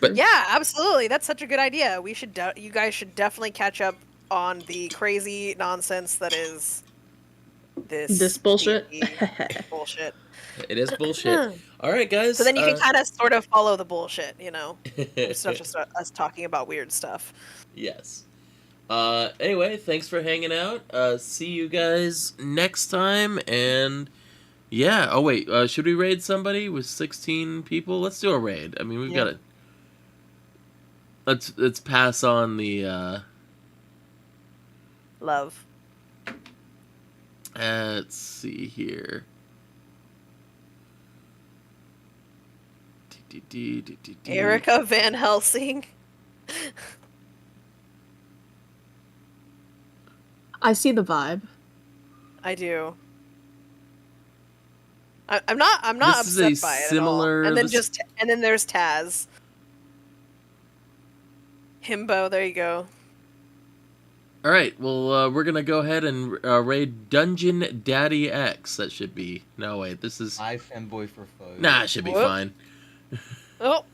S2: But
S4: Yeah, absolutely. That's such a good idea. We should. You guys should definitely catch up on the crazy nonsense that is
S6: This bullshit.
S4: D&D bullshit.
S2: it is bullshit. All right, guys.
S4: So then you can kind of sort of follow the bullshit, you know. It's not just us talking about weird stuff.
S2: Yes. Anyway, thanks for hanging out. See you guys next time. And yeah. Oh wait. Should we raid somebody with 16 people? Let's do a raid. I mean, we've got to. Let's pass on the.
S4: Love.
S2: Let's see here.
S4: Erica Van Helsing.
S6: I see the vibe.
S4: I do. I'm not
S2: This is a
S4: upset by it
S2: similar-
S4: at all. And then
S2: this-
S4: and then there's Taz. Himbo, there you go.
S2: All right, well, we're gonna go ahead and raid Dungeon Daddy X. That should be. No, wait, this is.
S3: I femboy for foes.
S2: Nah, it should be
S4: Whoop.
S2: fine.
S4: Oh,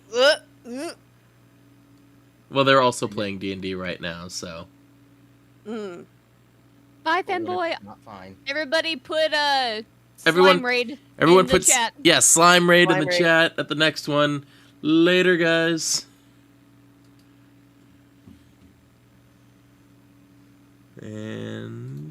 S2: Well, they're also playing D&D right now, so.
S4: mm.
S8: Bye,
S3: But what if
S8: fanboy.
S3: it's not fine.
S8: Everybody put
S2: Everyone-
S8: slime raid
S2: Everyone
S8: in the
S2: puts
S8: chat.
S2: slime raid in
S4: Slime
S2: the
S4: raid.
S2: chat at the next one. Later, guys. And